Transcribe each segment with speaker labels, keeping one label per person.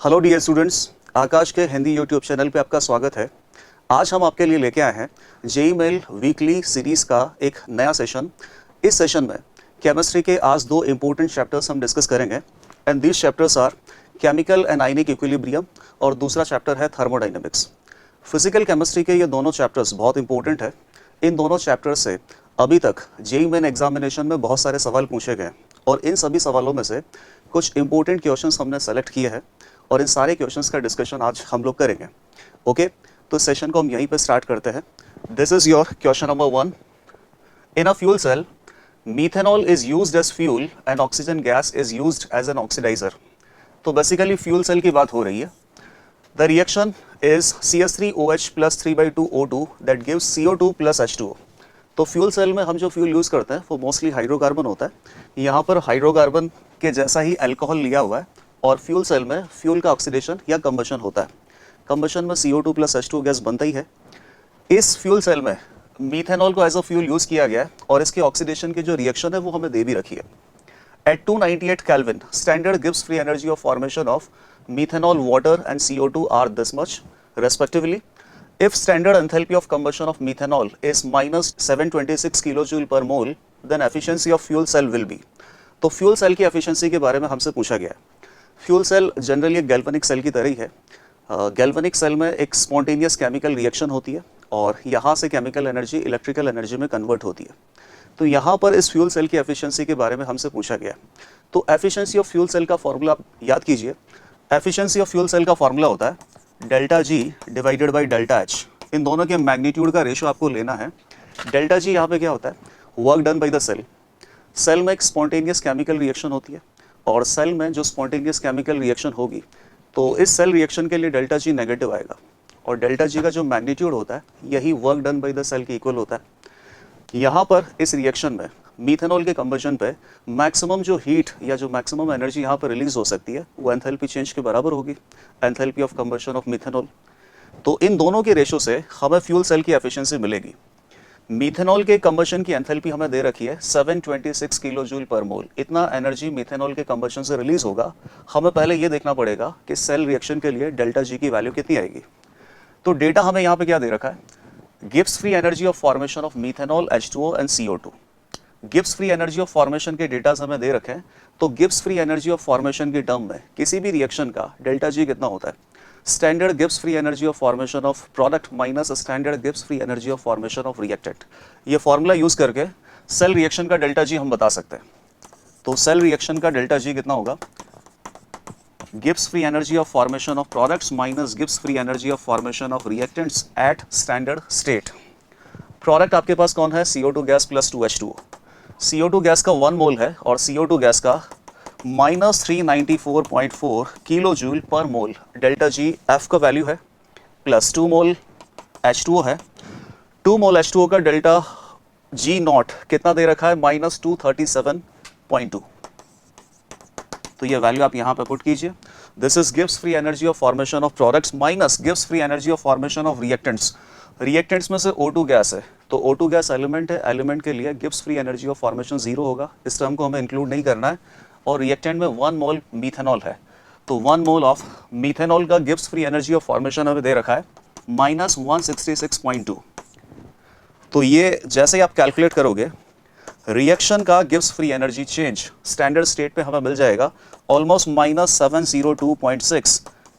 Speaker 1: Hello dear students, आकाश के Hindi YouTube channel पे आपका स्वागत है। आज हम आपके लिए लेके आए हैं जेईई मेल वीकली सीरीज़ का एक नया सेशन। इस सेशन में केमिस्ट्री के आज दो इम्पोर्टेंट चैप्टर्स हम डिस्कस करेंगे and these chapters are chemical and ionic equilibrium और दूसरा चैप्टर है थर्मोडाइनमिक्स। फिजिकल केमिस्ट्री के ये दोनों चैप्टर्स बहुत इंपॉर्टेंट है। इन दोनों चैप्टर से अभी तक जेईई मेन एग्जामिनेशन में बहुत सारे सवाल पूछे गए और इन सभी सवालों में से कुछ इंपॉर्टेंट क्वेश्चंस हमने सेलेक्ट किए हैं और इन सारे क्वेश्चंस का डिस्कशन आज हम लोग करेंगे। ओके, तो सेशन को हम यहीं पे स्टार्ट करते हैं। This is your question number 1। In a fuel cell methanol is used as fuel and oxygen gas is used as an oxidizer। तो बेसिकली फ्यूल सेल की बात हो रही है। The reaction is CH3OH plus 3/2O2 that gives CO2 plus H2O। तो fuel cell में हम जो फ्यूल यूज़ करते हैं वो मोस्टली हाइड्रोकार्बन होता है। यहाँ पर हाइड्रोकार्बन के जैसा ही अल्कोहल लिया हुआ है और फ्यूल सेल में फ्यूल का ऑक्सीडेशन या कंबशन होता है। कंबशन में CO2 plus H2O गैस बनता ही है। इस फ्यूल सेल में मीथेनॉल को एज अ फ्यूल यूज़ किया गया है और इसके ऑक्सीडेशन की जो रिएक्शन है वो हमें दे भी रखी है। At 298 Kelvin, standard Gibbs free energy of formation of methanol, water and CO2 are this much respectively. If standard enthalpy of combustion of methanol is minus 726 kilojoule per mole, then efficiency of fuel cell will be। तो fuel cell की efficiency के बारे में हमसे पूछा गया है। Fuel cell generally एक गैल्वेनिक सेल की तरह ही है। गैल्वेनिक सेल में एक स्पॉन्टेनियस केमिकल रिएक्शन होती है और यहाँ से केमिकल एनर्जी इलेक्ट्रिकल एनर्जी में कन्वर्ट होती है। तो यहाँ पर इस फ्यूल सेल की एफिशिएंसी के बारे में हमसे पूछा गया। तो एफिशिएंसी ऑफ फ्यूल सेल का फॉर्मूला याद कीजिए। एफिशिएंसी ऑफ फ्यूल सेल का फॉर्मूला होता है delta G divided by delta H. इन दोनों के मैग्नीट्यूड का रेशो आपको लेना है। डेल्टा जी यहाँ पे क्या होता है? Work done by the cell. Cell में एक स्पॉन्टेनियस केमिकल रिएक्शन होती है और सेल में जो स्पॉन्टेनियस केमिकल रिएक्शन होगी तो इस सेल रिएक्शन के लिए डेल्टा जी नेगेटिव आएगा और डेल्टा जी का जो मैग्नीट्यूड होता है यही work done by the cell के इक्वल होता है। यहाँ पर इस रिएक्शन में मीथेनॉल के कंबशन पे मैक्सिमम जो हीट या जो मैक्सिमम एनर्जी यहाँ पर रिलीज हो सकती है वो एंथैल्पी चेंज के बराबर होगी, enthalpy of combustion of methanol. तो इन दोनों के रेशो से हमें फ्यूल सेल की एफिशिएंसी मिलेगी। मीथेनॉल के कंबशन की एंथैल्पी हमें दे रखी है 726 किलो जूल पर मोल। इतना एनर्जी मीथेनॉल के कंबशन से रिलीज होगा। हमें पहले ये देखना पड़ेगा कि सेल रिएक्शन के लिए डेल्टा जी की वैल्यू कितनी आएगी। तो डेटा हमें यहाँ पे क्या दे रखा है? Gibbs free energy of formation of methanol, H2O and CO2। Gibbs free energy of formation के डेटास हमें दे रखे हैं। तो Gibbs free energy of formation के टर्म में किसी भी रिएक्शन का डेल्टा जी कितना होता है? Standard Gibbs free energy of formation of product minus standard Gibbs free energy of formation of reactant. ये फॉर्मूला यूज करके सेल रिएक्शन का डेल्टा जी हम बता सकते हैं। तो सेल रिएक्शन का डेल्टा जी कितना होगा? Gibbs free energy of formation of products minus Gibbs free energy of formation of reactants at standard state। Product आपके पास कौन है? CO2 gas plus 2H2O। CO2 gas का 1 मोल है और CO2 गैस का माइनस 394.4 किलो जूल पर मोल। Delta G F का value है plus 2 मोल H2O है। 2 मोल H2O का डेल्टा जी नॉट कितना दे रखा है? माइनस 237.2। तो ये वैल्यू आप यहाँ पे पुट कीजिए। This is Gibbs free energy of formation of products minus Gibbs free energy of formation of reactants. Reactants में से O2 गैस है तो O2 गैस एलिमेंट है, एलिमेंट के लिए Gibbs free energy of formation 0 होगा। इस टर्म को हमें इंक्लूड नहीं करना है। और रिएक्टेंट में 1 मोल मीथेनॉल है तो 1 मोल ऑफ मीथेनॉल का Gibbs free energy of formation हमें दे रखा है माइनस 166.2। तो ये जैसे ही आप कैलकुलेट करोगे रिएक्शन का Gibbs free energy change standard state पे हमें मिल जाएगा almost minus 702.6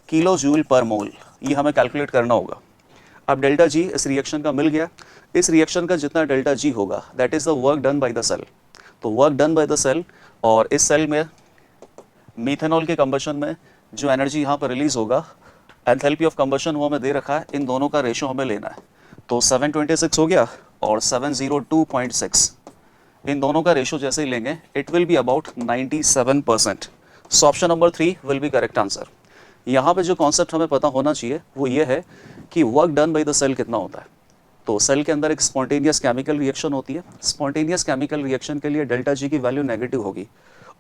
Speaker 1: kilo joule per mole. ये हमें कैलकुलेट करना होगा। अब डेल्टा जी इस रिएक्शन का मिल गया। इस रिएक्शन का जितना डेल्टा जी होगा that is the work done by the cell. तो work done by the cell और इस सेल में मीथेनॉल के कंबशन में जो एनर्जी यहाँ पर रिलीज होगा एंथैल्पी ऑफ कंबशन वो हमें दे रखा है। इन दोनों का रेशो हमें लेना है। तो 726 हो गया और 702.6, इन दोनों का रेशो जैसे ही लेंगे it will be about 97%। So option number 3 will be correct answer. यहाँ पे जो कॉन्सेप्ट हमें पता होना चाहिए वो ये है कि work done by the cell कितना होता है। तो सेल के अंदर एक स्पॉन्टेनियस केमिकल रिएक्शन होती है। स्पॉन्टेनियस केमिकल रिएक्शन के लिए डेल्टा जी की वैल्यू नेगेटिव होगी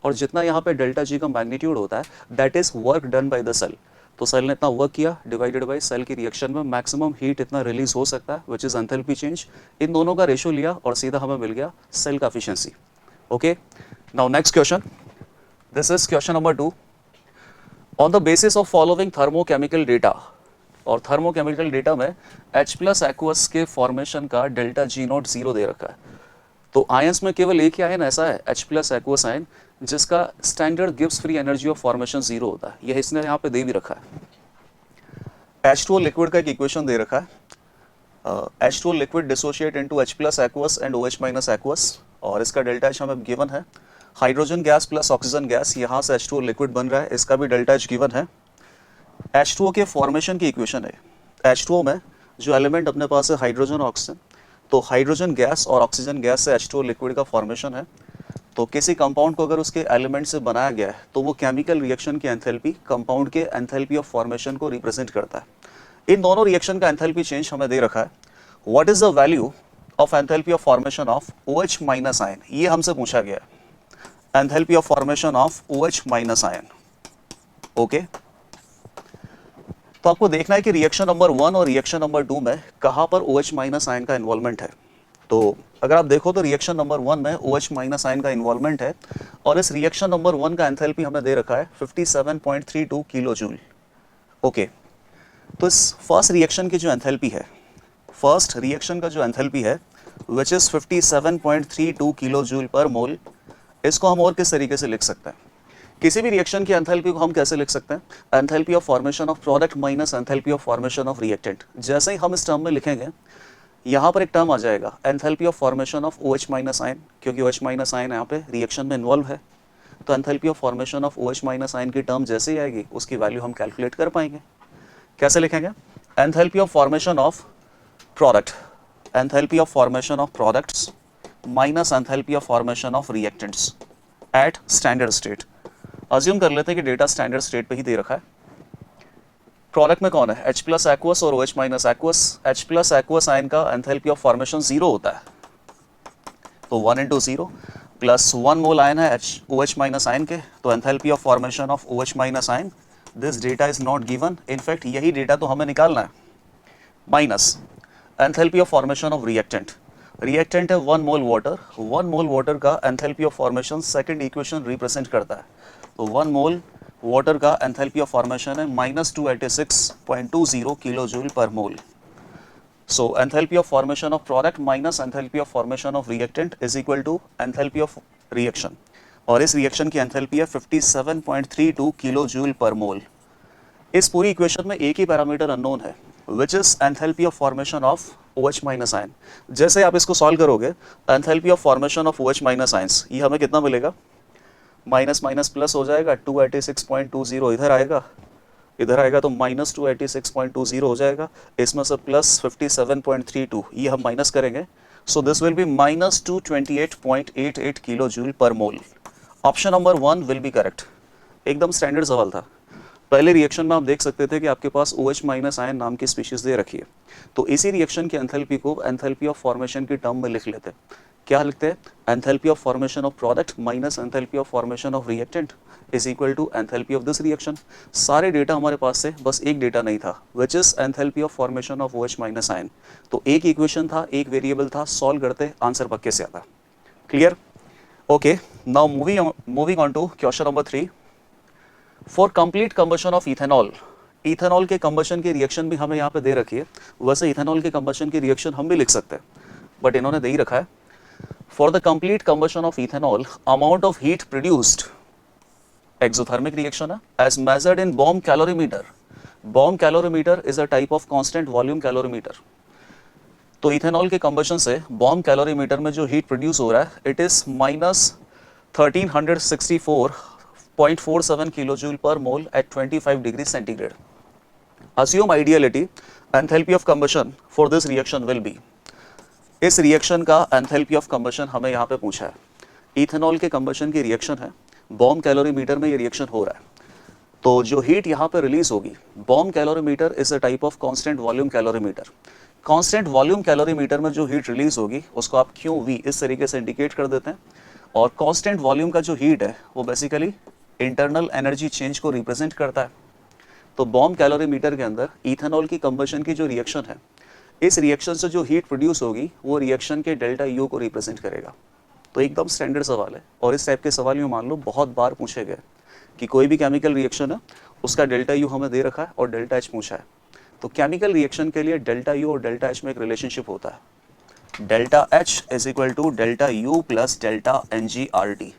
Speaker 1: और जितना यहाँ पे डेल्टा जी का मैग्नीट्यूड होता है that is work done by the cell. तो सेल ने इतना वर्क किया डिवाइडेड बाय सेल की रिएक्शन में मैक्सिमम हीट इतना रिलीज हो सकता है विच इज एंथैल्पी चेंज। इन दोनों का रेशो लिया और सीधा हमें मिल गया सेल का efficiency. Okay, now next question, this is question number 2। On the basis of following thermochemical data, और थर्मोकेमिकल डेटा में H प्लस एक्वस के फॉर्मेशन का डेल्टा जी नॉट जीरो दे रखा है। तो आयंस में केवल एक ही आयन ऐसा है H प्लस एक्वस आयन जिसका standard Gibbs free energy of formation zero होता है। यह इसने यहाँ पे दे भी रखा है। H2O लिक्विड का एक इक्वेशन दे रखा है। H2O liquid dissociate into H plus aqueous and OH minus aqueous, और इसका डेल्टा H हमें गिवन है। Hydrogen gas plus oxygen gas, यहाँ से H2O लिक्विड बन रहा है, इसका भी डेल्टा H गिवन है। H2O के फॉर्मेशन की इक्वेशन है। H2O में जो एलिमेंट अपने पास है हाइड्रोजन और ऑक्सीजन, तो हाइड्रोजन गैस और ऑक्सीजन गैस से H2O लिक्विड का फॉर्मेशन है। तो किसी कंपाउंड को अगर उसके एलिमेंट से बनाया गया है तो वो केमिकल रिएक्शन की एंथैल्पी कंपाउंड के एंथैल्पी ऑफ फॉर्मेशन को रिप्रेजेंट करता है। इन दोनों रिएक्शन का एंथैल्पी चेंज हमें दे रखा है। What is the value of enthalpy of formation of OH minus ion, ये हमसे पूछा गया है। Enthalpy of formation of OH minus ion. Okay, तो आपको देखना है कि रिएक्शन नंबर 1 और रिएक्शन नंबर 2 में कहाँ पर OH माइनस आयन का इन्वॉल्वमेंट है। तो अगर आप देखो तो रिएक्शन नंबर 1 में OH माइनस आयन का इन्वॉल्वमेंट है, और इस रिएक्शन नंबर 1 का एंथैल्पी हमें दे रखा है 57.32 किलो जूल। ओके, तो इस फर्स्ट रिएक्शन की जो एंथैल्पी है, फर्स्ट रिएक्शन का जो एंथैल्पी है which is 57.32 kilo joule per मोल, इसको हम और किस तरीके से लिख सकते हैं? किसी भी रिएक्शन की एंथैल्पी को हम कैसे लिख सकते हैं? Enthalpy of formation of product minus enthalpy of formation of reactant. जैसे ही हम इस टर्म में लिखेंगे, यहाँ पर एक टर्म आ जाएगा enthalpy of formation of OH minus ion, क्योंकि OH माइनस आयन यहाँ पे रिएक्शन में इन्वॉल्व है। तो enthalpy of formation of OH minus ion की टर्म जैसे ही आएगी उसकी वैल्यू हम कैलकुलेट कर पाएंगे। कैसे लिखेंगे? Enthalpy of formation of product, enthalpy of formation of products minus enthalpy of formation of reactants at standard state. Assume कर लेते हैं कि डेटा स्टैंडर्ड स्टेट पे ही दे रखा है। प्रोडक्ट में कौन है? H प्लस एक्वस और OH minus aqueous. H plus aqueous ion का एंथैल्पी ऑफ फॉर्मेशन जीरो होता है, तो 1 इंटू जीरो प्लस 1 मोल आयन है OH माइनस आयन के, तो enthalpy of formation of OH minus ion, this data is not given, in fact यही data तो हमें निकालना है। Minus enthalpy of formation of reactant, reactant है 1 मोल वाटर, 1 मोल वाटर का enthalpy of formation second equation represent करता है। तो 1 मोल वाटर का एंथैल्पी ऑफ फॉर्मेशन है -286.20 kilo joule per mole. So enthalpy of formation of product minus enthalpy of formation of reactant is equal to enthalpy of reaction, और इस reaction की enthalpy है 57.32 kilo joule per मोल। इस पूरी equation में एक ही parameter unknown है, which is enthalpy of formation of OH minus ion. जैसे आप इसको सॉल्व करोगे, enthalpy of formation of OH minus ions, ये हमें कितना मिलेगा? माइनस माइनस प्लस हो जाएगा, 286.20 इधर आएगा तो -286.20 हो जाएगा, इसमें से प्लस 57.32 ये हम माइनस करेंगे, सो this will B -228.88 kilo joule per mole. Option number 1 will be correct. एकदम स्टैंडर्ड सवाल था। पहले रिएक्शन में आप देख सकते थे कि आपके पास OH माइनस आयन नाम की स्पीशीज दे रखी है, तो इसी रिएक्शन की एंथैल्पी को एंथैल्पी ऑफ फॉर्मेशन की टर्म में लिख लेते हैं। क्या लिखते हैं? Enthalpy of formation of product minus enthalpy of formation of reactant is equal to enthalpy of this reaction. सारे डेटा हमारे पास से, बस एक डेटा नहीं था, which is enthalpy of formation of OH minus ion. तो एक इक्वेशन था, एक वेरिएबल था, सॉल्व करते आंसर पक्के से आता। Clear? Okay, now moving on to question number 3। For complete combustion of ethanol, ethanol के कंबशन की रिएक्शन भी हमें यहाँ पे दे रखी है। वैसे इथेनॉल के कंबशन की रिएक्शन हम भी लिख सकते हैं, बट इन्होंने दे ही रखा है। For the complete combustion of ethanol, amount of heat produced, exothermic reaction है, as measured in bomb calorimeter. Bomb calorimeter is a type of constant volume calorimeter. तो इथेनॉल के कंबशन से बॉम्ब कैलोरीमीटर में जो heat produce हो रहा है, it is -1364.47 kilo joule per mole at 25 degree centigrade. Assume ideality, enthalpy of combustion for this reaction will be, इस reaction का एंथैल्पी ऑफ कंबशन हमें यहाँ पे पूछा है। इथेनॉल के कंबशन की रिएक्शन है, बॉम्ब कैलोरीमीटर में ये रिएक्शन हो रहा है, तो जो हीट यहाँ पे रिलीज होगी, bomb calorimeter is a type of constant volume calorimeter. Constant volume calorimeter में जो हीट रिलीज होगी उसको आप QV इस तरीके से इंडिकेट कर देते हैं, और कांस्टेंट वॉल्यूम का जो हीट है वो बेसिकली इंटरनल एनर्जी चेंज को रिप्रेजेंट करता है। तो बॉम्ब कैलोरीमीटर के अंदर इथेनॉल की कंबशन की जो रिएक्शन है, इस रिएक्शन से जो हीट प्रोड्यूस होगी वो रिएक्शन के डेल्टा U को रिप्रेजेंट करेगा। तो एकदम स्टैंडर्ड सवाल है, और इस टाइप के सवाल यूँ मान लो बहुत बार पूछे गए कि कोई भी केमिकल रिएक्शन है उसका डेल्टा यू हमें दे रखा है और डेल्टा एच पूछा है। तो केमिकल रिएक्शन के लिए डेल्टा यू और डेल्टा एच में एक रिलेशनशिप होता है, delta H is equal to delta U plus delta n g R T.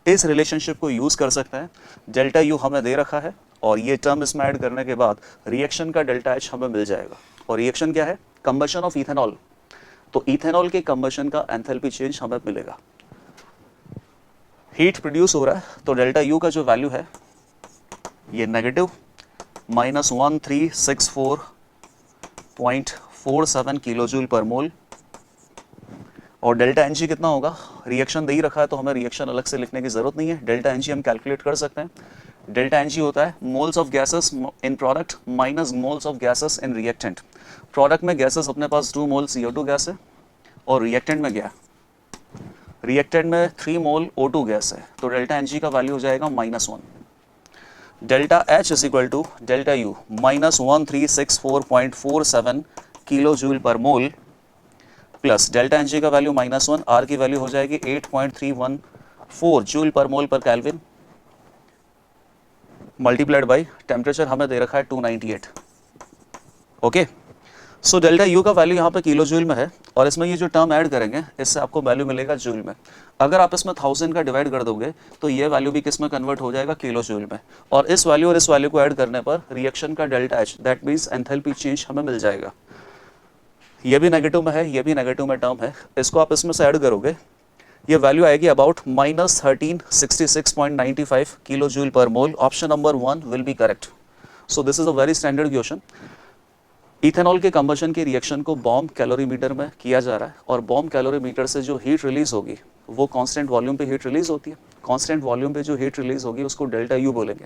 Speaker 1: इस रिलेशनशिप को यूज कर सकते हैं। डेल्टा यू हमें दे रखा है और ये टर्म इसमें ऐड करने के बाद रिएक्शन का डेल्टा एच हमें मिल जाएगा। और रिएक्शन क्या है? Combustion of ethanol. तो इथेनॉल के कंबशन का एंथैल्पी चेंज हमें मिलेगा। हीट प्रोड्यूस हो रहा है तो डेल्टा यू का जो वैल्यू है ये नेगेटिव -1364.47 किलो जूल पर मोल। और डेल्टा एन जी कितना होगा? रिएक्शन दे ही रखा है तो हमें रिएक्शन अलग से लिखने की जरूरत नहीं है। डेल्टा एन जी हम कैलकुलेट कर सकते हैं। डेल्टा एन जी होता है moles of gases in product minus moles of gases in reactant. Product में गैसेस अपने पास 2 मोल CO2 गैस है और रिएक्टेंट में क्या है? रिएक्टेंट में 3 मोल O2 गैस है। तो डेल्टा एन जी का वैल्यू हो जाएगा -1। Delta H is equal to delta U -1364.47 kilo joule per mole plus delta n g का वैल्यू -1, आर की वैल्यू हो जाएगी 8.314 जूल पर मोल पर केल्विन मल्टीप्लाइड बाई टेम्परेचर हमें दे रखा है 298। ओके, सो डेल्टा यू का वैल्यू यहाँ पे किलो जूल में है और इसमें ये जो टर्म ऐड करेंगे इससे आपको वैल्यू मिलेगा जूल में। अगर आप इसमें 1000 का डिवाइड कर दोगे तो ये वैल्यू भी किस में कन्वर्ट हो जाएगा? किलो जूल में। और इस वैल्यू और इस वैल्यू को ऐड करने पर रिएक्शन का delta H that means enthalpy change हमें मिल जाएगा। ये भी नेगेटिव में है, ये भी नेगेटिव में टर्म है, इसको आप इसमें से ऐड करोगे ये वैल्यू आएगी about -1366.95 kilo joule per mole. Option number 1 will be correct. So this is a very standard question. Ethanol के कंबशन के रिएक्शन को बॉम्ब कैलोरीमीटर में किया जा रहा है और बॉम्ब कैलोरीमीटर से जो हीट रिलीज होगी वो कांस्टेंट वॉल्यूम पे हीट रिलीज होती है। कांस्टेंट वॉल्यूम पे जो हीट रिलीज होगी उसको डेल्टा यू बोलेंगे।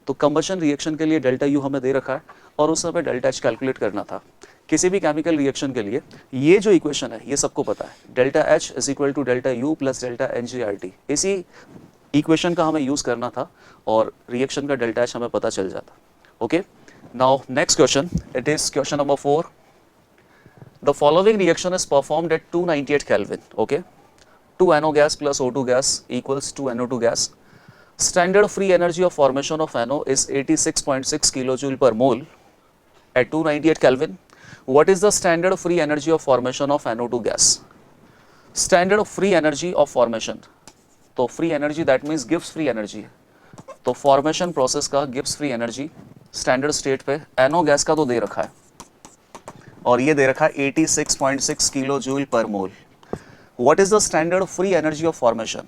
Speaker 1: तो कंबशन रिएक्शन के लिए डेल्टा यू हमें दे रखा है और उस समय डेल्टा एच कैलकुलेट करना था। किसी भी केमिकल रिएक्शन के लिए ये जो इक्वेशन है ये सबको पता है, delta H is equal to delta U plus delta n g R T. इसी इक्वेशन का हमें यूज करना था और रिएक्शन का डेल्टा एच हमें पता चल जाता। Okay, now next question, it is question number 4. The following reaction is performed at 298 Kelvin. Okay, 2NO gas plus O2 gas equals 2NO2 gas. Standard free energy of formation of NO is 86.6 kilojoule per mole at 298 Kelvin. What is the standard free energy of formation of NO2 gas? Standard free energy of formation, तो free energy that means Gibbs free energy, तो formation process का Gibbs free energy standard state पे NO gas का तो दे रखा है और ये दे रखा है 86.6 kilo joule per mole. What is the standard free energy of formation?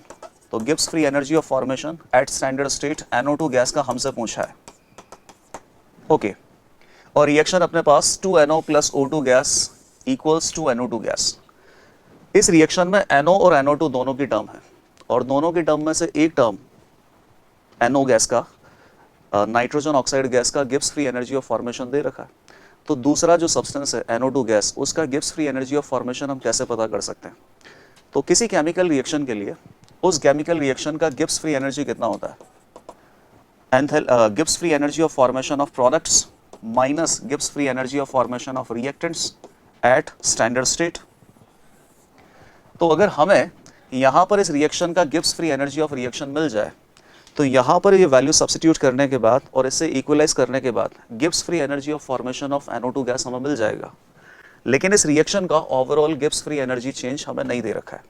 Speaker 1: तो Gibbs free energy of formation at standard state NO2 gas का हमसे पूछा है। ओके, और रिएक्शन अपने पास 2NO plus O2 gas equals to NO2 gas. इस reaction में NO और NO2 दोनों की टर्म है और दोनों की टर्म में से एक टर्म NO गैस का नाइट्रोजन ऑक्साइड गैस का Gibbs free energy of formation दे रखा है। तो दूसरा जो सब्सटेंस है NO2 गैस उसका Gibbs free energy of formation हम कैसे पता कर सकते हैं? तो किसी केमिकल रिएक्शन के लिए उस केमिकल रिएक्शन का गिब्स फ्री एनर्जी कितना होता है? Gibbs free energy of formation of products minus Gibbs free energy of formation of reactants at standard state. तो अगर हमें यहाँ पर इस रिएक्शन का Gibbs free energy of reaction मिल जाए तो यहाँ पर ये वैल्यू सब्स्टिट्यूट करने के बाद और इससे इक्वलाइज करने के बाद Gibbs free energy of formation of NO2 gas हमें मिल जाएगा। लेकिन इस रिएक्शन का overall Gibbs free energy change हमें नहीं दे रखा है।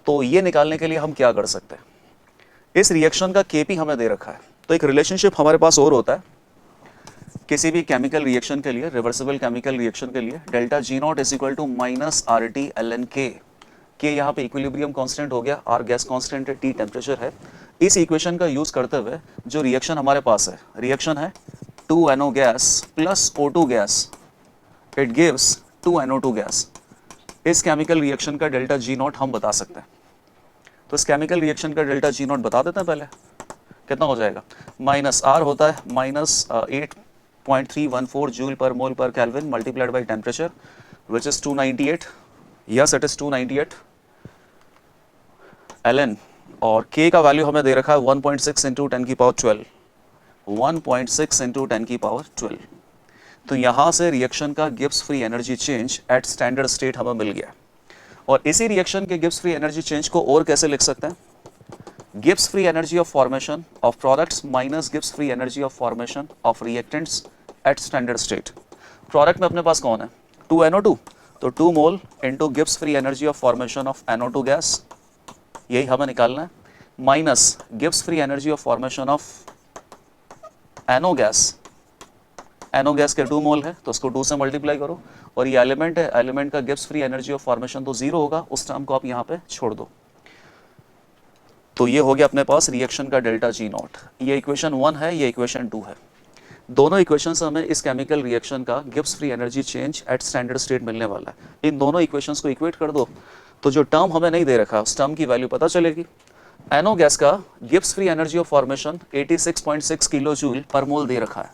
Speaker 1: तो ये निकालने के लिए हम क्या कर सकते हैं? इस रिएक्शन का Kp हमें दे रखा है। तो एक रिलेशनशिप हमारे पास और होता है किसी भी केमिकल रिएक्शन के लिए, रिवर्सिबल केमिकल रिएक्शन के लिए, delta G0 is equal to minus RT ln K। K यहाँ पे इक्विलिब्रियम कांस्टेंट हो गया, R गैस कांस्टेंट है, T टेम्परेचर है। इस इक्वेशन का यूज करते हुए जो रिएक्शन हमारे पास है, रिएक्शन है 2NO gas plus O2 gas, it gives 2NO2 gas. इस केमिकल रिएक्शन का डेल्टा G0 हम बता सकते हैं। तो इस केमिकल रिएक्शन का डेल्टा G0 बता देते हैं पहले। कितना हो जाएगा? माइनस R होता है माइनस 8.314 जूल पर मोल पर kelvin multiplied by temperature which is 298। Yes, it is 298 ln, और K का वैल्यू हमें दे रखा है 1.6 इंटू 10 की पावर 12, 1.6 इंटू 10 की पावर 12। तो यहाँ से रिएक्शन का Gibbs free energy change at standard state हमें मिल गया। और इसी रिएक्शन के गिब्स फ्री एनर्जी चेंज को और कैसे लिख सकते हैं? Gibbs free energy of formation of products minus Gibbs free energy of formation of reactants at standard state. Product में अपने पास कौन है 2NO2, तो 2 mole into Gibbs free energy of formation of NO2 gas, यही हमें निकालना है, minus Gibbs free energy of formation of NO gas, NO gas के 2 मोल है तो उसको 2 से मल्टीप्लाई करो, और ये एलिमेंट है, एलिमेंट का Gibbs free energy of formation तो 0 होगा, उस टर्म को आप यहाँ पे छोड़ दो। तो ये हो गया अपने पास रिएक्शन का डेल्टा जी नॉट। ये इक्वेशन 1 है, ये इक्वेशन 2 है। दोनों इक्वेशन से हमें इस केमिकल रिएक्शन का Gibbs free energy change at standard state मिलने वाला है। इन दोनों इक्वेशंस को इक्वेट कर दो तो जो टर्म हमें नहीं दे रखा उस टर्म की वैल्यू पता चलेगी। NO गैस का Gibbs free energy of formation 86.6 kilo joule per मोल दे रखा है,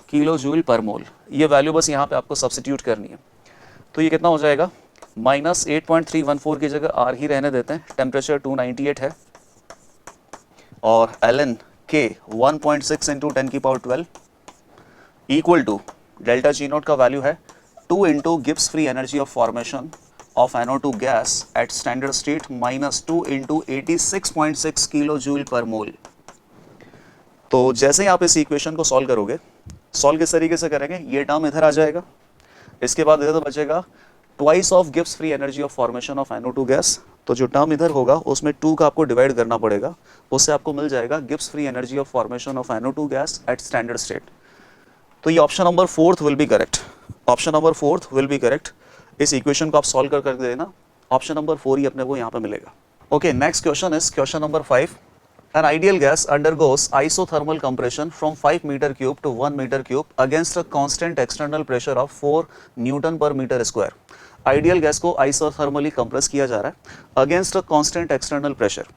Speaker 1: किलो जूल पर मोल। ये वैल्यू बस यहाँ पे आपको सब्स्टिट्यूट करनी है। तो ये कितना हो जाएगा माइनस 8.314 की जगह R ही रहने देते हैं, टेम्परेचर 298 है, और ln K 1.6 इंटू 10 की power 12 equal to delta G not का वैल्यू है 2 into Gibbs free energy of formation of NO2 gas at standard state minus 2 into 86.6 kilo joule per mole. तो जैसे ही आप इस इक्वेशन को सॉल्व करोगे, सॉल्व किस तरीके से करेंगे, ये टर्म इधर आ जाएगा, इसके बाद इधर तो बचेगा twice of Gibbs free energy of formation of NO2 gas. तो जो टर्म इधर होगा उसमें 2 का आपको डिवाइड करना पड़ेगा, उससे आपको मिल जाएगा Gibbs free energy of formation of NO2 gas at standard state. तो ये option number 4 will be correct, option number 4 will be correct. इस इक्वेशन को आप सॉल्व कर देना, ऑप्शन नंबर 4 ही अपने को यहाँ पे मिलेगा। Okay, next question is question number 5। An ideal gas undergoes isothermal compression from 5 meter cube to 1 meter cube against a constant external pressure of 4 Newton per meter square. Ideal gas को isothermally compress किया जा रहा है against a constant external pressure.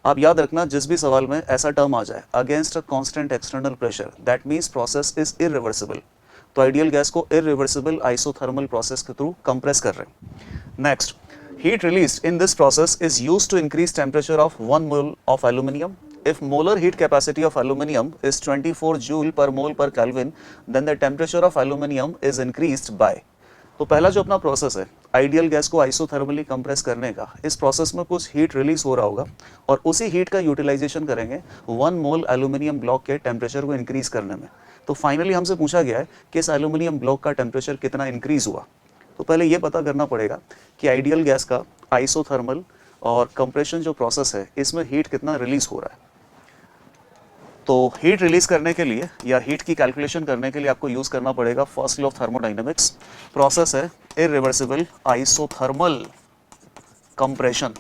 Speaker 1: आप याद रखना जिस भी सवाल में ऐसा टर्म आ जाए against a constant external pressure, that means process is irreversible. तो आइडियल गैस को इरिवर्सिबल आइसोथर्मल प्रोसेस के थ्रू कंप्रेस कर रहे हैं। Next, heat released in this process is used to increase temperature of 1 mole of aluminium. If molar heat capacity of aluminium is 24 joule per mole per Kelvin, then the temperature of aluminium is increased by। तो पहला जो अपना process है ideal gas को isothermally compress करने का, इस process में कुछ हीट रिलीज हो रहा होगा और उसी हीट का यूटिलाइजेशन करेंगे 1 मोल एल्यूमिनियम ब्लॉक के टेम्परेचर को इंक्रीज करने में। तो फाइनली हमसे पूछा गया है कि इस एल्यूमिनियम ब्लॉक का टेम्परेचर कितना इंक्रीज हुआ। तो पहले ये पता करना पड़ेगा कि आइडियल गैस का आइसोथर्मल और कंप्रेशन जो प्रोसेस है इसमें हीट कितना रिलीज हो रहा है। तो हीट रिलीज करने के लिए या हीट की कैलकुलेशन करने के लिए आपको यूज करना पड़ेगा first law of thermodynamics. Process है इरिवर्सिबल आइसोथर्मल कंप्रेशन।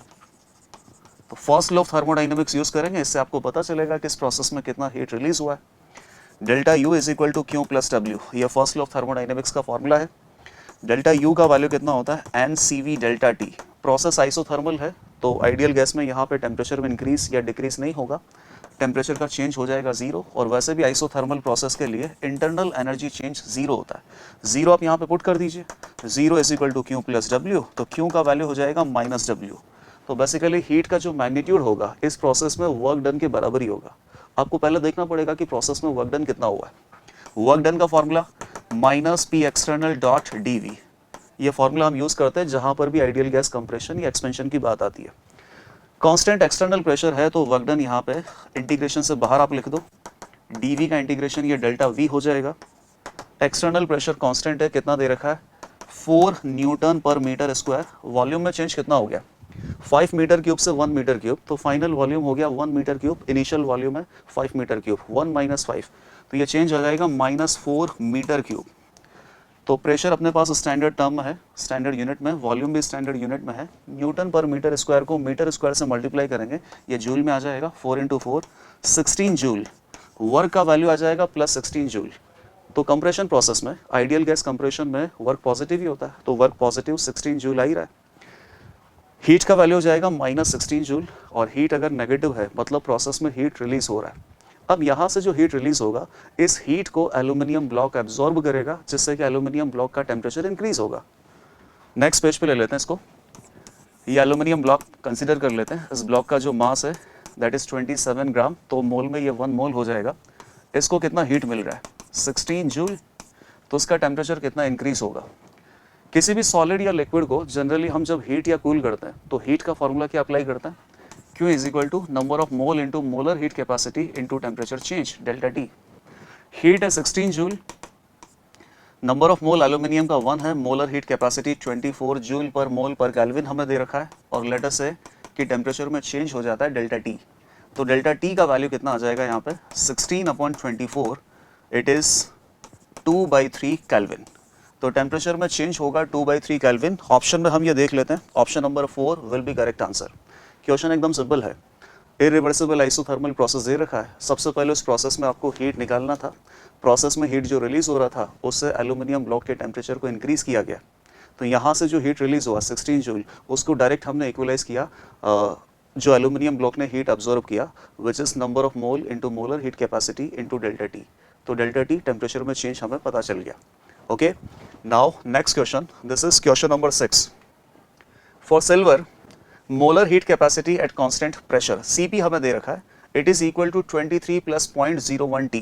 Speaker 1: तो first law of thermodynamics use करेंगे, इससे आपको पता चलेगा कि इस प्रोसेस में कितना हीट रिलीज हुआ है। Delta U is equal to q plus डब्ल्यू, यह फर्स्ट लॉ ऑफ थर्मोडायनेमिक्स का फॉर्मूला है। डेल्टा यू का वैल्यू कितना होता है NCV delta T. Process isothermal है तो आइडियल गैस में यहाँ पे टेम्परेचर में इंक्रीज या डिक्रीज नहीं होगा, टेम्परेचर का चेंज हो जाएगा 0। और वैसे भी आइसोथर्मल प्रोसेस के लिए इंटरनल एनर्जी चेंज 0 होता है। 0 आप यहाँ पे पुट कर दीजिए, 0 is equal to q plus डब्ल्यू, तो क्यू का वैल्यू हो जाएगा माइनस डब्ल्यू। तो बेसिकली हीट का जो मैग्नीट्यूड होगा इस प्रोसेस में वर्क डन के बराबर ही होगा। आपको पहले देखना पड़ेगा कि प्रोसेस में वर्क डन कितना हुआ है। वर्क डन का formula minus P external dot D. ये फॉर्मूला हम यूज करते हैं जहां पर भी आइडियल गैस कंप्रेशन या एक्सपेंशन की बात आती है। कांस्टेंट एक्सटर्नल प्रेशर है तो वर्क डन यहाँ पे इंटीग्रेशन से बाहर आप लिख दो, dv का इंटीग्रेशन ये डेल्टा v हो जाएगा। एक्सटर्नल प्रेशर कांस्टेंट है, कितना दे रखा है 4 न्यूटन पर मीटर स्क्वायर। वॉल्यूम में चेंज कितना हो गया 5 मीटर क्यूब से 1 मीटर क्यूब, तो फाइनल वॉल्यूम हो गया 1 मीटर क्यूब। इनिशियल वॉल्यूम है 5 मीटर क्यूब, 1 माइनस 5, तो ये चेंज हो जाएगा -4 मीटर क्यूब। तो प्रेशर अपने पास स्टैंडर्ड टर्म में है, स्टैंडर्ड यूनिट में, वॉल्यूम भी स्टैंडर्ड यूनिट में है। न्यूटन पर मीटर स्क्वायर को मीटर स्क्वायर से मल्टीप्लाई करेंगे, ये जूल में आ जाएगा, 4 इंटू 4 16 जूल। वर्क का वैल्यू आ जाएगा प्लस 16 जूल। तो कंप्रेशन प्रोसेस में आइडियल गैस कंप्रेशन में वर्क पॉजिटिव ही होता है, तो वर्क पॉजिटिव 16 जूल आ ही रहा है। हीट का वैल्यू हो जाएगा -16 जूल, और हीट अगर नेगेटिव है मतलब प्रोसेस में हीट रिलीज हो रहा है। अब यहाँ से जो हीट रिलीज होगा इस हीट को एल्यूमिनियम ब्लॉक एब्जॉर्ब करेगा, जिससे कि एल्यूमिनियम ब्लॉक का टेम्परेचर इंक्रीज होगा। नेक्स्ट पेज पे ले लेते हैं इसको। ये एल्यूमिनियम ब्लॉक कंसीडर कर लेते हैं। इस ब्लॉक का जो मास है दैट इज 27 ग्राम, तो मोल में ये 1 मोल हो जाएगा। इसको कितना हीट मिल रहा है 16 जूल, तो उसका टेम्परेचर कितना इंक्रीज होगा। किसी भी सॉलिड या लिक्विड को जनरली हम जब हीट या कूल करते हैं तो हीट का फॉर्मूला क्या अप्लाई करते हैं Q is equal to number of mole into molar heat capacity into temperature change delta T. Heat है 16 joule, number of mole aluminium का 1 है, molar heat capacity 24 joule per mole पर kelvin हमें दे रखा है, और लेट अस से कि टेम्परेचर में चेंज हो जाता है डेल्टा टी। तो डेल्टा टी का वैल्यू कितना आ जाएगा यहाँ पे 16/24, इट इज़ 2/3 केल्विन। तो टेम्परेचर में चेंज होगा 2/3 केल्विन। ऑप्शन में हम ये देख लेते हैं, option number 4 will be correct answer. Question एकदम सिंपल है, इरिवर्सिबल आइसोथर्मल प्रोसेस दे रखा है, सबसे पहले उस प्रोसेस में आपको हीट निकालना था, प्रोसेस में हीट जो रिलीज हो रहा था उससे एल्यूमिनियम ब्लॉक के टेम्परेचर को इंक्रीज किया गया। तो यहाँ से जो हीट रिलीज हुआ 16 जूल, उसको डायरेक्ट हमने इक्वलाइज किया जो एल्यूमिनियम ब्लॉक ने हीट अब्जॉर्ब किया, which is number of mole into molar heat capacity into delta T. तो डेल्टा टी टेम्परेचर में चेंज हमें पता चल गया। Okay, now next question, this is question number 6। For silver molar heat capacity at constant pressure, Cp हमें दे रखा है, it is equal to 23 + 0.01 T।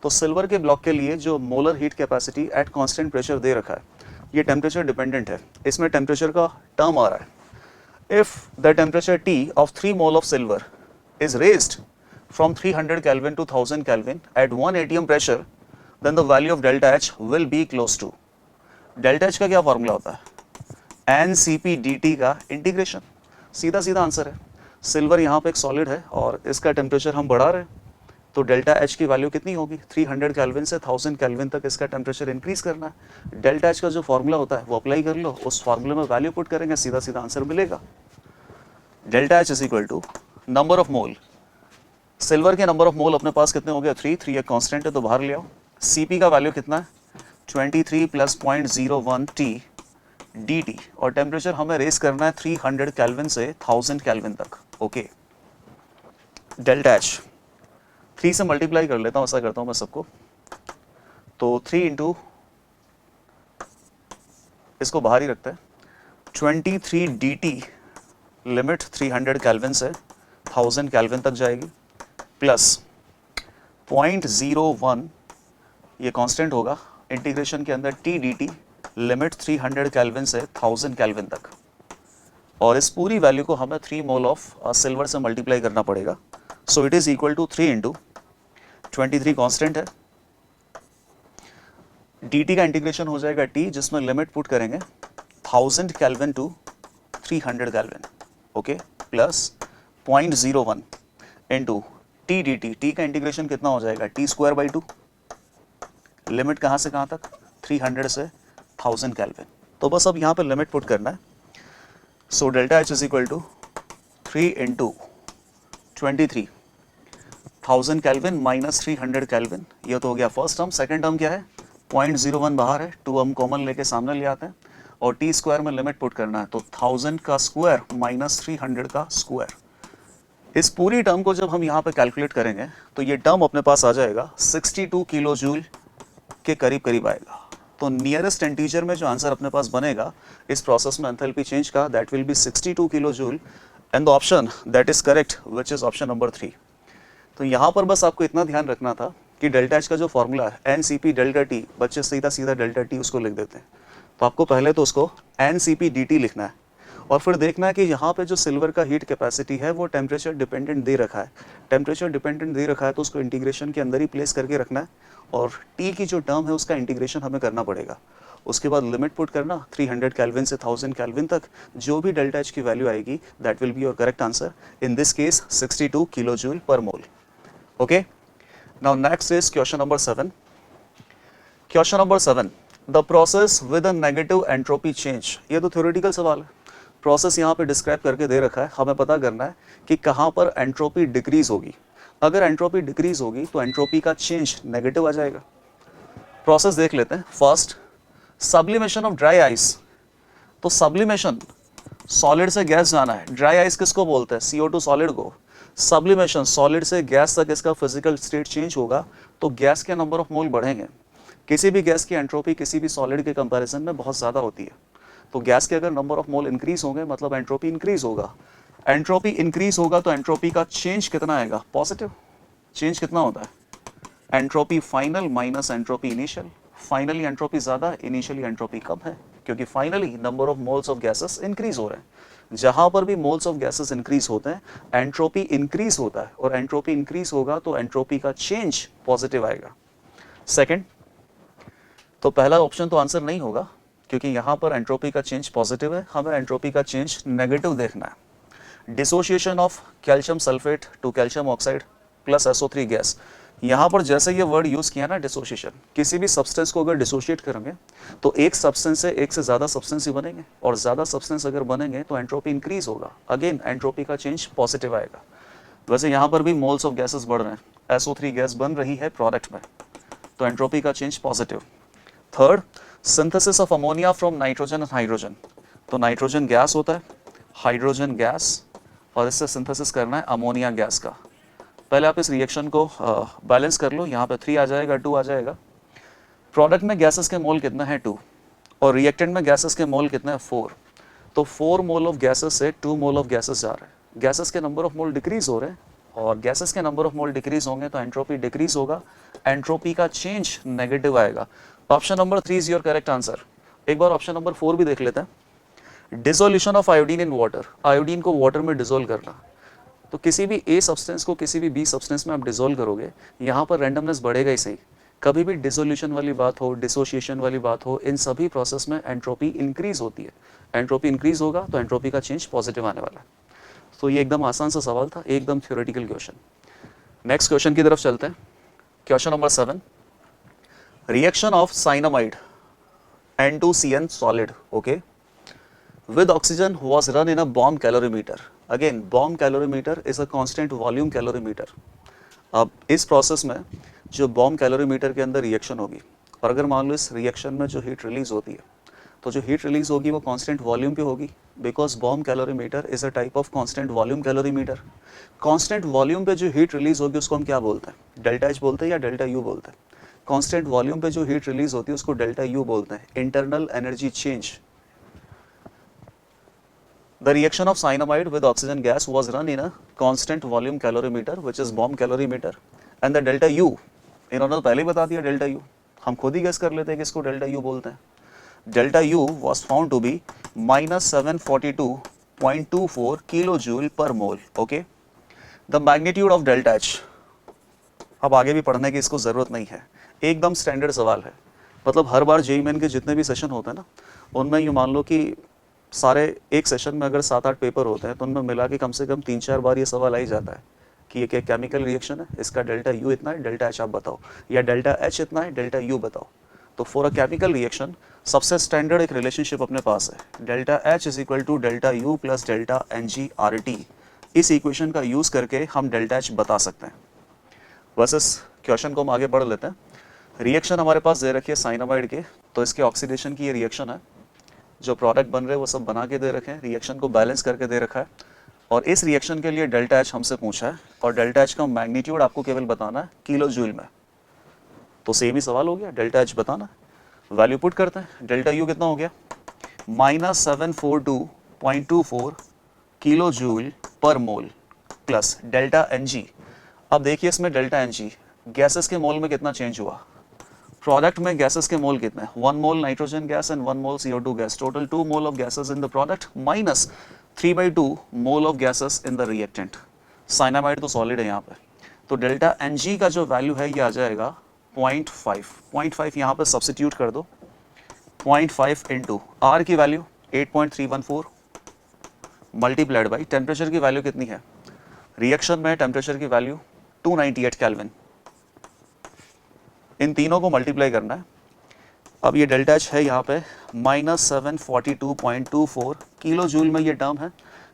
Speaker 1: तो सिल्वर के ब्लॉक के लिए जो molar heat capacity at constant pressure दे रखा है, ये टेम्परेचर डिपेंडेंट है, इसमें टेम्परेचर का टर्म आ रहा है। If the temperature T of 3 mole of silver is raised from 300 Kelvin to 1000 Kelvin at 1 atm pressure, then the value of delta H will be close to। Delta H का क्या formula होता है, NCP dt का integration, सीधा सीधा answer है। Silver यहाँ पे एक सॉलिड है और इसका टेम्परेचर हम बढ़ा रहे हैं, तो डेल्टा H की वैल्यू कितनी होगी, 300 केल्विन से 1000 केल्विन तक इसका टेम्परेचर इंक्रीज करना है। डेल्टा H का जो फॉर्मूला होता है वो अप्लाई कर लो, उस फॉर्मूले में वैल्यू पुट करेंगे, सीधा सीधा आंसर मिलेगा। Delta H is equal to number of mole, silver के नंबर ऑफ मोल अपने पास कितने हो गए 3 एक कांस्टेंट है तो बाहर ले आओ। Cp का वैल्यू कितना है 23 + 0.01 T dt, और टेम्परेचर हमें रेस करना है 300 केल्विन से 1000 केल्विन तक। ओके, डेल्टा H 3 से मल्टीप्लाई कर लेता हूँ, ऐसा करता हूँ मैं सबको, तो 3 इंटू इसको बाहर ही रखते हैं, 23 dt लिमिट 300 केल्विन से 1000 केल्विन तक जाएगी, प्लस 0.01 ये कांस्टेंट होगा, इंटीग्रेशन के अंदर T dt लिमिट 300 केल्विन से 1000 केल्विन तक, और इस पूरी वैल्यू को हमें 3 मोल ऑफ सिल्वर से मल्टीप्लाई करना पड़ेगा। So it is equal to 3 into 23 constant है, dt का इंटीग्रेशन हो जाएगा T, जिसमें लिमिट पुट करेंगे 1000 kelvin to 300 kelvin, okay, plus 0.01 into T dt, T का इंटीग्रेशन कितना हो जाएगा T²/2, लिमिट कहाँ से कहाँ तक 300 से 1000 केल्विन। तो बस अब यहाँ पे लिमिट पुट करना है। So delta H is equal to 3 into 23 1000 kelvin minus 300 kelvin, ये तो हो गया फर्स्ट टर्म। सेकंड टर्म क्या है 0.01 बाहर है, 2 हम कॉमन लेके सामने ले आते हैं, और T² में लिमिट पुट करना है, तो 1000 का स्क्वायर माइनस 300 का स्क्वायर। इस पूरी टर्म को जब हम यहाँ पे कैलकुलेट करेंगे तो ये टर्म अपने पास आ जाएगा 62 किलो जूल के करीब करीब आएगा। तो नियरेस्ट इंटीजर में जो आंसर अपने पास बनेगा इस प्रोसेस में एंथैल्पी चेंज का, that will be 62 kilo joule, and the option that is correct which is option number 3। तो यहाँ पर बस आपको इतना ध्यान रखना था कि डेल्टा H का जो फॉर्मूला है NCP डेल्टा T, बच्चे सीधा सीधा डेल्टा T उसको लिख देते हैं, तो आपको पहले तो उसको NCP dt लिखना है, और फिर देखना है कि यहाँ पे जो सिल्वर का हीट कैपेसिटी है वो टेम्परेचर डिपेंडेंट दे रखा है, टेम्परेचर डिपेंडेंट दे रखा है तो उसको इंटीग्रेशन के अंदर ही प्लेस करके रखना है, और T की जो टर्म है उसका इंटीग्रेशन हमें करना पड़ेगा। उसके बाद लिमिट पुट करना 300 केल्विन से 1000 केल्विन तक, जो भी डेल्टा H की वैल्यू आएगी that will be your correct answer, in this case 62 kilo joule per mole. Okay, now next is question number 7। Question number 7, the process with a negative entropy change, ये तो theoretical सवाल है, process यहाँ पे describe करके दे रखा है, हमें पता करना है कि कहाँ पर एंट्रोपी डिक्रीज होगी। अगर एंट्रोपी डिक्रीज होगी तो एंट्रोपी का चेंज नेगेटिव आ जाएगा। प्रोसेस देख लेते हैं। First, sublimation of dry ice, तो सब्लिमेशन सॉलिड से गैस जाना है, ड्राई आइस किसको बोलते हैं CO2 सॉलिड को, सब्लिमेशन सॉलिड से गैस तक इसका फिजिकल स्टेट चेंज होगा तो गैस के नंबर ऑफ मोल बढ़ेंगे। किसी भी गैस की एंट्रोपी किसी भी सॉलिड के कंपैरिजन में बहुत ज़्यादा होती है, तो गैस के अगर नंबर ऑफ मोल इंक्रीज होंगे मतलब एंट्रोपी इंक्रीज होगा, एंट्रोपी इंक्रीज होगा तो एंट्रोपी का चेंज कितना आएगा, पॉजिटिव। चेंज कितना होता है entropy final minus entropy initial, finally entropy ज़्यादा, इनिशियली एंट्रोपी कम है, क्योंकि finally number of moles of gases increase हो रहे हैं। जहां पर भी मोल्स ऑफ गैसेस इंक्रीज होते हैं एंट्रोपी इंक्रीज होता है, और एंट्रोपी इंक्रीज होगा तो एंट्रोपी का चेंज पॉजिटिव आएगा। सेकंड, तो पहला ऑप्शन तो आंसर नहीं होगा, क्योंकि यहाँ पर एंट्रोपी का चेंज पॉजिटिव है, हमें एंट्रोपी का चेंज नेगेटिव देखना है। Dissociation of calcium sulphate to calcium oxide plus SO3 gas, यहाँ पर जैसे ये वर्ड यूज किया ना डिसोसिएशन, किसी भी सब्सटेंस को अगर डिसोशिएट करेंगे तो एक सब्सटेंस से एक से ज़्यादा सब्सटेंस ही बनेंगे, और ज़्यादा सब्सटेंस अगर बनेंगे तो एंट्रोपी इंक्रीज होगा, अगेन एंट्रोपी का चेंज पॉजिटिव आएगा। वैसे यहाँ पर भी मोल्स ऑफ गैसेस बढ़ रहे हैं, SO3 गैस बन रही है प्रोडक्ट में, तो एंट्रोपी का change positive. Third, synthesis of ammonia from nitrogen and hydrogen, तो नाइट्रोजन गैस होता है, हाइड्रोजन गैस, और इससे सिंथेसिस करना है अमोनिया गैस का। पहले आप इस रिएक्शन को बैलेंस कर लो, यहाँ पे 3 आ जाएगा, 2 आ जाएगा। प्रोडक्ट में गैसेस के मोल कितना है 2, और रिएक्टेंट में गैसेस के मोल कितना है 4, तो 4 मोल ऑफ गैसेस से 2 मोल ऑफ गैसेस जा रहे हैं। गैसेस के नंबर ऑफ मोल डिक्रीज हो रहे हैं, और गैसेस के नंबर ऑफ मोल डिक्रीज होंगे तो एंट्रोपी डिक्रीज होगा, एंट्रोपी का चेंज नेगेटिव आएगा। Option number 3 is your correct answer. एक बार ऑप्शन नंबर 4 भी देख लेते हैं। Dissolution of iodine in water, iodine को वाटर में डिसोल्व करना, तो किसी भी ए सब्सटेंस को किसी भी बी सब्सटेंस में आप डिसोल्व करोगे, यहाँ पर रैंडमनेस बढ़ेगा ही सही। कभी भी डिसोल्यूशन वाली बात हो, डिसोसिएशन वाली बात हो, इन सभी प्रोसेस में एंट्रोपी इंक्रीज होती है। एंट्रोपी इंक्रीज होगा तो एंट्रोपी का चेंज पॉजिटिव आने वाला है। तो ये एकदम आसान सा सवाल था, एकदम थ्योरेटिकल क्वेश्चन। नेक्स्ट क्वेश्चन की तरफ चलते हैं। Question number 7, reaction of cyanamide N2CN solid, okay, with oxygen was run in a bomb calorimeter. Again, bomb calorimeter is a constant volume calorimeter. अब इस प्रोसेस में जो बॉम्ब कैलोरीमीटर के अंदर रिएक्शन होगी, और अगर मान लो इस रिएक्शन में जो हीट रिलीज होती है, तो जो हीट रिलीज होगी वो कांस्टेंट वॉल्यूम पे होगी, because bomb calorimeter is a type of constant volume calorimeter. Constant volume पे जो हीट रिलीज होगी उसको हम क्या बोलते हैं, डेल्टा एच बोलते हैं या डेल्टा यू बोलते हैं। कांस्टेंट वॉल्यूम पे जो हीट रिलीज होती है उसको डेल्टा यू बोलते हैं, internal energy change. The reaction of cyanamide with oxygen gas was run in a constant volume calorimeter, which is bomb calorimeter, and the delta U, इन्होंने तो पहले ही बता दिया डेल्टा यू, हम खुद ही गेस कर लेते हैं कि इसको डेल्टा यू बोलते हैं। Delta U was found to be -742.24 kilojoule per mole, okay. The magnitude of delta H, अब आगे भी पढ़ने की इसको ज़रूरत नहीं है, एकदम स्टैंडर्ड सवाल है। मतलब हर बार जेईई मेन के जितने भी सेशन होते हैं ना, उनमें यूँ मान लो कि सारे एक सेशन में अगर 7-8 पेपर होते हैं तो उनमें मिला के कम से कम 3-4 बार ये सवाल आ ही जाता है कि ये क्या केमिकल रिएक्शन है, इसका डेल्टा यू इतना है, डेल्टा एच आप बताओ, या डेल्टा एच इतना है, डेल्टा यू बताओ। तो फॉर अ केमिकल रिएक्शन सबसे स्टैंडर्ड एक रिलेशनशिप अपने पास है, delta H is equal to delta U plus delta NG/RT। इस इक्वेशन का यूज़ करके हम डेल्टा एच बता सकते हैं। बस इस क्वेश्चन को हम आगे बढ़ लेते हैं। रिएक्शन हमारे पास दे रखी है साइनामाइड के, तो इसके ऑक्सीडेशन की ये रिएक्शन है, जो प्रोडक्ट बन रहे हैं वो सब बना के दे रखे हैं, रिएक्शन को बैलेंस करके दे रखा है, और इस रिएक्शन के लिए डेल्टा एच हमसे पूछा है, और डेल्टा एच का मैग्नीट्यूड आपको केवल बताना है किलो जूल में। तो सेम ही सवाल हो गया, डेल्टा एच बताना, वैल्यू पुट करते हैं। डेल्टा यू कितना हो गया, -742.24 kilo joule per mole plus delta NG। अब देखिए इसमें डेल्टा NG गैसेस के मोल में कितना चेंज हुआ, प्रोडक्ट में गैसेस के मोल कितने हैं, 1 mole nitrogen gas and 1 mole CO2 gas, total 2 mole of gases in the product minus 3/2 mole of gases in the reactant. Cyanamide तो सॉलिड है यहाँ पे, तो डेल्टा NG का जो वैल्यू है ये आ जाएगा 0.5 यहाँ पे सब्सिट्यूट कर दो, 0.5 इंटू R की वैल्यू 8.314 मल्टीप्लाइड बाई टेम्परेचर की वैल्यू कितनी है, रिएक्शन में टेम्परेचर की वैल्यू 298 केल्विन, इन तीनों को मल्टीप्लाई करना है। अब ये डेल्टा एच है यहाँ पे -742.24 किलो जूल में ये टर्म है,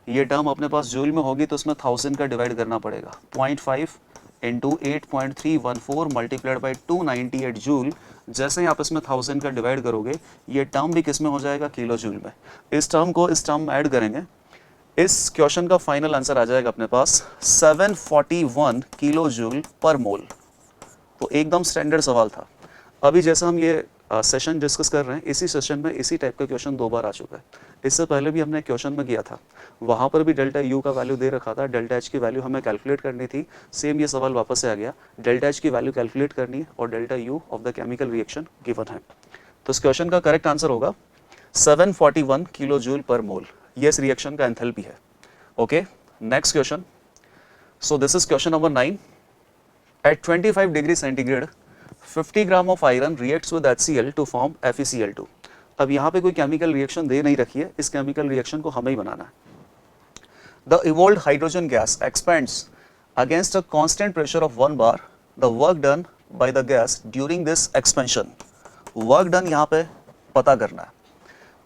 Speaker 1: ये टर्म अपने पास जूल में होगी तो इसमें 1000 का डिवाइड करना पड़ेगा, 0.5 इंटू 8.314 मल्टीप्लाइड बाई 298 जूल। जैसे ही आप इसमें 1000 का डिवाइड करोगे ये टर्म भी किस में हो जाएगा, किलो जूल में। इस टर्म को इस टर्म में ऐड करेंगे, इस क्वेश्चन का फाइनल आंसर आ जाएगा अपने पास 741 किलो जूल पर मोल। तो एकदम स्टैंडर्ड सवाल था। अभी जैसा हम ये सेशन डिस्कस कर रहे हैं, इसी सेशन में इसी टाइप का क्वेश्चन 2 बार आ चुका है। इससे पहले भी हमने क्वेश्चन में किया था, वहाँ पर भी डेल्टा यू का वैल्यू दे रखा था, डेल्टा एच की वैल्यू हमें कैलकुलेट करनी थी, सेम ये सवाल वापस से आ गया, डेल्टा एच की वैल्यू कैलकुलेट करनी है और delta U of the chemical reaction given है। तो इस क्वेश्चन का करेक्ट आंसर होगा 741 किलो जूल पर मोल, ये इस रिएक्शन का एंथैल्पी है। Okay, next question. So this is question number 9। At 25 degree centigrade 50 gram of iron reacts with HCl to form FeCl2। अब यहाँ पे कोई केमिकल रिएक्शन दे नहीं रखी है, इस केमिकल रिएक्शन को हमें ही बनाना है। The evolved hydrogen gas expends against a constant pressure of 1 bar the work done by the gas during this expansion. Work done यहाँ पे पता करना है।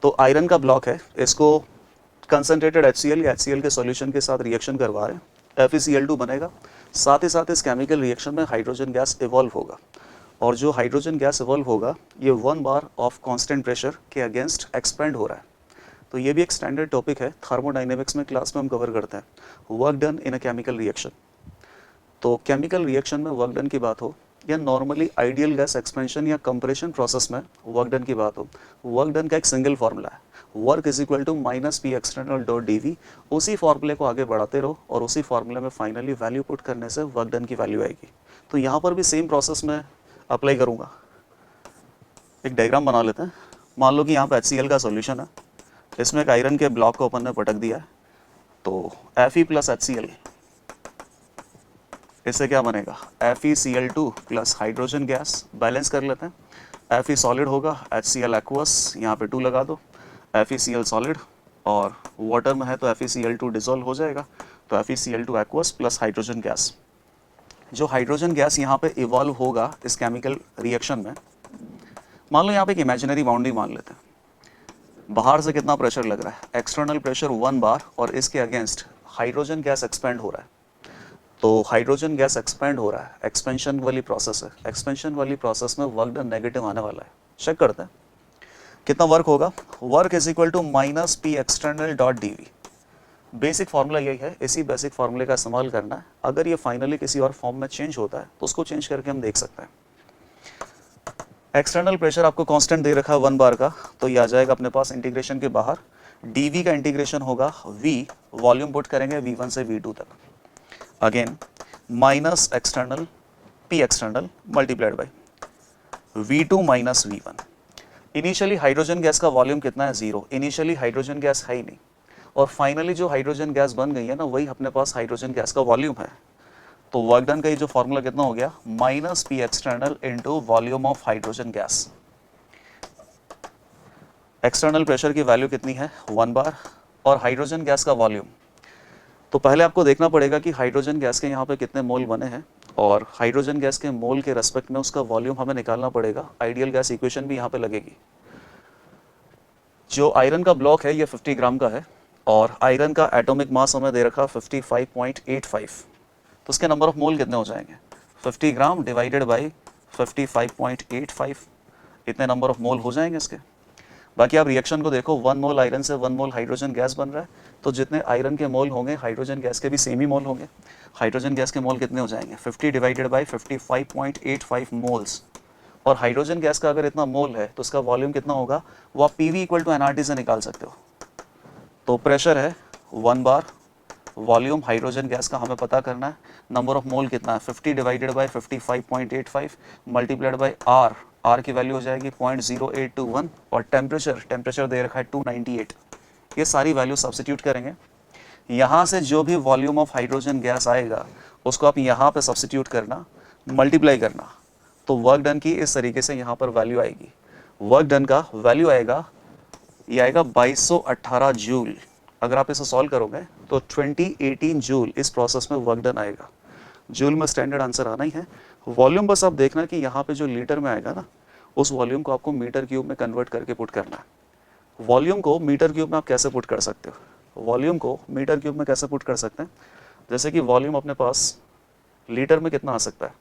Speaker 1: तो आयरन का ब्लॉक है, इसको कंसनट्रेटेड HCl या HCl के सॉल्यूशन के साथ रिएक्शन करवा रहे हैं, FeCl2 बनेगा। साथ ही साथ इस केमिकल रिएक्शन में हाइड्रोजन गैस इवॉल्व होगा, और जो हाइड्रोजन गैस इवॉल्व होगा ये 1 bar ऑफ कांस्टेंट प्रेशर के अगेंस्ट एक्सपेंड हो रहा है। तो ये भी एक स्टैंडर्ड टॉपिक है, थर्मोडाइनेमिक्स में क्लास में हम कवर करते हैं, work done in a chemical reaction. तो केमिकल रिएक्शन में वर्क डन की बात हो या नॉर्मली आइडियल गैस एक्सपेंशन या कंप्रेशन प्रोसेस में वर्क डन की बात हो, वर्क डन का एक सिंगल फॉर्मूला है, work is equal to minus P external dot D. उसी फॉर्मूले को आगे बढ़ाते रहो और उसी फॉर्मूले में फाइनली वैल्यू पुट करने से वर्क डन की वैल्यू आएगी। तो यहाँ पर भी सेम प्रोसेस में अप्लाई करूँगा। एक डायग्राम बना लेते हैं। मान लो कि यहाँ पे HCl का सॉल्यूशन है, इसमें एक आयरन के ब्लॉक को अपन ने पटक दिया है, तो Fe प्लस HCl, इससे क्या बनेगा, FeCl2 plus hydrogen gas. Balance कर लेते हैं, Fe सॉलिड होगा, HCl एक्वस, यहाँ पे 2 लगा दो, FeCl सॉलिड, और वाटर में है तो FeCl2 डिसॉल्व हो जाएगा, तो FeCl2 aqueous plus hydrogen gas. जो हाइड्रोजन गैस यहाँ पे इवॉल्व होगा इस केमिकल रिएक्शन में, मान लो यहाँ पे एक इमेजिनरी बाउंड्री मान लेते हैं। बाहर से कितना प्रेशर लग रहा है, एक्सटर्नल प्रेशर 1 bar, और इसके अगेंस्ट हाइड्रोजन गैस एक्सपेंड हो रहा है। तो हाइड्रोजन गैस एक्सपेंड हो रहा है, एक्सपेंशन वाली प्रोसेस है। एक्सपेंशन वाली प्रोसेस में वर्क डन नेगेटिव आने वाला है। चेक करते हैं कितना वर्क होगा। Work is equal to minus P external dot D. Basic formula यही है, इसी बेसिक फार्मूले का इस्तेमाल करना है। अगर ये फाइनली किसी और फॉर्म में चेंज होता है तो उसको चेंज करके हम देख सकते हैं। एक्सटर्नल प्रेशर आपको कांस्टेंट दे रखा है 1 bar का, तो ये आ जाएगा अपने पास इंटीग्रेशन के बाहर। dv का इंटीग्रेशन होगा v, वॉल्यूम पुट करेंगे v1 से v2 तक, again minus external p external multiplied by v2 minus v1। Initially hydrogen gas का वॉल्यूम कितना है, 0। इनिशियली हाइड्रोजन गैस है ही नहीं, और फाइनली जो हाइड्रोजन गैस बन गई है ना, वही अपने पास हाइड्रोजन गैस का वॉल्यूम है। तो वर्क डन का ये जो फॉर्मूला कितना हो गया, minus P external into volume of hydrogen gas. External pressure की वैल्यू कितनी है, 1 bar, और हाइड्रोजन गैस का वॉल्यूम। तो पहले आपको देखना पड़ेगा कि हाइड्रोजन गैस के यहाँ पे कितने मोल बने हैं, और हाइड्रोजन गैस के मोल के रेस्पेक्ट में उसका वॉल्यूम हमें निकालना पड़ेगा। आइडियल गैस इक्वेशन भी यहाँ पे लगेगी। जो आयरन का ब्लॉक है ये 50 ग्राम का है, और आयरन का एटॉमिक मास हमें दे रखा 55.85। तो उसके नंबर ऑफ मोल कितने हो जाएंगे, 50 ग्राम डिवाइडेड बाई 55.85, इतने नंबर ऑफ मोल हो जाएंगे इसके। बाकी आप रिएक्शन को देखो, 1 मोल आयरन से 1 मोल हाइड्रोजन गैस बन रहा है, तो जितने आयरन के मोल होंगे हाइड्रोजन गैस के भी सेम ही मोल होंगे। हाइड्रोजन गैस के मोल कितने हो जाएंगे, 50 डिवाइडेड बाई 55.85 मोल्स। और हाइड्रोजन गैस का अगर इतना मोल है तो उसका वॉल्यूम कितना होगा, वो आप PV इक्वल टू nRT से निकाल सकते हो। तो प्रेशर है 1 bar, वॉल्यूम हाइड्रोजन गैस का हमें पता करना है, नंबर ऑफ मोल कितना है, 50 divided by 55.85 multiplied by R की वैल्यू हो जाएगी 0.0821, और टेम्परेचर दे रखा है 298। ये सारी वैल्यू सब्स्टिट्यूट करेंगे। यहाँ से जो भी वॉल्यूम ऑफ हाइड्रोजन गैस आएगा उसको आप यहाँ पे सब्स्टिट्यूट करना, मल्टीप्लाई करना, तो वर्क डन की इस तरीके से यहाँ पर वैल्यू आएगी। वर्क डन का वैल्यू आएगा, ये आएगा 2218 जूल। अगर आप इसे सॉल्व करोगे तो 2018 जूल इस प्रोसेस में वर्क डन आएगा। जूल में स्टैंडर्ड आंसर आना ही है। वॉल्यूम बस आप देखना कि यहाँ पे जो लीटर में आएगा ना, उस वॉल्यूम को आपको मीटर क्यूब में कन्वर्ट करके पुट करना है। वॉल्यूम को मीटर क्यूब में आप कैसे पुट कर सकते हो, वॉल्यूम को मीटर क्यूब में कैसे पुट कर सकते हैं, जैसे कि वॉल्यूम अपने पास लीटर में कितना आ सकता है,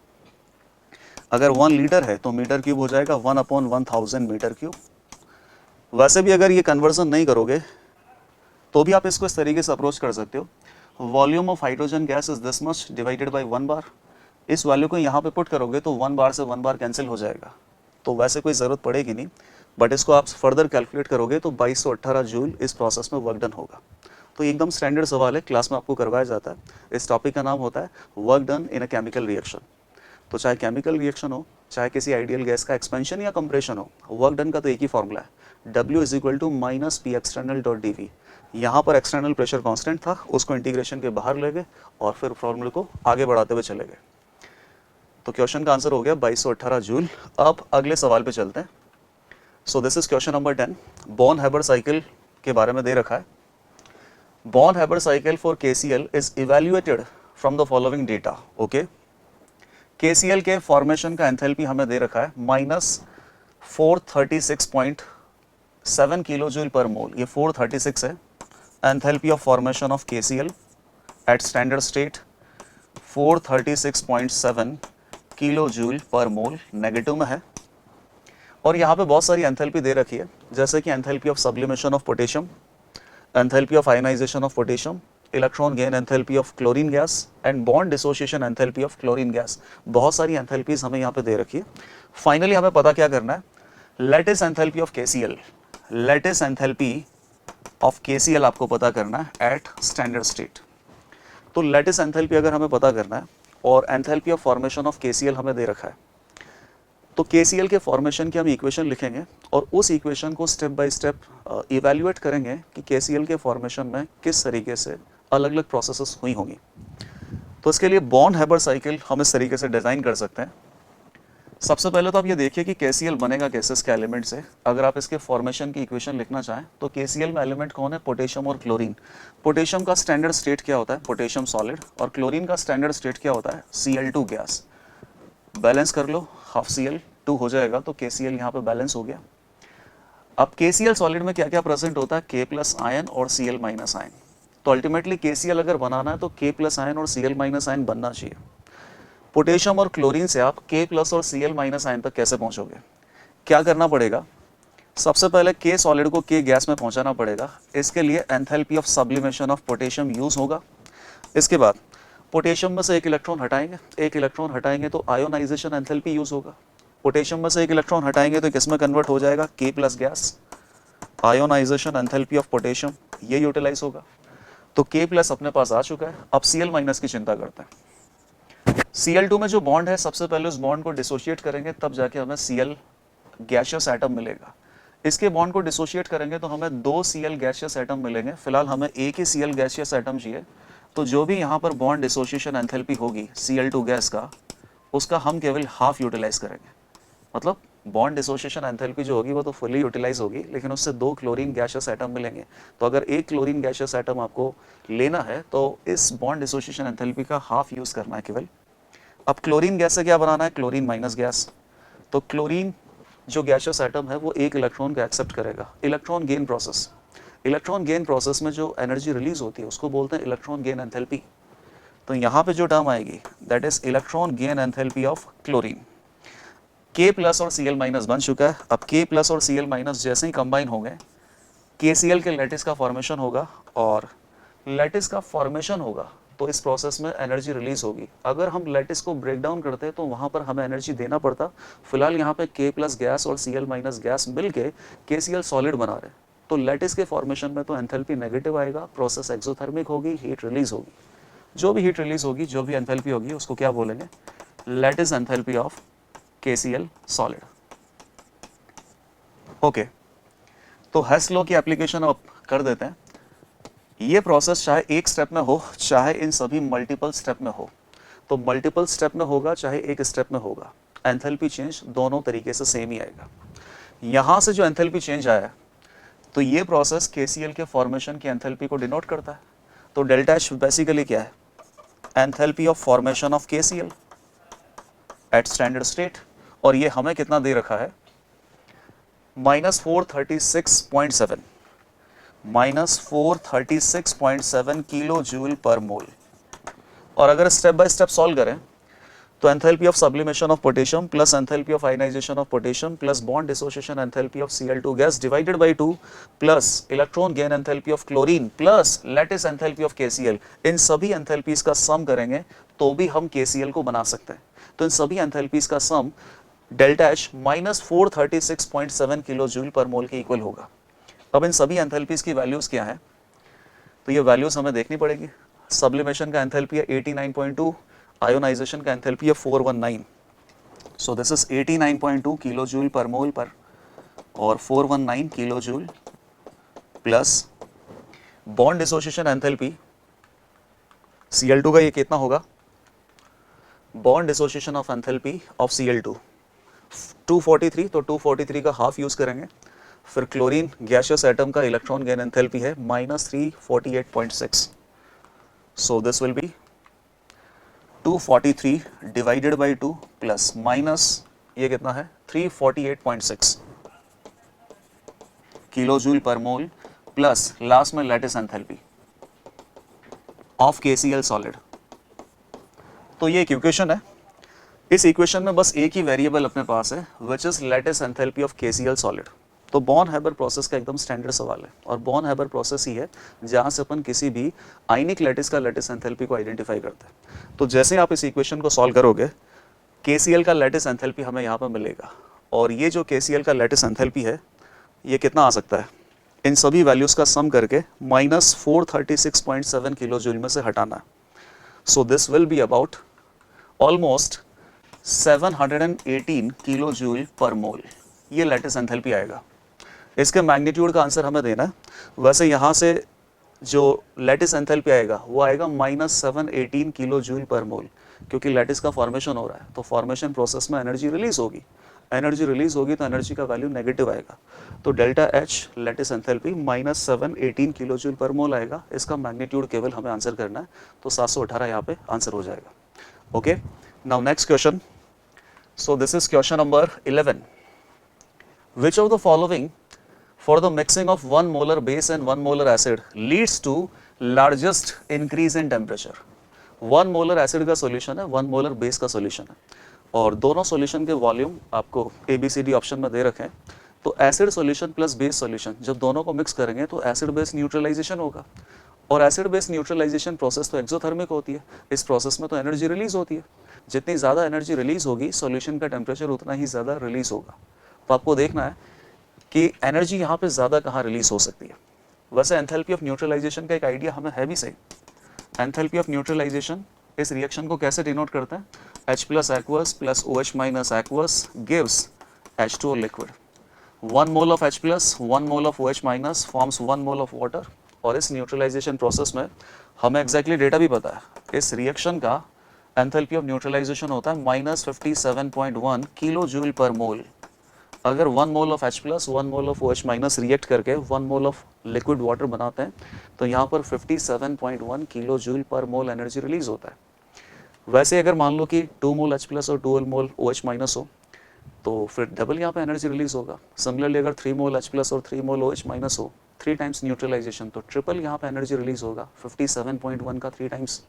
Speaker 1: अगर 1 लीटर है तो मीटर क्यूब हो जाएगा 1/1000 मीटर क्यूब। वैसे भी अगर ये कन्वर्जन नहीं करोगे तो भी आप इसको इस तरीके से अप्रोच कर सकते हो, volume of hydrogen gas is this much divided by 1 bar। इस वैल्यू को यहाँ पे पुट करोगे तो 1 bar से 1 bar कैंसिल हो जाएगा, तो वैसे कोई ज़रूरत पड़ेगी नहीं, बट इसको आप फर्दर कैलकुलेट करोगे तो 2218 जूल इस प्रोसेस में वर्क डन होगा। तो एकदम स्टैंडर्ड सवाल है, क्लास में आपको करवाया जाता है। इस टॉपिक का नाम होता है work done in a chemical reaction. तो चाहे केमिकल रिएक्शन हो, चाहे किसी आइडियल गैस का एक्सपेंशन या कंप्रेशन हो, वर्क डन का तो एक ही फॉर्मूला है, W is equal to minus P external dot D V. यहाँ पर एक्सटर्नल प्रेशर कांस्टेंट था, उसको इंटीग्रेशन के बाहर ले गए और फिर फॉर्मूले को आगे बढ़ाते हुए चले गए। तो क्वेश्चन का आंसर हो गया 2218 जूल। अब अगले सवाल पे चलते हैं। सो this is question number 10। Born Haber cycle के बारे में दे रखा है। Born Haber cycle for KCl is evaluated from the following data. Okay, KCl के फॉर्मेशन का एंथैल्पी हमें दे रखा है minus 436.7 kilo joule per mole, ये 436 है। Enthalpy of formation of KCl at standard state 436.7 kilo joule per mole, negative में है। और यहाँ पे बहुत सारी एंथैल्पी दे रखी है, जैसे कि enthalpy of sublimation of potassium, enthalpy of ionization of potassium, electron gain enthalpy of chlorine gas and bond dissociation enthalpy of chlorine gas. बहुत सारी एंथैल्पीज हमें यहाँ पे दे रखी है। फाइनली हमें पता क्या करना है, lattice enthalpy of KCl, lattice enthalpy of KCl आपको पता करना है एट स्टैंडर्ड स्टेट। तो लैटिस एंथैल्पी अगर हमें पता करना है और enthalpy of formation of KCl हमें दे रखा है, तो KCl के फॉर्मेशन की हम इक्वेशन लिखेंगे और उस इक्वेशन को स्टेप बाय स्टेप इवैल्यूएट करेंगे कि KCl के फॉर्मेशन में किस तरीके से अलग अलग प्रोसेसेस हुई होंगी। तो इसके लिए बॉर्न हैबर साइकिल हम इस तरीके से डिज़ाइन कर सकते हैं। सबसे पहले तो आप ये देखिए कि KCl बनेगा कैसे, इसके एलिमेंट से। अगर आप इसके फॉर्मेशन की इक्वेशन लिखना चाहें तो KCl में एलिमेंट कौन है, पोटेशियम और क्लोरीन। पोटेशियम का स्टैंडर्ड स्टेट क्या होता है, पोटेशियम सॉलिड, और क्लोरीन का स्टैंडर्ड स्टेट क्या होता है, Cl2 गैस। बैलेंस कर लो, हाफ Cl2 हो जाएगा, तो KCl यहाँ पे बैलेंस हो गया। अब KCl सॉलिड में क्या क्या प्रेजेंट होता है, K प्लस आयन और Cl माइनस आयन। तो अल्टीमेटली KCl अगर बनाना है तो K प्लस आयन और Cl माइनस आयन बनना चाहिए। पोटेशियम और क्लोरीन से आप K प्लस और Cl माइनस आयन तक कैसे पहुंचोगे, क्या करना पड़ेगा, सबसे पहले K सॉलिड को K गैस में पहुंचाना पड़ेगा। इसके लिए enthalpy of sublimation of potassium use होगा। इसके बाद पोटेशियम में से एक इलेक्ट्रॉन हटाएंगे तो आयोनाइजेशन एंथैल्पी यूज होगा। पोटेशियम में से एक इलेक्ट्रॉन हटाएंगे तो किसमें कन्वर्ट हो जाएगा, K plus gas. Ionisation enthalpy of potassium ये यूटिलाइज होगा। तो K प्लस अपने पास आ चुका है। अब Cl माइनस की चिंता करते हैं। Cl2 में जो बॉन्ड है, सबसे पहले उस बॉन्ड को डिसोशिएट करेंगे, तब जाके हमें Cl गैसियस एटम मिलेगा। इसके बॉन्ड को डिसोशिएट करेंगे तो हमें 2 Cl गैसियस एटम मिलेंगे। फिलहाल हमें एक ही Cl गैसियस एटम चाहिए। तो जो भी यहाँ पर बॉन्ड डिसोशिएशन एंथैल्पी होगी Cl2 गैस का, उसका हम केवल हाफ यूटिलाइज करेंगे। मतलब बॉन्ड डिसोशिएशन एंथैल्पी जो होगी वो तो फुली यूटिलाइज होगी, लेकिन उससे 2 क्लोरीन गैसियस एटम मिलेंगे। तो अगर एक क्लोरीन गैसियस एटम आपको लेना है तो इस बॉन्ड डिसोशिएशन एंथैल्पी का हाफ यूज करना है केवल। अब क्लोरीन गैस से क्या बनाना है, क्लोरीन माइनस गैस। तो क्लोरीन जो गैसियस एटम है वो एक इलेक्ट्रॉन को एक्सेप्ट करेगा। Electron gain process, electron gain process में जो एनर्जी रिलीज होती है उसको बोलते हैं इलेक्ट्रॉन गेन एंथैल्पी। तो यहाँ पे जो टर्म आएगी that is electron gain enthalpy of chlorine. K plus और Cl माइनस बन चुका है। अब K प्लस और Cl माइनस जैसे ही कंबाइन होंगे KCl के लैटिस का फॉर्मेशन होगा, और लैटिस का फॉर्मेशन होगा तो इस प्रोसेस में एनर्जी रिलीज होगी। अगर हम लैटिस को ब्रेक डाउन करते तो वहाँ पर हमें एनर्जी देना पड़ता। फिलहाल यहाँ पे K प्लस गैस और Cl माइनस गैस मिलके KCl सॉलिड बना रहे, तो लैटिस के फॉर्मेशन में तो एंथैल्पी नेगेटिव आएगा, प्रोसेस एक्सोथर्मिक होगी, हीट रिलीज होगी। जो भी हीट रिलीज होगी, जो भी एंथैल्पी होगी, उसको क्या बोलेंगे, lattice enthalpy of KCl solid. Okay, तो हेस लॉ की एप्लीकेशन अब कर देते हैं। ये प्रोसेस चाहे एक स्टेप में हो, चाहे इन सभी मल्टीपल स्टेप में हो, तो मल्टीपल स्टेप में होगा चाहे एक स्टेप में होगा, एंथैल्पी चेंज दोनों तरीके से सेम ही आएगा। यहाँ से जो एंथैल्पी चेंज आया तो ये प्रोसेस KCl के फॉर्मेशन की एंथैल्पी को डिनोट करता है। तो डेल्टा H बेसिकली क्या है, enthalpy of formation of KCl at standard state, और ये हमें कितना दे रखा है, -436.7 -436.7 किलो जूल पर मोल। और अगर स्टेप बाय स्टेप सॉल्व करें तो enthalpy of sublimation of potassium plus enthalpy of ionization of potassium plus bond dissociation enthalpy of Cl2 gas divided by 2 plus electron gain enthalpy of chlorine plus lattice enthalpy of KCl, इन सभी enthalpies का सम करेंगे तो भी हम KCl को बना सकते हैं। तो इन सभी एंथैल्पीज का sum delta H -436.7 kilo joule per mole के इक्वल होगा। अब इन सभी एंथैल्पीज की वैल्यूज क्या है, तो ये वैल्यूज हमें देखनी पड़ेगी। सब्लिमेशन का एंथैल्पी है 89.2, आयोनाइजेशन का एंथैल्पी है 419। So this is 89.2 kilo joule per mole पर और 419 kilo joule plus bond dissociation enthalpy Cl2 का ये कितना होगा, bond dissociation of enthalpy of Cl2 243, तो 243 का हाफ यूज करेंगे। फिर क्लोरीन गैसियस एटम का इलेक्ट्रॉन गेन एंथैल्पी है -348.6, so this will be 243 divided by 2 plus minus ये कितना है 348.6 kilo joule per mole plus last में lattice enthalpy of KCl solid. तो ये एक इक्वेशन है, इस इक्वेशन में बस एक ही वेरिएबल अपने पास है which is lattice enthalpy of KCl solid. तो बॉर्न हैबर प्रोसेस का एकदम स्टैंडर्ड सवाल है और बॉर्न हैबर प्रोसेस ही है जहां से अपन किसी भी आयनिक लैटिस का लैटिस एंथैल्पी को आइडेंटिफाई करते हैं। तो जैसे आप इस इक्वेशन को सॉल्व करोगे KCl का लैटिस एंथैल्पी हमें यहाँ पर मिलेगा और ये जो KCl का लैटिस एंथैल्पी है ये कितना आ सकता है, इन सभी वैल्यूज का सम करके -436.7 किलो जूल में से हटाना है। So this will be about almost 718 kilo joule per mole, ये लैटिस एंथैल्पी आएगा। इसके मैग्नीट्यूड का आंसर हमें देना है। वैसे यहाँ से जो लैटिस एंथैल्पी आएगा वो आएगा -718 किलो जूल पर मोल, क्योंकि लैटिस का फॉर्मेशन हो रहा है तो फॉर्मेशन प्रोसेस में एनर्जी रिलीज होगी, एनर्जी रिलीज होगी तो एनर्जी का वैल्यू नेगेटिव आएगा। तो delta H lattice enthalpy -718 kilo joule per mole आएगा। इसका मैग्नीट्यूड केवल हमें आंसर करना है, तो 718 यहाँ पे आंसर हो जाएगा। Okay, now next question. So this is question number 11। Which of the following for the mixing of 1 molar base and 1 molar acid leads to largest increase in temperature? 1 molar acid का solution है, 1 molar base का solution है और दोनों solution के volume आपको ABCD option में दे रखे हैं। तो acid solution plus base solution जब दोनों को मिक्स करेंगे तो एसिड बेस न्यूट्रलाइजेशन होगा और एसिड बेस न्यूट्रलाइजेशन प्रोसेस तो एक्सोथर्मिक होती है। इस प्रोसेस में तो एनर्जी रिलीज होती है, जितनी ज़्यादा एनर्जी रिलीज होगी सॉल्यूशन का टेम्परेचर उतना ही ज़्यादा रिलीज होगा। तो आपको देखना है कि एनर्जी यहाँ पे ज़्यादा कहाँ रिलीज हो सकती है। वैसे एंथैल्पी ऑफ न्यूट्रलाइजेशन का एक आइडिया हमें है भी सही। एंथैल्पी ऑफ न्यूट्रलाइजेशन इस रिएक्शन को कैसे डिनोट करते हैं, H plus aqueous plus OH minus aqueous gives H2O liquid. 1 mole of H plus 1 mole of OH minus forms 1 mole of water. और इस न्यूट्रलाइजेशन प्रोसेस में हमें एग्जैक्टली डेटा भी पता है। इस रिएक्शन का एंथैल्पी ऑफ न्यूट्रलाइजेशन होता है -57.1 किलो जूल पर मोल। अगर 1 mole of H plus 1 mole of OH minus react करके 1 मोल ऑफ लिक्विड वाटर बनाते हैं तो यहाँ पर 57.1 किलो जूल पर मोल एनर्जी रिलीज होता है। वैसे अगर मान लो कि 2 मोल H प्लस और 2 मोल OH माइनस हो तो फिर डबल यहाँ पे एनर्जी रिलीज होगा। सिमिलरली अगर 3 मोल H प्लस और 3 मोल OH माइनस हो, 3 टाइम्स न्यूट्रलाइजेशन, तो ट्रिपल यहाँ पे एनर्जी रिलीज होगा 57.1 का 3 टाइम्स।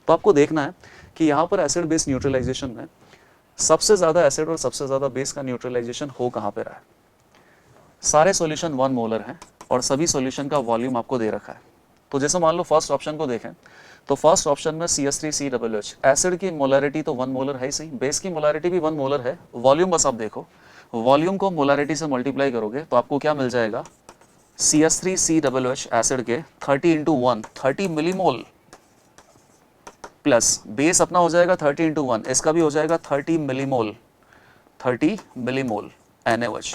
Speaker 1: तो आपको देखना है कि यहाँ पर एसिड बेस न्यूट्रलाइजेशन में सबसे ज़्यादा एसिड और सबसे ज़्यादा बेस का न्यूट्रलाइजेशन हो कहाँ पे रहा है। सारे सॉल्यूशन 1 मोलर हैं और सभी सॉल्यूशन का वॉल्यूम आपको दे रखा है। तो जैसे मान लो फर्स्ट ऑप्शन को देखें तो फर्स्ट ऑप्शन में CH3COOH, एसिड की मोलरिटी तो 1 मोलर है ही सही, बेस की मोलरिटी भी 1 मोलर है। वॉल्यूम बस आप देखो, वॉल्यूम को मोलरिटी से मल्टीप्लाई करोगे तो आपको क्या मिल जाएगा, CH3COOH एसिड के 30 × 1 30 मिलीमोल प्लस बेस अपना हो जाएगा 30 × 1, इसका भी हो जाएगा 30 मिलीमोल, 30 मिलीमोल NaOH।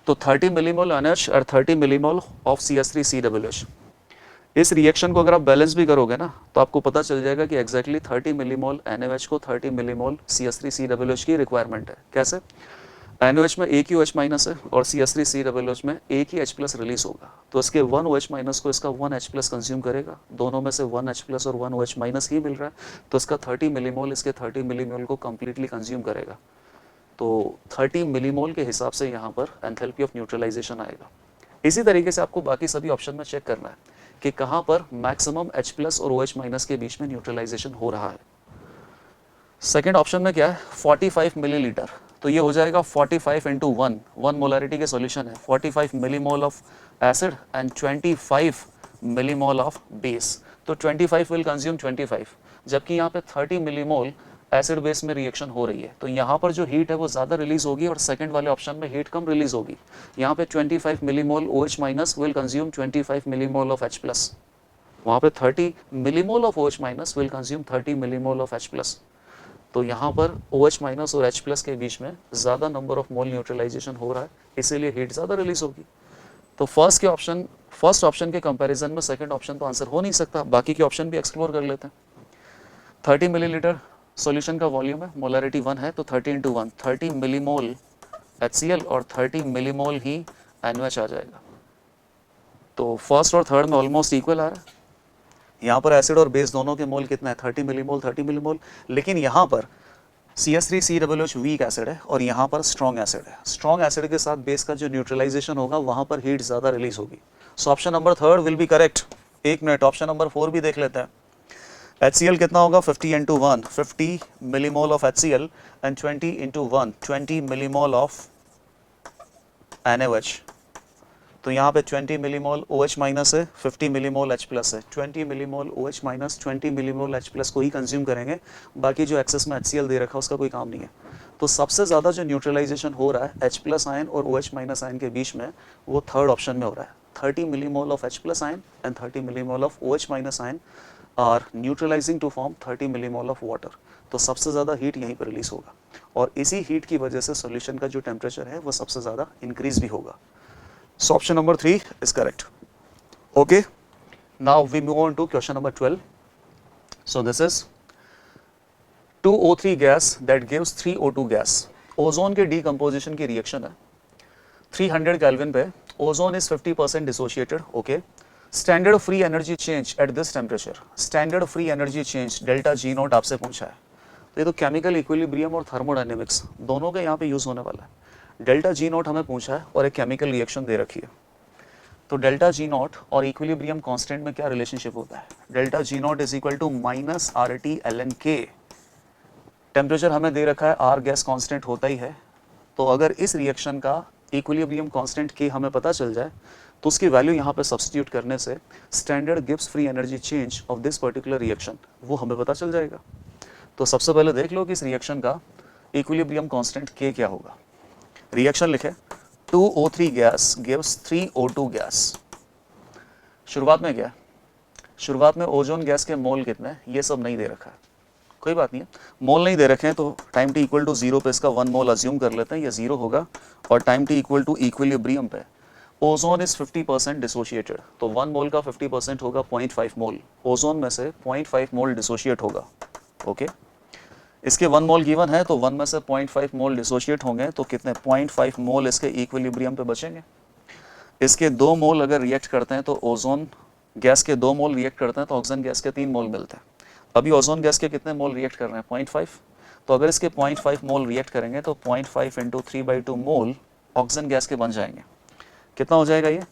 Speaker 1: तो 30 मिलीमोल NaOH और 30 मिलीमोल ऑफ CH3COOH। इस रिएक्शन को अगर आप बैलेंस भी करोगे ना तो आपको पता चल जाएगा कि एग्जैक्टली 30 मिलीमोल NaOH को 30 मिलीमोल CH3COOH की रिक्वायरमेंट है। कैसे, NaOH में एक ही OH माइनस है और CH3COOH में एक ही H प्लस रिलीज होगा, तो इसके 1 OH माइनस को इसका 1 H प्लस कंज्यूम करेगा। दोनों में से 1 H प्लस और 1 OH माइनस ही मिल रहा है, तो इसका 30 मिलीमोल इसके 30 मिलीमोल को कंप्लीटली कंज्यूम करेगा। तो 30 मिलीमोल के हिसाब से यहाँ पर एंथैल्पी ऑफ न्यूट्रलाइजेशन आएगा। इसी तरीके से आपको बाकी सभी ऑप्शन में चेक करना है कि कहाँ पर मैक्सिमम H प्लस और OH माइनस के बीच में न्यूट्रलाइजेशन हो रहा है। सेकेंड ऑप्शन में क्या है, 45 मिलीलीटर, तो ये हो जाएगा 45 × 1 मोलारिटी के सॉल्यूशन है, 45 millimole of acid and 25 millimole of base. तो 25 विल कंज्यूम 25, जबकि यहाँ पे 30 मिलीमोल एसिड बेस में रिएक्शन हो रही है, तो यहाँ पर जो हीट है वो ज़्यादा रिलीज होगी और सेकंड वाले ऑप्शन में हीट कम रिलीज होगी। यहाँ पे 25 millimole OH minus will consume 25 millimole of H plus, वहाँ पे 30 millimole of OH minus will consume 30 millimole of H plus. तो यहाँ पर OH माइनस और H प्लस के बीच में ज़्यादा नंबर ऑफ मोल न्यूट्रलाइजेशन हो रहा है, इसीलिए हीट ज़्यादा रिलीज होगी। तो फर्स्ट ऑप्शन के कंपैरिजन में सेकंड ऑप्शन तो आंसर हो नहीं सकता। बाकी के ऑप्शन भी एक्सप्लोर कर लेते हैं। 30 मिलीलीटर सॉल्यूशन का वॉल्यूम है, मोलरिटी 1 है, तो 30 इंटू 1 30 मिलीमोल HCl और 30 मिलीमोल ही NaOH आ जाएगा। तो फर्स्ट और थर्ड में ऑलमोस्ट इक्वल आ रहा है। यहाँ पर एसिड और बेस दोनों के मोल कितना है, 30 मिलीमोल, लेकिन यहाँ पर CH3COOH वीक एसिड है और यहाँ पर स्ट्रॉन्ग एसिड है। स्ट्रॉन्ग एसिड के साथ बेस का जो न्यूट्रलाइजेशन होगा वहाँ पर हीट ज़्यादा रिलीज होगी। So option number third will be correct. एक मिनट, ऑप्शन नंबर 4 भी देख लेते हैं। HCl कितना होगा, 50 into 1 50 millimole of HCl and 20 into 1 20 millimole of NaOH। तो यहाँ पे 20 मिलीमोल OH माइनस है, 50 मिलीमोल H प्लस है। 20 millimole OH minus 20 millimole H plus को ही कंज्यूम करेंगे, बाकी जो एक्सेस में HCl दे रखा है उसका कोई काम नहीं है। तो सबसे ज़्यादा जो न्यूट्रलाइजेशन हो रहा है H प्लस आयन और OH माइनस आयन के बीच में, वो थर्ड ऑप्शन में हो रहा है। 30 millimole of H plus ion and 30 millimole of OH minus ion are neutralising to form 30 millimole of water. तो सबसे ज़्यादा हीट यहीं पर रिलीज होगा और इसी हीट की वजह से सॉल्यूशन का जो टेम्परेचर है वो सबसे ज़्यादा इंक्रीज भी होगा। So option number 3 is correct. Okay, now we move on to question number 12. So this is 2O3 gas that gives 3O2 gas. Ozone के डीकम्पोजिशन की रिएक्शन है 300 केल्विन पे। Ozone is 50% dissociated. Okay, standard free energy change at this temperature, standard free energy change delta G not आपसे पूछा है। तो ये तो केमिकल इक्विलिब्रियम और थर्मोडायनेमिक्स दोनों के यहाँ पे यूज होने वाला है। डेल्टा G नॉट हमें पूछा है और एक केमिकल रिएक्शन दे रखी है। तो डेल्टा G नॉट और इक्विलिब्रियम कांस्टेंट में क्या रिलेशनशिप होता है, delta G naught is equal to minus RT ln K। Temperature हमें दे रखा है, R गैस कांस्टेंट होता ही है। तो अगर इस रिएक्शन का इक्विलिब्रियम कांस्टेंट K हमें पता चल जाए तो उसकी वैल्यू यहाँ पे सब्स्टिट्यूट करने से standard Gibbs free energy change of this particular reaction वो हमें पता चल जाएगा। तो सबसे पहले देख लो कि इस रिएक्शन का इक्विलिब्रियम कांस्टेंट K क्या होगा। रिएक्शन लिखे 2O3 gas gives 3O2 gas. शुरुआत में क्या, शुरुआत में ओजोन गैस के मोल कितने हैं ये सब नहीं दे रखा है, कोई बात नहीं है। मोल नहीं दे रखे हैं तो टाइम टी इक्वल टू 0 पे इसका 1 मोल अज्यूम कर लेते हैं, ये 0 होगा। और time T equal to equilibrium पे ओजोन इज 50% डिसोशिएटेड, तो 1 मोल का 50% होगा 0.5 मोल। ओजोन में से 0.5 मोल डिसोशिएट होगा। ओके, इसके 1 मोल गिवन है तो 1 में से 0.5 मोल डिसोशिएट होंगे तो कितने 0.5 मोल इसके इक्विलिब्रियम पे बचेंगे। इसके 2 मोल अगर रिएक्ट करते हैं तो ओजोन गैस के 2 मोल रिएक्ट करते हैं तो ऑक्सीजन गैस के 3 मोल मिलते हैं। अभी ओजोन गैस के कितने मोल रिएक्ट कर रहे हैं 0.5, तो अगर इसके 0.5 मोल रिएक्ट करेंगे तो 0.5 इंटू 3/2 मोल ऑक्सीजन गैस के बन जाएंगे। कितना हो जाएगा ये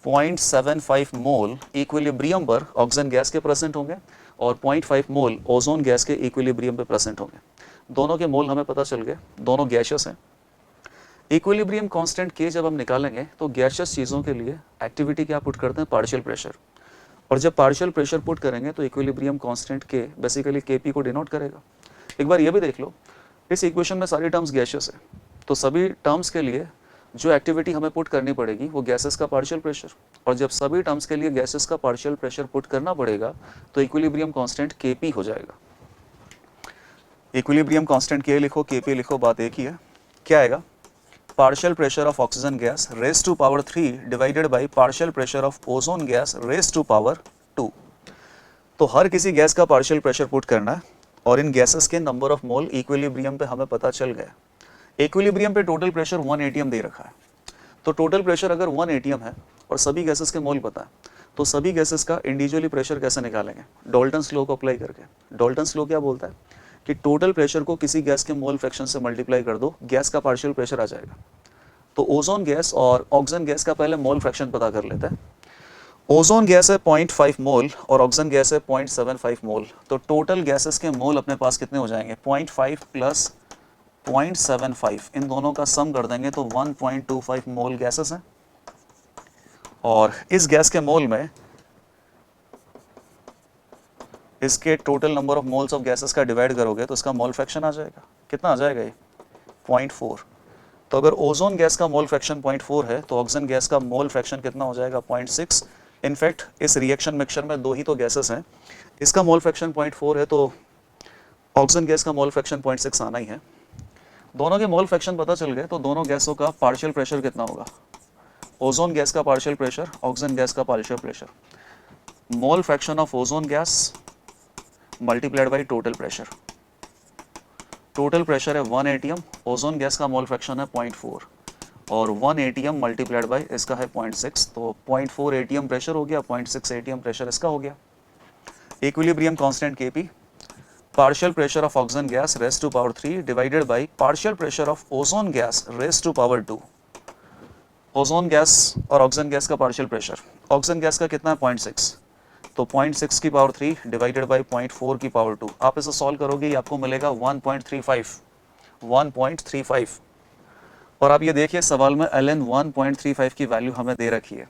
Speaker 1: 0.75 मोल इक्विलिब्रियम पर ऑक्सीजन गैस के प्रेजेंट होंगे और 0.5 मोल ओजोन गैस के इक्विलिब्रियम पे प्रेजेंट होंगे। दोनों के मोल हमें पता चल गए, दोनों गैसियस हैं। इक्विलिब्रियम कांस्टेंट K जब हम निकालेंगे तो गैसियस चीज़ों के लिए एक्टिविटी क्या पुट करते हैं, पार्शियल प्रेशर। और जब पार्शियल प्रेशर पुट करेंगे तो equilibrium constant K basically Kp को डिनोट करेगा। एक बार ये भी देख लो, इस इक्वेशन में सारी टर्म्स गैसियस है, तो सभी टर्म्स के लिए जो एक्टिविटी हमें पुट करनी पड़ेगी वो गैसेस का पार्शियल प्रेशर। और जब सभी टर्म्स के लिए गैसेस का पार्शियल प्रेशर पुट करना पड़ेगा तो इक्विलिब्रियम कांस्टेंट Kp हो जाएगा। इक्विलिब्रियम कांस्टेंट K लिखो, Kp लिखो, बात एक ही है। क्या आएगा, partial pressure of oxygen gas raise to power 3 divided by partial pressure of ozone gas raise to power 2। तो हर किसी गैस का पार्शियल प्रेशर पुट करना है और इन गैसेस के नंबर ऑफ मोल इक्विलिब्रियम पे हमें पता चल गया। इक्विलिब्रियम पे टोटल प्रेशर 1 atm दे रखा है, तो टोटल प्रेशर अगर 1 atm है और सभी गैसेस के मोल पता है तो सभी गैसेस का इंडिविजुअली प्रेशर कैसे निकालेंगे, डाल्टन्स लॉ को अप्लाई करके। डाल्टन्स लॉ क्या बोलता है कि टोटल प्रेशर को किसी गैस के मोल फ्रैक्शन से मल्टीप्लाई कर दो, गैस का पार्शियल प्रेशर आ जाएगा। तो ओजोन गैस और ऑक्सीजन गैस का पहले मोल फ्रैक्शन पता कर लेते हैं। ओजोन गैस है 0.5 मोल और ऑक्सीजन गैस है 0.75 मोल, तो टोटल गैसेस के मोल अपने पास कितने हो जाएंगे 0.5 प्लस 0.75, इन दोनों का सम कर देंगे तो 1.25 मोल गैसेस हैं। और इस गैस के मोल में इसके total number of moles of gases का डिवाइड करोगे तो इसका मोल फ्रैक्शन आ जाएगा। कितना आ जाएगा ये 0.4। तो अगर ओजोन गैस का मोल फ्रैक्शन 0.4 है तो ऑक्सीजन गैस का मोल फ्रैक्शन कितना हो जाएगा 0.6। इनफैक्ट इस रिएक्शन मिक्सचर में 2 ही तो गैसेस हैं, इसका मोल फ्रैक्शन 0.4 है तो ऑक्सीजन गैस का मोल फ्रैक्शन 0.6 आना ही है। दोनों के मोल फ्रैक्शन पता चल गए तो दोनों गैसों का पार्शियल प्रेशर कितना होगा, ओजोन गैस का पार्शियल प्रेशर, ऑक्सीजन गैस का partial pressure, mole fraction of ozone gas multiplied by total pressure. Total pressure है 1 atm, ओजोन गैस का मोल फ्रैक्शन है 0.4 और 1 atm मल्टीप्लाइड बाई इसका है 0.6, तो 0.4 atm प्रेशर हो गया, 0.6 atm प्रेशर इसका हो गया। Equilibrium constant Kp, partial pressure of oxygen gas raised to power 3 divided by partial pressure of ozone gas raised to power 2। Ozone gas और ऑक्सीजन गैस का पार्शियल प्रेशर, ऑक्सीजन गैस का कितना है 0.6, तो 0.6 की पावर 3 डिवाइडेड बाई 0.4 की power 2। आप इसे सॉल्व करोगे ये आपको मिलेगा 1.35। और आप ये देखिए सवाल में ln 1.35 की वैल्यू हमें दे रखी है,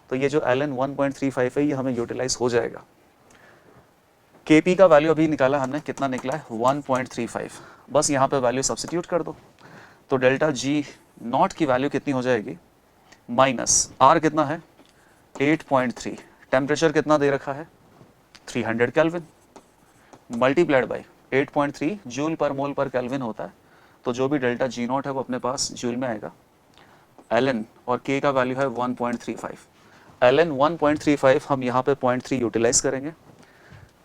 Speaker 1: तो ये जो ln 1.35 है ये हमें यूटिलाइज हो जाएगा। Kp का वैल्यू अभी निकाला हमने, कितना निकला है 1.35, बस यहाँ पे वैल्यू सब्स्टिट्यूट कर दो, तो डेल्टा जी नॉट की वैल्यू कितनी हो जाएगी, माइनस आर कितना है 8.3, टेम्परेचर कितना दे रखा है 300 kelvin, multiplied by 8.3 joule per mole पर केल्विन होता है, तो जो भी डेल्टा जी नॉट है वो अपने पास जूल में आएगा। ln और k का वैल्यू है 1.35, ln 1.35 हम यहाँ पे 0.3 यूटिलाइज करेंगे,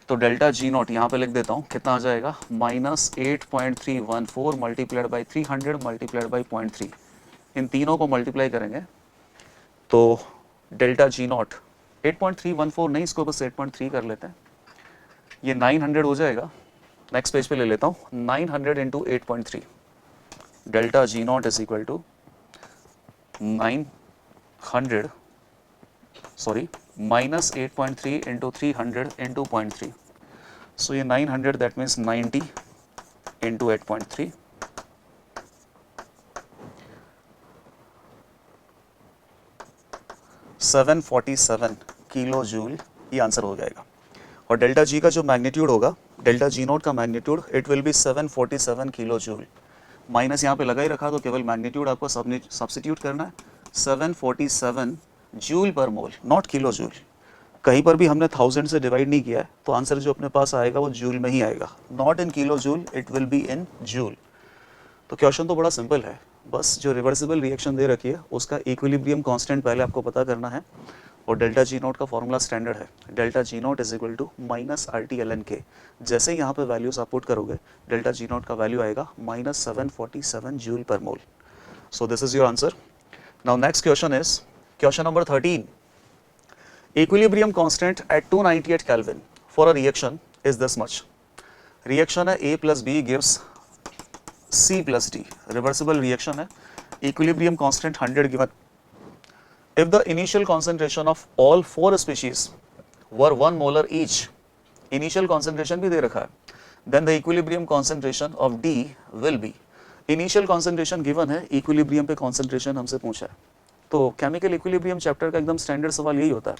Speaker 1: तो डेल्टा जी नॉट यहाँ पे लिख देता हूँ, कितना आ जाएगा minus 8.314 multiplied by 300 multiplied by 0.3, इन तीनों को मल्टीप्लाई करेंगे तो डेल्टा जी नॉट 8.314 नहीं, इसको बस 8.3 कर लेते हैं, ये 900 हो जाएगा। नेक्स्ट पेज पे ले लेता हूँ, 900 into 8.3, delta G naught is equal to 900 sorry minus 8.3 into 300 into 0.3, so ये 900 that means 90 into 8.3, 747 kilo joule ये आंसर हो जाएगा। और डेल्टा जी का जो मैग्नीट्यूड होगा, डेल्टा जी नोट का magnitude it will be 747 kilo joule, minus यहाँ पे लगा ही रखा तो केवल मैग्नीट्यूड आपको सब्स्टिट्यूट करना है, 747 joule per mole, not kilo joule. कहीं पर भी हमने 1000 से डिवाइड नहीं किया है, तो आंसर जो अपने पास आएगा वो जूल में ही आएगा, not in kilo joule, it will be in joule. तो क्वेश्चन तो बड़ा सिंपल है, बस जो रिवर्सिबल रिएक्शन दे रखी है उसका इक्विलिब्रियम कांस्टेंट पहले आपको पता करना है, और डेल्टा जी नोट का फॉर्मूला स्टैंडर्ड है, delta G naught is equal to minus R T L N K. जैसे ही यहाँ पे वैल्यूज आप पुट करोगे डेल्टा जी नोट का वैल्यू आएगा minus 747 joule per mole. So this is your answer. Now next question is question number 13। Equilibrium constant at 298 kelvin for a reaction is this much. Reaction है A plus B gives C plus D, reversible reaction है, equilibrium constant 100 given. If the initial concentration of all 4 species were 1 molar each, initial concentration भी दे रखा है, then the equilibrium concentration of D will be, initial concentration given है, equilibrium पे concentration हमसे पूछा है, तो केमिकल इक्विलिब्रियम चैप्टर का एकदम स्टैंडर्ड सवाल यही होता है,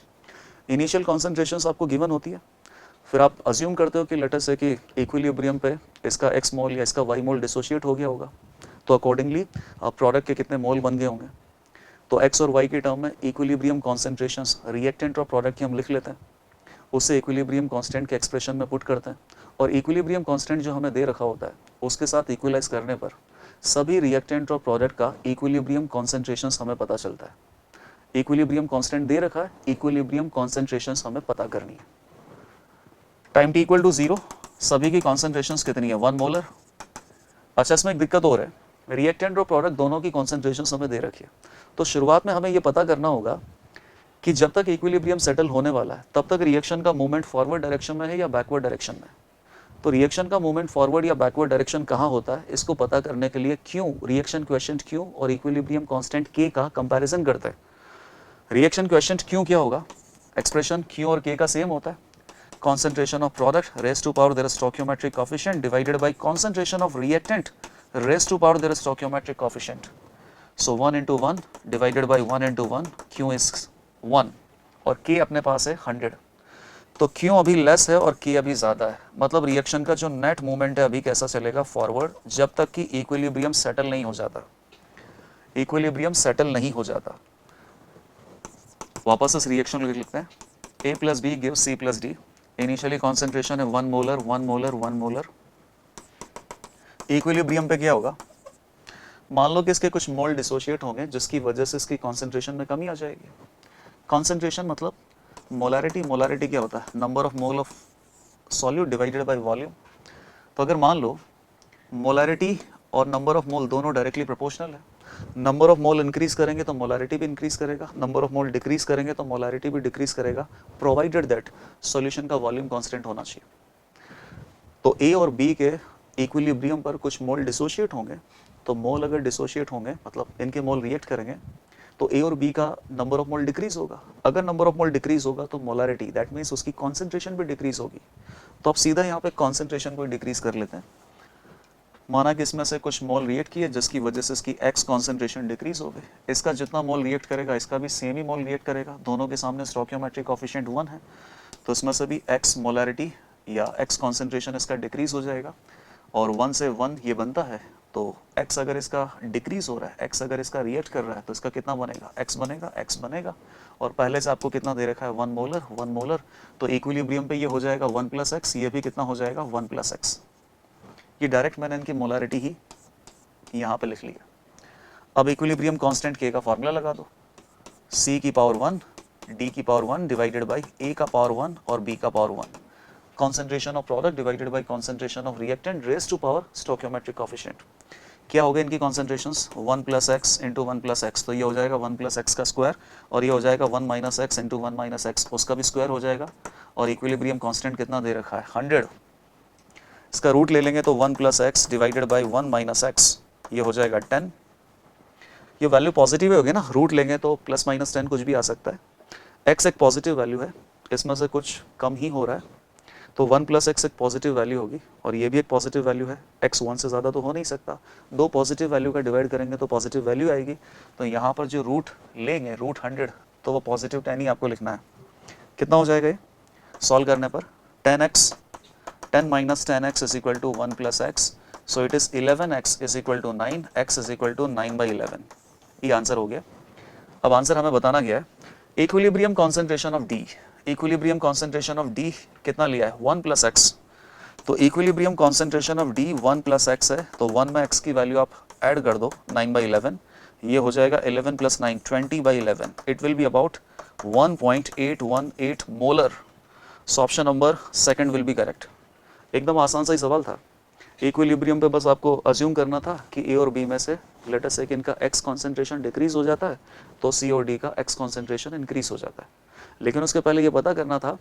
Speaker 1: इनिशियल कॉन्सेंट्रेशंस आपको गिवन होती है, फिर आप अज्यूम करते हो कि लेटर से कि इक्विलिब्रियम पे इसका x मोल या इसका y मोल डिसोशिएट हो गया होगा, तो अकॉर्डिंगली आप प्रोडक्ट के कितने मोल बन गए होंगे, तो x और y के टर्म में इक्विलिब्रियम कॉन्सेंट्रेशंस रिएक्टेंट और प्रोडक्ट की हम लिख लेते हैं, उससे इक्विलिब्रियम कांस्टेंट के एक्सप्रेशन में पुट करते हैं, और इक्विलिब्रियम कांस्टेंट जो हमें दे रखा होता है उसके साथ इक्वलाइज करने पर सभी रिएक्टेंट और प्रोडक्ट का इक्विलिब्रियम कॉन्सेंट्रेशंस हमें पता चलता है। इक्विलिब्रियम कांस्टेंट दे रखा है, इक्विलिब्रियम कॉन्सेंट्रेशंस हमें पता करनी है। टाइम टी इक्वल टू 0, सभी की कॉन्सेंट्रेशंस कितनी है 1 मोलर। अच्छा इसमें एक दिक्कत और है, रिएक्टेंट और प्रोडक्ट दोनों की कॉन्सेंट्रेशंस हमें दे रखी है, तो शुरुआत में हमें ये पता करना होगा कि जब तक इक्विलिब्रियम सेटल होने वाला है तब तक रिएक्शन का मूवमेंट फॉरवर्ड डायरेक्शन में है या बैकवर्ड डायरेक्शन में। तो रिएक्शन का मूवमेंट फॉरवर्ड या बैकवर्ड डायरेक्शन कहाँ होता है, इसको पता करने के लिए क्यों रिएक्शन क्वेश्चन क्यों और इक्विलिब्रियम कांस्टेंट के का कंपैरिजन करते हैं। रिएक्शन क्वेश्चन क्यों क्या होगा, एक्सप्रेशन क्यों और के का सेम होता है, concentration of product raised to power their stoichiometric coefficient divided by concentration of reactant raised to power their stoichiometric coefficient. So 1 into 1 divided by 1 into 1, Q is 1 और K अपने पास है 100, तो Q अभी लेस है और K अभी ज़्यादा है, मतलब रिएक्शन का जो नेट मूवमेंट है अभी कैसा चलेगा फॉरवर्ड, जब तक कि इक्विलिब्रियम सेटल नहीं हो जाता, इक्विलिब्रियम सेटल नहीं हो जाता। वापस इस रिएक्शन लिख लेते हैं, A plus B gives C plus D, initially concentration है 1 मोलर 1 मोलर 1 मोलर, इक्विलिब्रियम पे क्या होगा, मान लो कि इसके कुछ मोल डिसोशिएट होंगे जिसकी वजह से इसकी कॉन्सेंट्रेशन में कमी आ जाएगी। कॉन्सेंट्रेशन मतलब मोलारिटी, मोलारिटी क्या होता है, number of mole of solute divided by volume. तो अगर मान लो मोलारिटी और नंबर ऑफ मोल दोनों डायरेक्टली प्रोपोर्शनल है, नंबर ऑफ मोल इंक्रीज करेंगे तो मोलारिटी भी इंक्रीज करेगा, नंबर ऑफ मोल डिक्रीज करेंगे तो मोलारिटी भी डिक्रीज करेगा, प्रोवाइडेड दैट सॉल्यूशन का वॉल्यूम कांस्टेंट होना चाहिए। तो ए और बी के इक्विलिब्रियम पर कुछ मोल डिसोशिएट होंगे, तो मोल अगर डिसोशिएट होंगे मतलब इनके मोल रिएक्ट करेंगे तो ए और बी का नंबर ऑफ मोल डिक्रीज होगा। अगर नंबर ऑफ मोल डिक्रीज होगा तो मोलारिटी, दैट मीन्स उसकी कॉन्सेंट्रेशन भी डिक्रीज होगी। तो आप सीधा यहाँ पे कॉन्सेंट्रेशन को डिक्रीज कर लेते हैं। माना कि इसमें से कुछ मोल रिएक्ट किए जिसकी वजह से इसकी एक्स कॉन्सेंट्रेशन डिक्रीज हो गई, इसका जितना मोल रिएक्ट करेगा इसका भी सेम ही मोल रिएक्ट करेगा, दोनों के सामने स्टोइकियोमेट्रिक कोएफिशिएंट 1 है, तो इसमें से भी एक्स मोलारिटी या एक्स कॉन्सेंट्रेशन इसका डिक्रीज हो जाएगा, और 1 से 1 ये बनता है। तो x अगर इसका डिक्रीज हो रहा है, x अगर इसका रिएक्ट कर रहा है तो इसका कितना बनेगा, x बनेगा, x बनेगा। और पहले से आपको कितना दे रखा है, 1 मोलर, 1 मोलर, तो इक्विलिब्रियम पे ये हो जाएगा 1 + x, ये भी कितना हो जाएगा 1 + x। ये डायरेक्ट मैंने इनकी मोलारिटी ही यहाँ पे लिख लिया। अब इक्विलिब्रियम कांस्टेंट k का फॉर्मूला लगा दो, c की पावर 1 d की पावर 1 डिवाइडेड बाई a का पावर 1 और b का power 1, concentration of product divided by concentration of reactant raised to power stoichiometric coefficient। क्या हो गया इनकी concentrations, 1 + x into 1 + x, तो ये हो जाएगा 1 + x का स्क्वायर, और ये हो जाएगा 1 - x into 1 - x, उसका भी स्क्वायर हो जाएगा। और इक्विलिब्रियम कांस्टेंट कितना दे रखा है, 100। इसका रूट ले लेंगे तो 1 + x डिवाइडेड बाई 1 - x, ये हो जाएगा 10। ये वैल्यू पॉजिटिव होगी ना, रूट लेंगे तो +- 10 कुछ भी आ सकता है। x एक पॉजिटिव वैल्यू है, इसमें से कुछ कम ही हो रहा है, तो 1 + x एक पॉजिटिव वैल्यू होगी, और ये भी एक पॉजिटिव वैल्यू है, x 1 से ज़्यादा तो हो नहीं सकता, दो पॉजिटिव वैल्यू का डिवाइड करेंगे तो पॉजिटिव वैल्यू आएगी। तो यहाँ पर जो रूट लेंगे, रूट 100, तो वो पॉजिटिव 10 ही आपको लिखना है। कितना हो जाएगा ये सॉल्व करने पर, 10x 10 - 10x is equal to 1 + x, so it is 11x is equal to 9, x is equal to 9/11। ये आंसर हो गया। अब आंसर हमें बताना गया है equilibrium concentration of D, equilibrium concentration of D कितना लिया है, 1 + x। तो equilibrium concentration of D 1 + x है, तो 1 में x की वैल्यू आप ऐड कर दो, 9/11, ये हो जाएगा 11 + 9 20/11, it will be about 1.818 molar. So option number second will be correct. एकदम आसान सा ही सवाल था। इक्विलिब्रियम पे बस आपको अज्यूम करना था कि ए और बी में से लेट अस से कि इनका x कॉन्सेंट्रेशन डिक्रीज हो जाता है तो C और D का x कॉन्सेंट्रेशन इंक्रीज हो जाता है। लेकिन उसके पहले ये पता करना था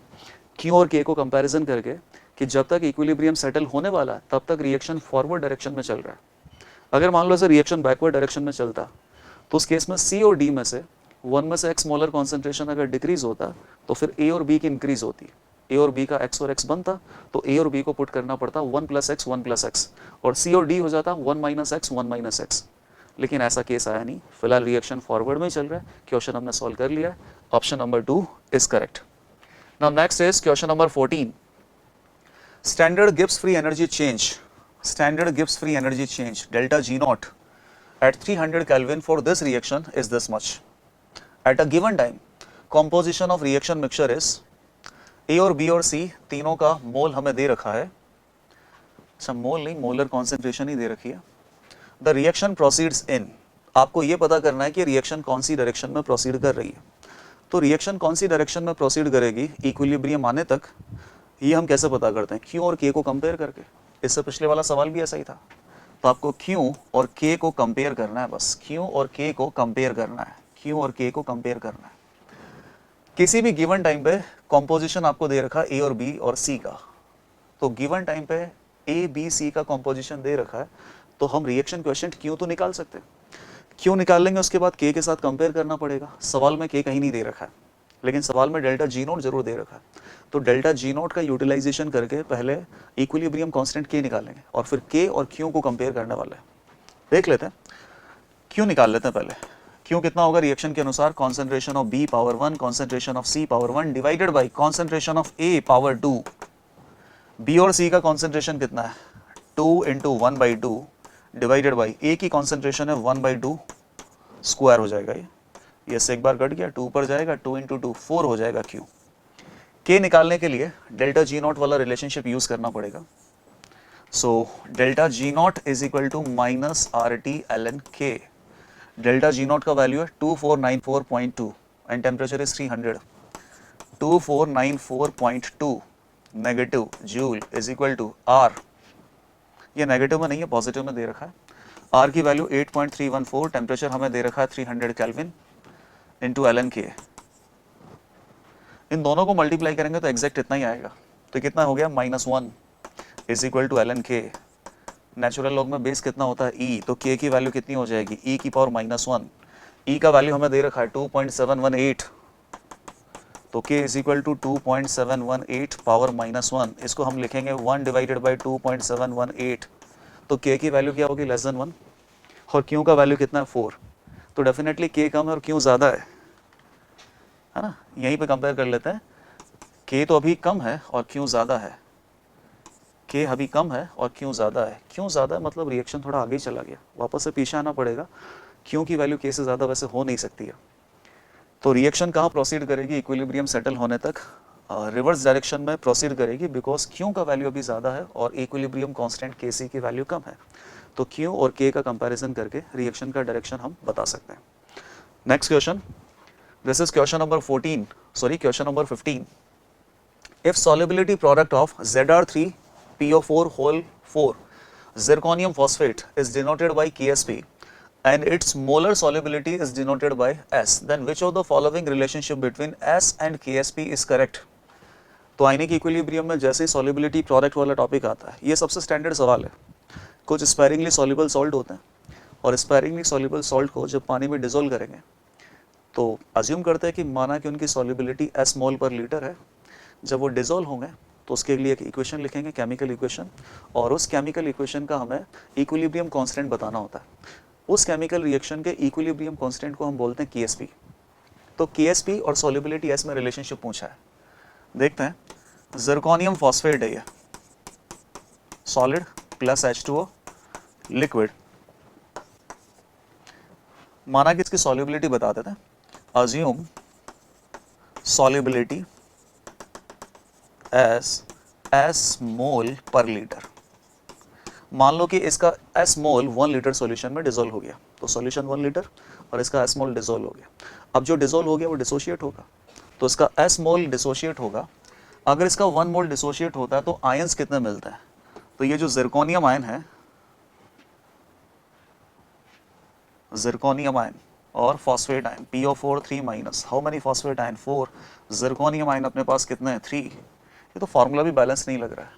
Speaker 1: Q और K को कंपैरिजन करके कि जब तक इक्विलिब्रियम सेटल होने वाला है तब तक रिएक्शन फॉरवर्ड डायरेक्शन में चल रहा है। अगर मान लो ऐसे रिएक्शन बैकवर्ड डायरेक्शन में चलता तो उस केस में C और D में से 1 में से x मोलर कॉन्सेंट्रेशन अगर डिक्रीज होता तो फिर A और B की इंक्रीज होती, ए और बी का x और x बनता, तो ए और बी को पुट करना पड़ता 1 + x 1 + x, और c और d हो जाता 1 - x 1 - x। लेकिन ऐसा केस आया नहीं, फिलहाल रिएक्शन फॉरवर्ड में चल रहा है। क्वेश्चन हमने सॉल्व कर लिया है, option number 2 is correct. Now next is question number 14। Standard Gibbs free energy change, standard Gibbs free energy change delta G not at 300 Kelvin for this reaction is this much. At a given time, composition of reaction mixture is ए और B और सी तीनों का मोल हमें दे रखा है, अच्छा मोल नहीं, मोलर कॉन्सेंट्रेशन ही दे रखी है। द रिएक्शन प्रोसीड्स इन, आपको ये पता करना है कि रिएक्शन कौन सी डायरेक्शन में प्रोसीड कर रही है। तो रिएक्शन कौन सी डायरेक्शन में प्रोसीड करेगी इक्विलिब्रियम आने तक, ये हम कैसे पता करते हैं, क्यू और के को कंपेयर करके। इससे पिछले वाला सवाल भी ऐसा ही था। तो आपको क्यू और के को कंपेयर करना है, बस क्यू और के को कंपेयर करना है, क्यू और के को कंपेयर करना है। किसी भी गिवन टाइम पे कॉम्पोजिशन आपको दे रखा ए और बी और सी का, तो गिवन टाइम पे ए बी सी का कॉम्पोजिशन दे रखा है, तो हम रिएक्शन क्वेश्चन क्यों तो निकाल सकते हैं। क्यों निकाल लेंगे, उसके बाद के साथ कंपेयर करना पड़ेगा। सवाल में के कहीं नहीं दे रखा है, लेकिन सवाल में डेल्टा G नोट जरूर दे रखा है। तो डेल्टा G नोट का यूटिलाइजेशन करके पहले इक्विलिब्रियम कांस्टेंट के निकालेंगे और फिर के और क्यू को कंपेयर करने वाले हैं। देख लेते हैं, क्यों निकाल लेते हैं पहले। क्यों कितना होगा रिएक्शन के अनुसार, concentration of B power 1 concentration of C power 1 divided by concentration of A power 2। B और C का कॉन्सेंट्रेशन कितना है, 2 × 1/2 डिवाइडेड बाई A की कॉन्सेंट्रेशन है 1/2, स्क्वायर हो जाएगा ये से एक बार कट गया, 2 पर जाएगा, 2 × 2 4 हो जाएगा Q। K निकालने के लिए डेल्टा G नॉट वाला रिलेशनशिप यूज करना पड़ेगा। So delta G naught is equal to minus R T L N K. Delta G not का वैल्यू है 2494.2 and temperature is 300। 2494.2 negative joule is equal to R, ये negative में नहीं है positive में दे रखा है। आर की वैल्यू 8.314, टेम्परेचर हमें दे रखा है 300 केल्विन इंटू एल एन के। इन दोनों को मल्टीप्लाई करेंगे तो एग्जैक्ट इतना ही आएगा। तो कितना हो गया, -1 is equal to L N K. Natural log में बेस कितना होता है, ई, तो के की वैल्यू कितनी हो जाएगी, ई की पावर -1। ई का वैल्यू हमें दे रखा है 2.718, तो k is equal to 2.718 power -1। इसको हम लिखेंगे 1 डिवाइडेड बाई 2.718, तो k की वैल्यू क्या होगी, लेस देन 1। और q का वैल्यू कितना है, 4। तो डेफिनेटली k कम है और q ज़्यादा है ना। यहीं पे कंपेयर कर लेते हैं, k तो अभी कम है और q ज़्यादा है। k अभी कम है और q ज़्यादा है। q ज़्यादा है मतलब रिएक्शन थोड़ा आगे चला गया, वापस से पीछे आना पड़ेगा। q की वैल्यू k से ज़्यादा वैसे हो नहीं सकती है। तो रिएक्शन कहाँ प्रोसीड करेगी, इक्विलिब्रियम सेटल होने तक रिवर्स डायरेक्शन में प्रोसीड करेगी, बिकॉज q का वैल्यू अभी ज़्यादा है और इक्विलिब्रियम कांस्टेंट kc की वैल्यू कम है। तो q और k का कंपैरिजन करके रिएक्शन का डायरेक्शन हम बता सकते हैं। Next question, this is question number 14, sorry question number 15। If solubility product of Zr3PO4 whole 4 zirconium phosphate is denoted by Ksp and its molar solubility is denoted by S, then which of the following relationship between S and Ksp is correct? तो ionic equilibrium में जैसे ही solubility product वाला topic आता है, ये सबसे standard सवाल है। कुछ स्पैरिंगली सॉल्युबल सॉल्ट होते हैं और स्पैरिंगली सॉल्युबल सॉल्ट को जब पानी में डिसोल्व करेंगे तो अज्यूम करते हैं कि माना कि उनकी सॉल्युबिलिटी S मोल पर लीटर है। जब वो डिसोल्व होंगे तो उसके लिए एक इक्वेशन लिखेंगे, केमिकल इक्वेशन, और उस केमिकल इक्वेशन का हमें इक्विलिब्रियम कांस्टेंट बताना होता है। उस केमिकल रिएक्शन के इक्विलिब्रियम कांस्टेंट को हम बोलते हैं Ksp। तो Ksp और सॉल्युबिलिटी S में रिलेशनशिप पूछा है, देखते हैं। जिरकोनियम फॉस्फेट है ये, सॉलिड प्लस H2O लिक्विड। माना कि इसकी सॉल्युबिलिटी बता देते हैं, अज्यूम सॉल्युबिलिटी एस S मोल पर लीटर। मान लो कि इसका S मोल 1 लीटर सॉल्यूशन में डिसोल्व हो गया, तो सॉल्यूशन 1 लीटर और इसका S मोल डिसोल्व हो गया। अब जो डिसोल्व हो गया वो डिसोशिएट होगा, तो इसका S मोल डिसोशिएट होगा। अगर इसका 1 मोल डिसोशिएट होता है तो आयंस कितने मिलते हैं, तो ये जो जिरकोनियम आयन है, जिरकोनियम आयन और phosphate ion PO4 3 minus, how many phosphate ion 4, zirconium ion अपने पास कितने हैं 3। ये तो फॉर्मूला भी बैलेंस नहीं लग रहा है।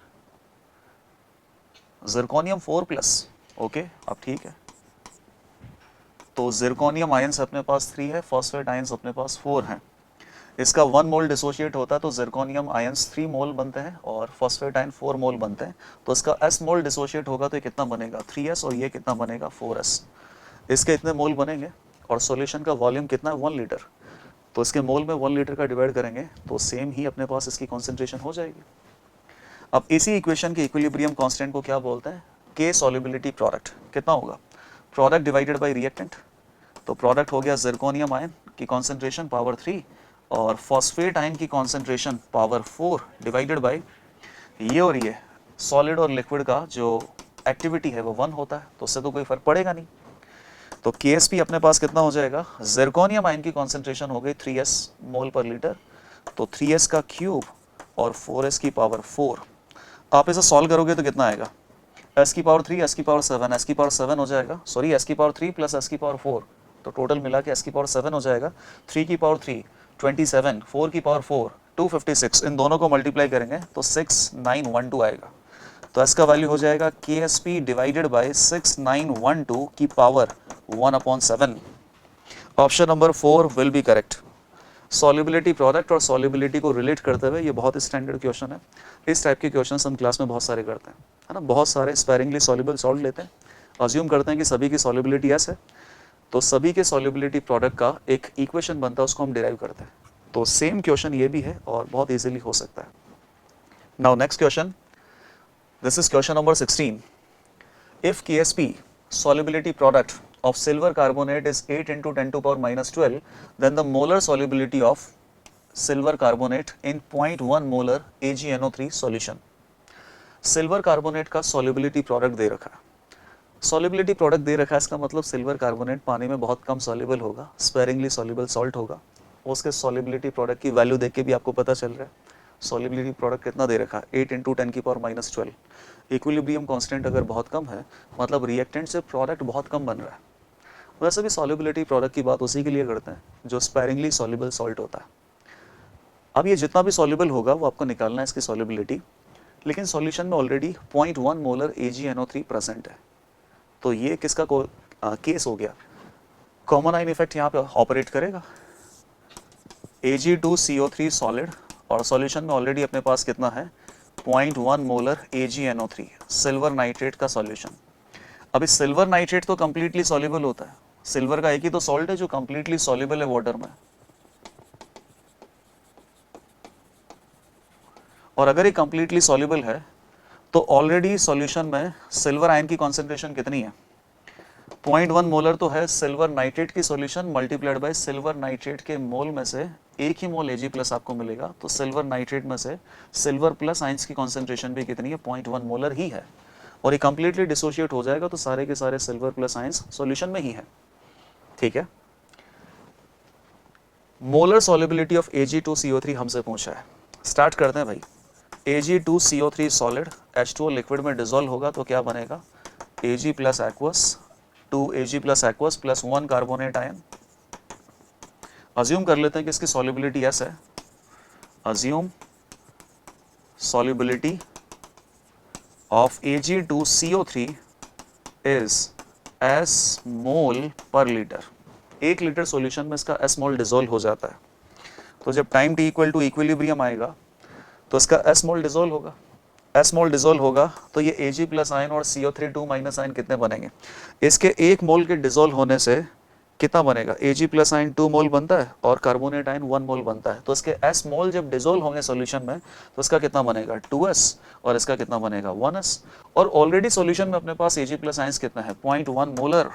Speaker 1: जिरकोनियम 4 प्लस, ओके अब ठीक है। तो जिरकोनियम आयंस अपने पास 3 है, फॉस्फेट आयंस अपने पास 4 हैं। इसका 1 मोल डिसोशिएट होता है तो जिरकोनियम आयंस 3 मोल बनते हैं और फॉस्फेट आयन 4 मोल बनते हैं। तो इसका S मोल डिसोशिएट होगा तो ये कितना बनेगा 3S, और ये कितना बनेगा 4S। इसके इतने मोल बनेंगे और सॉल्यूशन का वॉल्यूम कितना है 1 लीटर, तो इसके मोल में 1 लीटर का डिवाइड करेंगे तो सेम ही अपने पास इसकी कॉन्सेंट्रेशन हो जाएगी। अब इसी इक्वेशन के इक्विलिब्रियम कांस्टेंट को क्या बोलते हैं, K सॉल्युबिलिटी प्रोडक्ट। कितना होगा, प्रोडक्ट डिवाइडेड बाय रिएक्टेंट, तो प्रोडक्ट हो गया जिरकोनियम आयन की कॉन्सेंट्रेशन पावर 3 और फॉस्फेट आयन की कॉन्सेंट्रेशन पावर 4 डिवाइडेड बाय ये और ये। सॉलिड और लिक्विड का जो एक्टिविटी है वो 1 होता है, तो उससे तो कोई फर्क पड़ेगा नहीं। तो Ksp अपने पास कितना हो जाएगा, जिरकोनियम आयन की कॉन्सेंट्रेशन हो गई 3S मोल पर लीटर, तो 3S का क्यूब और 4S की पावर 4। आप इसे सॉल्व करोगे तो कितना आएगा, S की पावर 3, S की पावर 7, S की पावर 7 हो जाएगा, सॉरी S की पावर 3 प्लस S की पावर 4, तो टोटल मिला के S की पावर 7 हो जाएगा। 3 की पावर 3 27, 4 की पावर 4 256, इन दोनों को मल्टीप्लाई करेंगे तो 6912 आएगा। तो S का वैल्यू हो जाएगा Ksp डिवाइडेड बाय 6912 की power 1/7। Option number 4 will be correct. Solubility product और सॉल्युबिलिटी को रिलेट करते हुए ये बहुत स्टैंडर्ड क्वेश्चन है। इस टाइप के क्वेश्चन हम क्लास में बहुत सारे करते हैं, है ना। बहुत सारे स्पेरिंगली सॉल्युबल सॉल्ट लेते हैं, अज्यूम करते हैं कि सभी की सॉल्युबिलिटी S है, तो सभी के सॉल्युबिलिटी प्रोडक्ट का एक इक्वेशन बनता है, उसको हम डिराइव करते हैं। तो सेम क्वेश्चन ये भी है और बहुत इजीली हो सकता है। Now next question, this is question number 16। If Ksp solubility product of silver carbonate is 8 into 10 to power minus 12, then the molar solubility of silver carbonate in 0.1 molar AgNO3 solution. Silver carbonate का solubility product दे रखा है। Solubility product दे रखा है, इसका मतलब silver carbonate पानी में बहुत कम सॉल्युबल होगा, स्पेरिंगली सॉल्युबल सॉल्ट होगा। उसके सॉल्युबिलिटी प्रोडक्ट की वैल्यू देख के भी आपको पता चल रहा है सॉल्युबिलिटी प्रोडक्ट कितना दे रखा है, 8 × 10⁻12। इक्विलिब्रियम कांस्टेंट अगर बहुत कम है मतलब रिएक्टेंट से प्रोडक्ट बहुत कम बन रहा है। वैसे भी सॉल्युबिलिटी प्रोडक्ट की बात उसी के लिए करते हैं जो स्पेरिंगली सॉल्युबल सॉल्ट होता है। अब ये जितना भी सॉल्युबल होगा वो आपको निकालना है इसकी सॉल्युबिलिटी, लेकिन सॉल्यूशन में ऑलरेडी 0.1 मोलर AgNO3 प्रेजेंट है। तो ये किसका केस हो गया, कॉमन आयन इफेक्ट यहाँ पे ऑपरेट करेगा। Ag2CO3 सॉलिड और सॉल्यूशन में ऑलरेडी अपने पास कितना है 0.1 मोलर AgNO3 सिल्वर नाइट्रेट का सॉल्यूशन। अब इस सिल्वर नाइट्रेट तो कंप्लीटली सॉल्युबल होता है, सिल्वर का एक ही तो सॉल्ट है जो कंप्लीटली सॉल्युबल है वाटर में। और अगर ये कंप्लीटली सॉल्युबल है तो ऑलरेडी सॉल्यूशन में सिल्वर आयन की कॉन्सेंट्रेशन कितनी है 0.1 मोलर तो है सिल्वर नाइट्रेट की solution multiplied by silver nitrate के मोल में से एक ही मोल Ag प्लस आपको मिलेगा। तो सिल्वर नाइट्रेट में से सिल्वर प्लस आयंस की कॉन्सेंट्रेशन भी कितनी है 0.1 मोलर ही है। और ये कंप्लीटली डिसोशिएट हो जाएगा तो सारे के सारे सिल्वर प्लस आयंस सॉल्यूशन में ही है। ठीक है, मोलर सॉल्युबिलिटी ऑफ Ag2CO3 हमसे पूछा है। स्टार्ट करते हैं भाई। Ag2CO3 सॉलिड H2O लिक्विड में डिसॉल्व होगा तो क्या बनेगा Ag plus aqueous 2Ag plus aqueous plus 1 carbonate ion. Assume कर लेते हैं कि इसकी सॉल्युबिलिटी S है। Assume solubility of Ag2CO3 is S मोल पर लीटर। 1 लीटर सॉल्यूशन में इसका S मोल डिसॉल्व हो जाता है। तो जब time t equal to equilibrium आएगा तो इसका S मोल डिसॉल्व होगा। S मोल डिसॉल्व होगा तो ये Ag प्लस आयन और CO3 2 माइनस आयन कितने बनेंगे, इसके 1 मोल के डिसॉल्व होने से कितना बनेगा Ag प्लस आयन 2 मोल बनता है और कार्बोनेट आयन 1 मोल बनता है। तो इसके S मोल जब डिसॉल्व होंगे सॉल्यूशन में तो इसका कितना बनेगा 2S और इसका कितना बनेगा 1S। और ऑलरेडी सॉल्यूशन में अपने पास Ag प्लस आयंस कितना है 0.1 मोलर।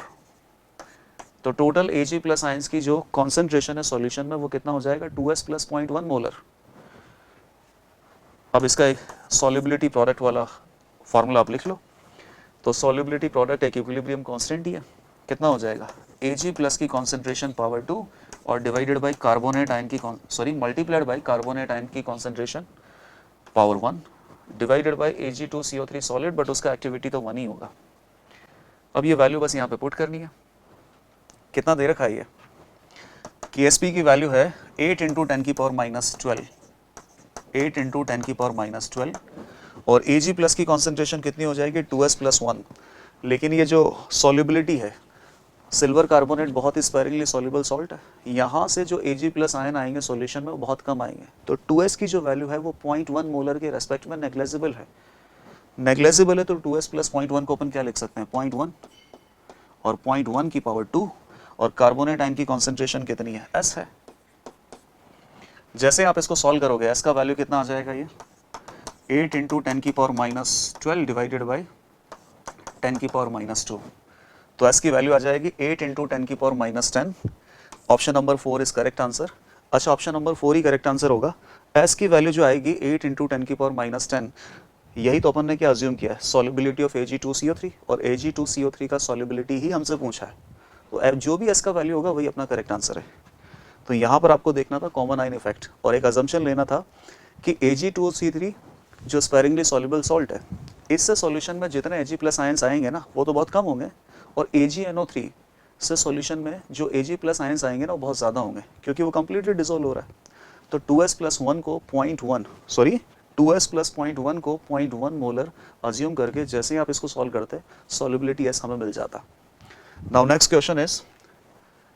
Speaker 1: तो टोटल Ag प्लस आयंस की जो कॉन्सेंट्रेशन है सॉल्यूशन में वो कितना हो जाएगा 2S प्लस 0.1 मोलर। अब इसका एक सॉल्युबिलिटी प्रोडक्ट वाला फार्मूला आप लिख लो। तो सॉल्युबिलिटी प्रोडक्ट एक इक्विलिब्रियम कांस्टेंट ही है, कितना हो जाएगा Ag प्लस की कॉन्सेंट्रेशन पावर 2 और डिवाइडेड बाय कार्बोनेट आयन की मल्टीप्लाइड बाय कार्बोनेट आयन की concentration power 1 divided bye Ag2CO3 solid, but उसका एक्टिविटी तो 1 ही होगा। अब ये वैल्यू बस यहाँ पे पुट करनी है। कितना दे रखा है ये Ksp की वैल्यू है 8 × 10⁻12 8 × 10⁻12 और Ag प्लस की कॉन्सेंट्रेशन कितनी हो जाएगी 2S प्लस 1। लेकिन ये जो सॉल्युबिलिटी है सिल्वर कार्बोनेट बहुत ही स्पेरिंगली सॉल्युबल सॉल्ट है, यहाँ से जो Ag प्लस आयन आएंगे सॉल्यूशन में वो बहुत कम आएंगे। तो 2S की जो वैल्यू है वो 0.1 मोलर के रेस्पेक्ट में नेग्लेजिबल है। नेग्लेजिबल है तो 2S प्लस 0.1 को अपन क्या लिख सकते हैं 0.1 और 0.1 की पावर 2 और कार्बोनेट आयन की कॉन्सेंट्रेशन कितनी है S है। जैसे आप इसको सॉल्व करोगे S का वैल्यू कितना आ जाएगा ये 8 × 10⁻12 डिवाइडेड बाय 10⁻2। तो S की वैल्यू आ जाएगी 8 × 10⁻10। Option number 4 is correct answer. अच्छा, ऑप्शन नंबर 4 ही करेक्ट आंसर होगा। S की वैल्यू जो आएगी 8 × 10⁻10, यही तो अपन ने क्या अज्यूम किया है सॉल्युबिलिटी ऑफ Ag2CO3 और Ag2CO3 का सॉल्युबिलिटी ही हमसे पूछा है। तो जो भी S का वैल्यू होगा वही अपना करेक्ट आंसर है। तो यहाँ पर आपको देखना था कॉमन आयन इफेक्ट और एक अजम्पशन लेना था कि Ag2CO3 जो स्पेरिंगली सॉल्युबल सॉल्ट है इससे सॉल्यूशन में जितने Ag प्लस आयंस आएंगे ना वो तो बहुत कम होंगे और AgNO3 से सॉल्यूशन में जो Ag प्लस आयंस आएंगे ना वो बहुत ज़्यादा होंगे क्योंकि वो कंप्लीटली डिसॉल्व हो रहा है। तो 2S प्लस 1 को 0.1 मोलर अज्यूम करके जैसे ही आप इसको सॉल्व करते सॉल्युबिलिटी S हमें मिल जाता। Now next question is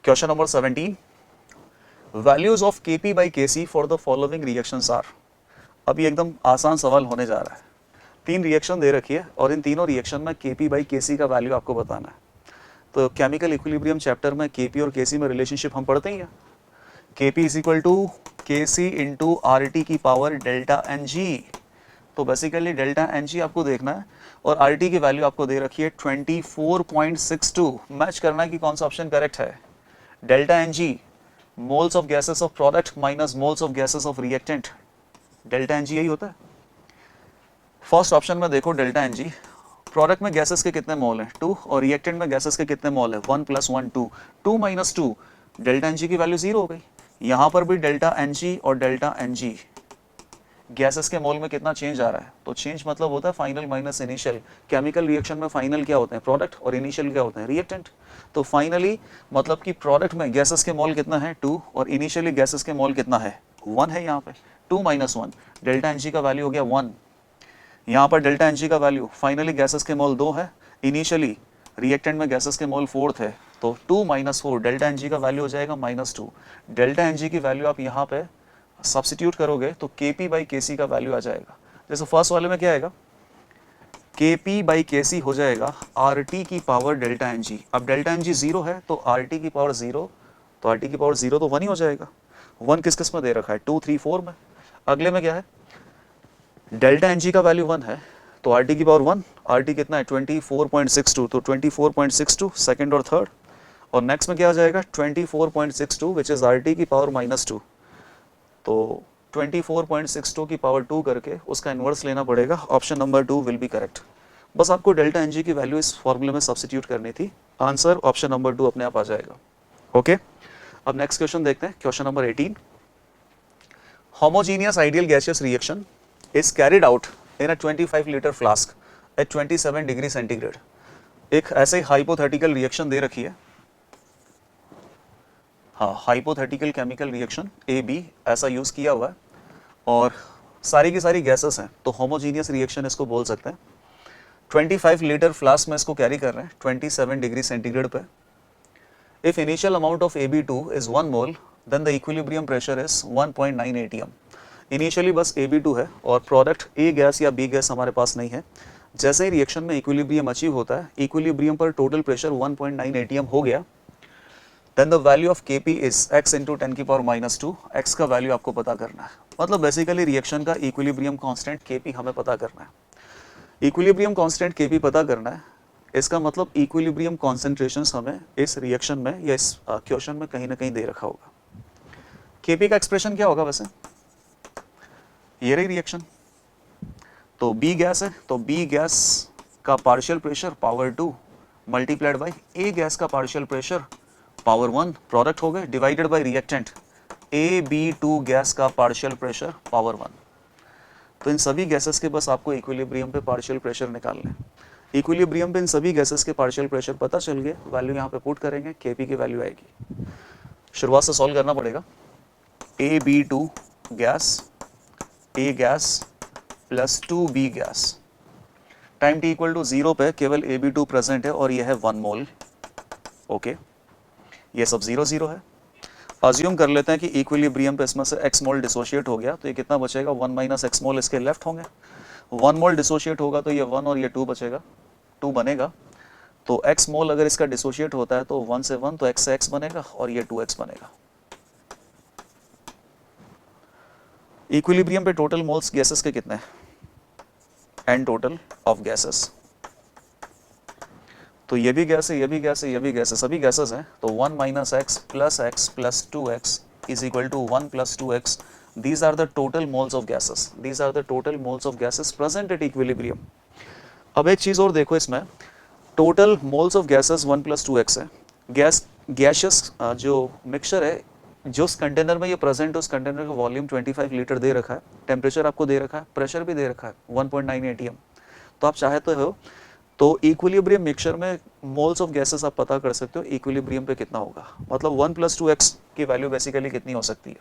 Speaker 1: question number 17। Values of Kp by Kc for the following reactions are. अभी एकदम आसान सवाल होने जा रहा है। 3 रिएक्शन दे रखी है और इन तीनों रिएक्शन में Kp बाई Kc का वैल्यू आपको बताना है। तो केमिकल इक्विलिब्रियम चैप्टर में Kp और Kc में रिलेशनशिप हम पढ़ते ही हैं। Kp is equal to Kc into RT की पावर डेल्टा Ng। तो बेसिकली डेल्टा Ng आपको देखना है और RT की वैल्यू आपको दे रखी है 24.62। मैच करना है कि कौन सा ऑप्शन करेक्ट है। Delta Ng moles of gases of product minus moles of gases of reactant. Delta Ng यही होता है। फर्स्ट ऑप्शन में देखो डेल्टा एन जी, प्रोडक्ट में गैसेस के कितने मोल हैं 2 और रिएक्टेंट में गैसेस के कितने मोल है 1 + 1 2, 2 - 2 डेल्टा एन जी की वैल्यू 0 हो गई। यहाँ पर भी डेल्टा एन जी और डेल्टा एन जी गैसेस के मोल में कितना चेंज आ रहा है, तो चेंज मतलब होता है final minus initial. Chemical reaction में फाइनल क्या होते हैं प्रोडक्ट और इनिशियल क्या होते हैं रिएक्टेंट। तो फाइनली मतलब कि प्रोडक्ट में गैसेस के मोल कितना है 2 और इनिशियली गैसेस के मोल कितना है 1 है। यहाँ पे 2 - 1 डेल्टा एन जी का वैल्यू हो गया 1। यहाँ पर डेल्टा एन जी का वैल्यू फाइनली गैसेस के मोल 2 है, इनिशियली रिएक्टेंट में गैसेस के मोल 4 थे, तो 2 - 4 डेल्टा एन जी का वैल्यू हो जाएगा -2। डेल्टा एन जी की वैल्यू आप यहाँ पे सब्स्टिट्यूट करोगे तो Kp/Kc का वैल्यू आ जाएगा। जैसे फर्स्ट वाले में क्या आएगा Kp/Kc हो जाएगा RT की पावर डेल्टा एन जी। अब डेल्टा एन जी 0 है तो RT की पावर 0, तो RT की पावर 0 तो 1 ही हो जाएगा। 1 किस किस में दे रखा है 2 3 4 में। अगले में क्या है डेल्टा एन जी का वैल्यू 1 है तो RT की पावर 1, RT कितना है 24.62, तो 24.62 सेकंड और थर्ड। और नेक्स्ट में क्या आ जाएगा 24.62 विच इज RT की पावर -2, तो 24.62 की पावर 2 करके उसका इन्वर्स लेना पड़ेगा। Option number 2 will be correct. बस आपको डेल्टा एन जी की वैल्यू इस फॉर्मूले में सब्स्टिट्यूट करनी थी, आंसर ऑप्शन नंबर 2 अपने आप आ जाएगा। ओके, अब नेक्स्ट क्वेश्चन देखते हैं, question number 18। Homogeneous ideal gaseous reaction is carried out in a 25 litre flask at 27 degree centigrade. एक ऐसे हाइपोथेटिकल रिएक्शन दे रखी है, हाँ हाइपोथेटिकल केमिकल रिएक्शन AB ऐसा यूज किया हुआ है और सारी की सारी गैसेस हैं, तो होमोजीनियस रिएक्शन इसको बोल सकते हैं। 25 लीटर फ्लास्क में इसको कैरी कर रहे हैं 27 डिग्री सेंटीग्रेड पे। If initial amount of AB2 is 1 mole then the equilibrium pressure is 1.9 atm। Initially बस AB2 है और प्रोडक्ट A गैस या B गैस हमारे पास नहीं है। जैसे ही रिएक्शन में इक्विलिब्रियम अचीव होता है, इक्विलिब्रियम पर टोटल प्रेशर 1.9 atm हो गया, then the value of Kp is x × 10 की पावर -2। x का वैल्यू आपको पता करना है, मतलब बेसिकली रिएक्शन का इक्विलिब्रियम कांस्टेंट Kp हमें पता करना है। इक्विलिब्रियम कांस्टेंट Kp पता करना है, इसका मतलब इक्विलिब्रियम कॉन्सेंट्रेशंस हमें इस रिएक्शन में या इस क्वेश्चन में कहीं ना कहीं दे रखा होगा। Kp का एक्सप्रेशन क्या होगा वैसे, ये रही रिएक्शन, तो B गैस है तो B गैस का partial pressure power 2 multiplied by A gas का पार्शियल प्रेशर पावर 1 प्रोडक्ट हो गए divided by reactant AB2 gas का पार्शियल प्रेशर पावर 1। तो इन सभी गैसेस के बस आपको इक्विलिब्रियम पे पार्शियल प्रेशर निकालना है। इक्विलिब्रियम पे इन सभी गैसेस के पार्शियल प्रेशर पता चल गए, वैल्यू यहाँ पे पुट करेंगे, Kp की वैल्यू आएगी। शुरुआत से सॉल्व करना पड़ेगा। AB2 gas A gas plus 2B gas, time t = 0 पे केवल AB2 प्रेजेंट है और यह है 1 मोल। ओके, ये सब 0 0 है। अज्यूम कर लेते हैं कि इक्विलिब्रियम पे इसमें से x मोल डिसोशिएट हो गया, तो ये कितना बचेगा 1 - x मोल इसके लेफ्ट होंगे। 1 मोल डिसोशिएट होगा तो ये 1 और ये 2 बचेगा, 2 बनेगा। तो x मोल अगर इसका डिसोशिएट होता है तो 1 से 1 तो x से x बनेगा और ये 2x बनेगा। इक्विलिब्रियम पे टोटल मोल्स गैसेस के कितने हैं n टोटल ऑफ गैसेस, तो ये भी गैस है, ये भी गैस है, ये भी गैस है, सभी गैसेस हैं। तो 1 - x + 2x is equal to 1 + 2x। These are the total moles of gases. These are the total moles of gases present at equilibrium. अब एक चीज़ और देखो, इसमें total moles of gases 1 + 2x है। गैशियस जो मिक्सचर है, जो उस कंटेनर में ये प्रेजेंट है, उस कंटेनर का वॉल्यूम 25 लीटर दे रखा है, टेम्परेचर आपको दे रखा है, प्रेशर भी दे रखा है 1.9 atm। तो आप चाहते हो तो इक्विलिब्रियम मिक्सचर में मोल्स ऑफ गैसेस आप पता कर सकते हो इक्विलिब्रियम पे कितना होगा, मतलब 1 + 2x की वैल्यू बेसिकली कितनी हो सकती है।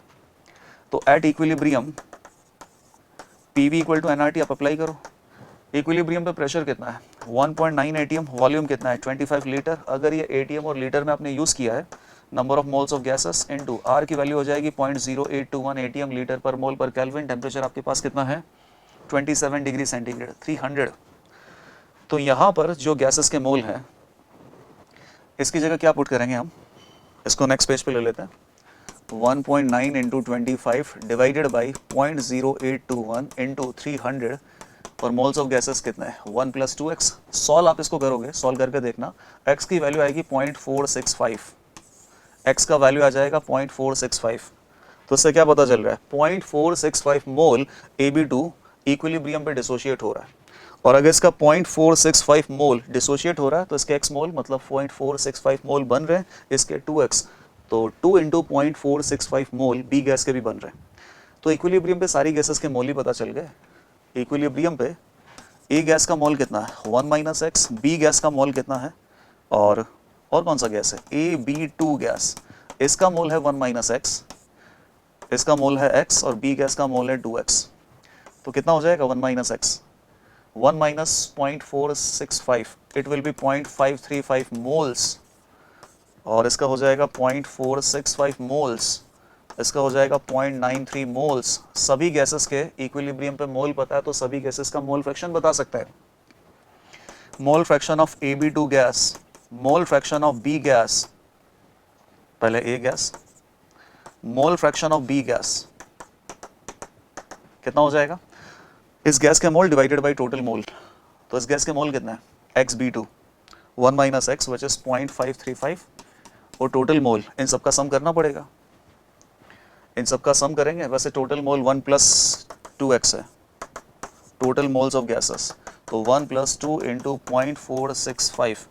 Speaker 1: तो एट इक्विलिब्रियम PV = nRT आप अप्लाई करो। इक्विलिब्रियम पे प्रेशर कितना है 1.9 atm, वॉल्यूम कितना है 25 लीटर। अगर ये atm और लीटर में आपने यूज़ किया है, number of moles of gases into R की वैल्यू हो जाएगी 0.0821 atm लीटर पर मोल पर केल्विन। टेम्परेचर आपके पास कितना है 27 डिग्री सेंटीग्रेड 300। तो यहाँ पर जो गैसेस के मोल हैं, इसकी जगह क्या पुट करेंगे हम, इसको नेक्स्ट पेज पे ले लेते हैं। 1.9 × 25 डिवाइडेड बाई 0.0821 × 300 और मोल्स ऑफ गैसेस कितने हैं 1 + 2x। सॉल्व आप इसको करोगे, सॉल्व करके देखना, x की वैल्यू आएगी 0.465, x का वैल्यू आ जाएगा 0.465। तो इससे क्या पता चल रहा है 0.465 मोल AB2 इक्विलिब्रियम पे डिसोशिएट हो रहा है। और अगर इसका 0.465 मोल डिसोशिएट हो रहा है तो इसके x मोल मतलब 0.465 मोल बन रहे हैं, इसके 2x, तो 2 इंटू 0.465 मोल बी गैस के भी बन रहे हैं। तो इक्विलिब्रियम पे सारी गैसेस के मोल ही पता चल गए। इक्विलिब्रियम पे ए गैस का मोल कितना है 1 माइनस एक्स, बी गैस का मोल कितना है, और कौन सा गैस है AB2 गैस, इसका मोल है 1 माइनस एक्स, इसका मोल है x और बी गैस का मोल है 2x। तो कितना हो जाएगा 1 minus x, 1 minus 0.465, it will B 0.535 moles, और इसका हो जाएगा 0.465 मोल्स, इसका हो जाएगा 0.93 मोल्स। सभी गैसेस के इक्विलिब्रियम पे मोल पता है तो सभी गैसेस का मोल फ्रैक्शन बता सकता है। Mole fraction of AB2 gas, mole fraction of B gas, पहले A gas, mole fraction of B gas कितना हो जाएगा, इस गैस के mole divided by total mole, तो इस गैस के मोल कितना है XB2, 1 minus x which is 0.535, और टोटल मोल इन सब का सम करना पड़ेगा, इन सब का सम करेंगे। वैसे टोटल मोल 1 प्लस 2x है, टोटल मोल्स ऑफ गैसेस, तो 1 प्लस 2 इंटू 0.465,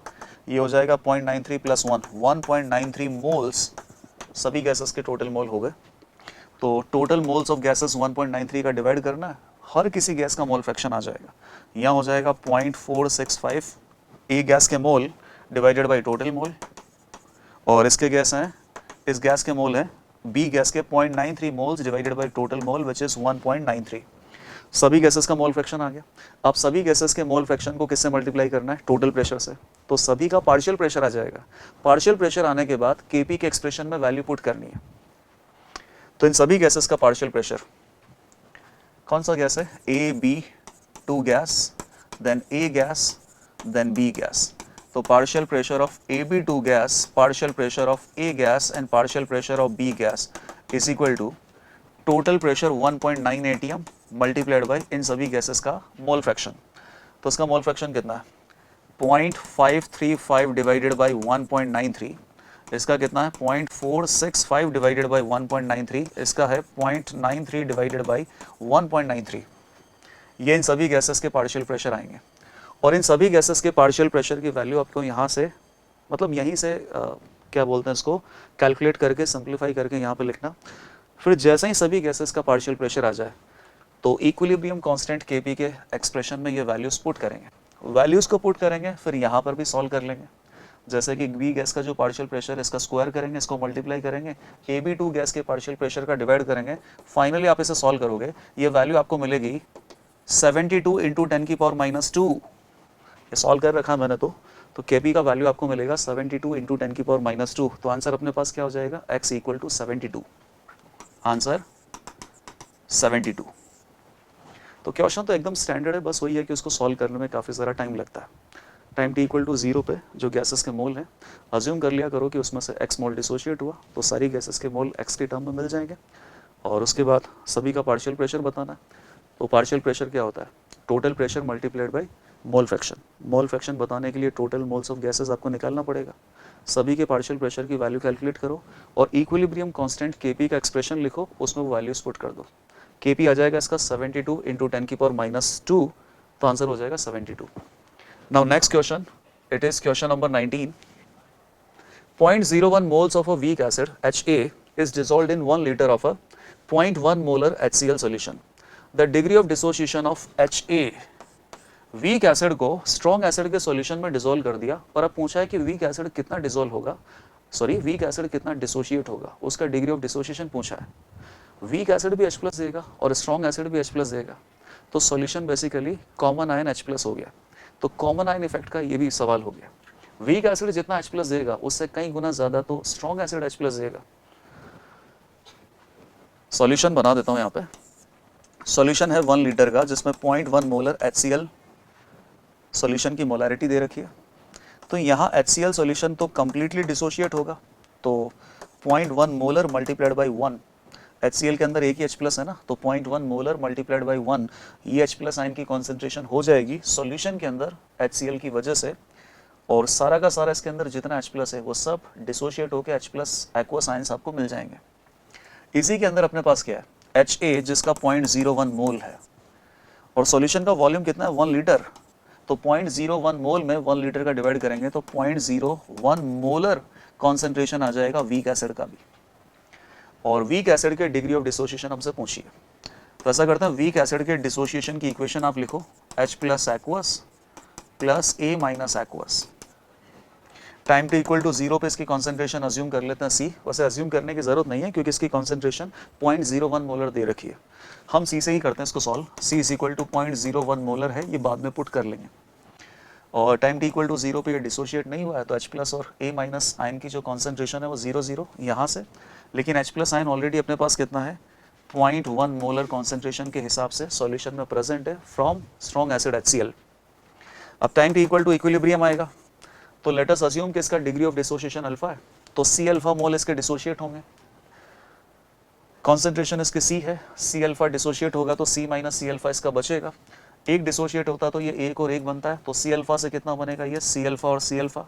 Speaker 1: ये हो जाएगा 0.93 प्लस 1, 1.93 मोल्स सभी गैसेस के टोटल मोल हो गए। तो टोटल मोल्स ऑफ गैसेस 1.93 का डिवाइड करना है, हर किसी गैस का मोल फ्रैक्शन आ जाएगा। यहाँ हो जाएगा 0.465 ए गैस के मोल डिवाइडेड बाय टोटल मोल, और इसके गैस हैं, इस गैस के मोल हैं बी गैस के 0.93 moles divided by total mole which is 1.93। सभी गैसेस का मोल फ्रैक्शन आ गया। अब सभी गैसेस के मोल फ्रैक्शन को किससे मल्टीप्लाई करना है, टोटल प्रेशर से, तो सभी का पार्शियल प्रेशर आ जाएगा। पार्शियल प्रेशर आने के बाद केपी के एक्सप्रेशन में वैल्यू पुट करनी है। तो इन सभी गैसेस का पार्शियल प्रेशर कौन सा गैस है, AB2 gas, then A gas, then B gas. तो partial pressure of AB2 gas, partial pressure of A gas and partial pressure of B gas is equal to total pressure 1.9 atm multiplied by इन सभी gases का mole fraction. तो इसका mole fraction कितना है 0.535 divided by 1.93, इसका कितना है 0.465 डिवाइडेड बाय 1.93, इसका है 0.93 डिवाइडेड बाय 1.93। ये इन सभी गैसेस के पार्शियल प्रेशर आएंगे, और इन सभी गैसेस के पार्शियल प्रेशर की वैल्यू आपको यहाँ से मतलब यहीं से क्या बोलते हैं इसको कैलकुलेट करके सिंप्लीफाई करके यहाँ पे लिखना। फिर जैसे ही सभी गैसेस का पार्शियल प्रेशर आ जाए तो इक्विलिब्रियम कांस्टेंट केपी के एक्सप्रेशन में ये वैल्यूज पुट करेंगे, वैल्यूज को पुट करेंगे, फिर यहाँ पर भी सॉल्व कर लेंगे। जैसे कि बी गैस का जो पार्शियल प्रेशर है इसका स्क्वायर करेंगे, इसको मल्टीप्लाई करेंगे, AB2 गैस के पार्शियल प्रेशर का डिवाइड करेंगे, फाइनली आप इसे सॉल्व करोगे, ये वैल्यू आपको मिलेगी 72 इंटू 10 की पावर माइनस 2। ये सॉल्व कर रखा मैंने तो केपी का वैल्यू आपको मिलेगा 72 इंटू 10 की पावर माइनस 2। तो आंसर अपने पास क्या हो जाएगा, x इक्वल टू 72, आंसर 72। तो क्वेश्चन तो एकदम स्टैंडर्ड है, बस वही है कि उसको सॉल्व करने में काफ़ी सारा टाइम लगता है। टाइम t इक्वल टू 0 पे जो गैसेस के मोल हैं अज्यूम कर लिया करो कि उसमें से x मोल डिसोशिएट हुआ, तो सारी गैसेस के मोल x के टर्म में मिल जाएंगे, और उसके बाद सभी का पार्शियल प्रेशर बताना है। तो पार्शियल प्रेशर क्या होता है, total pressure multiplied by mole fraction. Mole fraction बताने के लिए टोटल मोल्स ऑफ गैसेस आपको निकालना पड़ेगा, सभी के पार्शियल प्रेशर की वैल्यू कैलकुलेट करो, और इक्विलिब्रियम कांस्टेंट केपी का एक्सप्रेशन लिखो, उसमें वो वैल्यूज पुट कर दो। केपी आ जाएगा इसका 72 इंटू 10 की पावर माइनस 2, तो आंसर हो जाएगा 72। Now next question, it is question number 19। 0.01 moles of a weak acid HA is dissolved in 1 liter of a 0.1 molar HCl solution. The degree of dissociation of HA, weak acid को strong acid के solution में dissolve कर दिया, और अब पूछा है कि वीक एसिड कितना डिसॉल्व होगा, वीक एसिड कितना डिसोशिएट होगा, उसका डिग्री ऑफ डिसोशिएशन पूछा है। वीक एसिड भी H+ देगा और स्ट्रॉन्ग एसिड भी H+ देगा, तो solution basically common ion H+ हो गया। तो कॉमन आयन इफेक्ट का ये भी सवाल हो गया। वीक एसिड जितना H+ देगा उससे कई गुना ज्यादा तो स्ट्रॉन्ग एसिड H+ देगा। सॉल्यूशन बना देता हूं यहाँ पे। सॉल्यूशन है 1 लीटर का, जिसमें 0.1 मोलर HCl सॉल्यूशन की मोलैरिटी दे रखी है। तो यहाँ HCl सॉल्यूशन तो कंप्लीटली डिसोशिएट होगा, तो 0.1 मोलर मल्टीप्लाइड बाई 1, HCl के अंदर एक ही H+ है ना, तो 0.1 मोलर मल्टीप्लाइड बाई 1, ये H+ आयन की कॉन्सेंट्रेशन हो जाएगी सॉल्यूशन के अंदर HCl की वजह से, और सारा का सारा इसके अंदर जितना H+ है वो सब डिसोशिएट होकर H+ एक्वस आयंस आपको मिल जाएंगे। इसी के अंदर अपने पास क्या है, HA जिसका 0.01 मोल है, और सॉल्यूशन का वॉल्यूम कितना है 1 लीटर, तो 0.01 मोल में 1 लीटर का डिवाइड करेंगे तो 0.01 मोलर कॉन्सेंट्रेशन आ जाएगा वीक एसिड का भी। और वीक एसिड के डिग्री ऑफ डिसोसिएशन हमसे पूछिए, तो ऐसा करते हैं वीक एसिड के डिसोसिएशन की इक्वेशन आप लिखो H plus aqueous plus A minus aqueous, time T equal to 0 पे इसकी कॉन्सेंट्रेशन अज्यूम कर लेते हैं C। वैसे अज्यूम करने की जरूरत नहीं है क्योंकि इसकी कॉन्सेंट्रेशन 0.01 मोलर दे रखी है, हम C से ही करते हैं इसको solve. C is equal to 0.01 molar है, ये बाद में पुट कर लेंगे। और टाइम टी इक्वल टू 0 पे ये डिसोशिएट नहीं हुआ है तो H प्लस और A माइनस आयन की जो कॉन्सेंट्रेशन है वो 0 यहाँ से, लेकिन H प्लस आयन ऑलरेडी अपने पास कितना है 0.1 मोलर कॉन्सेंट्रेशन के हिसाब से सॉल्यूशन में प्रेजेंट है फ्रॉम स्ट्रॉन्ग एसिड HCl। अब time T equal to equilibrium आएगा, तो लेट अस अज्यूम कि इसका डिग्री ऑफ डिसोसिएशन अल्फा है, तो C अल्फा मोल इसके डिसोशिएट होंगे, कॉन्सेंट्रेशन इसके C है, C अल्फा डिसोशिएट होगा तो C माइनस C अल्फा इसका बचेगा, एक डिसोशिएट होता तो ये एक और एक बनता है, तो C अल्फा से कितना बनेगा ये C अल्फा और C अल्फा,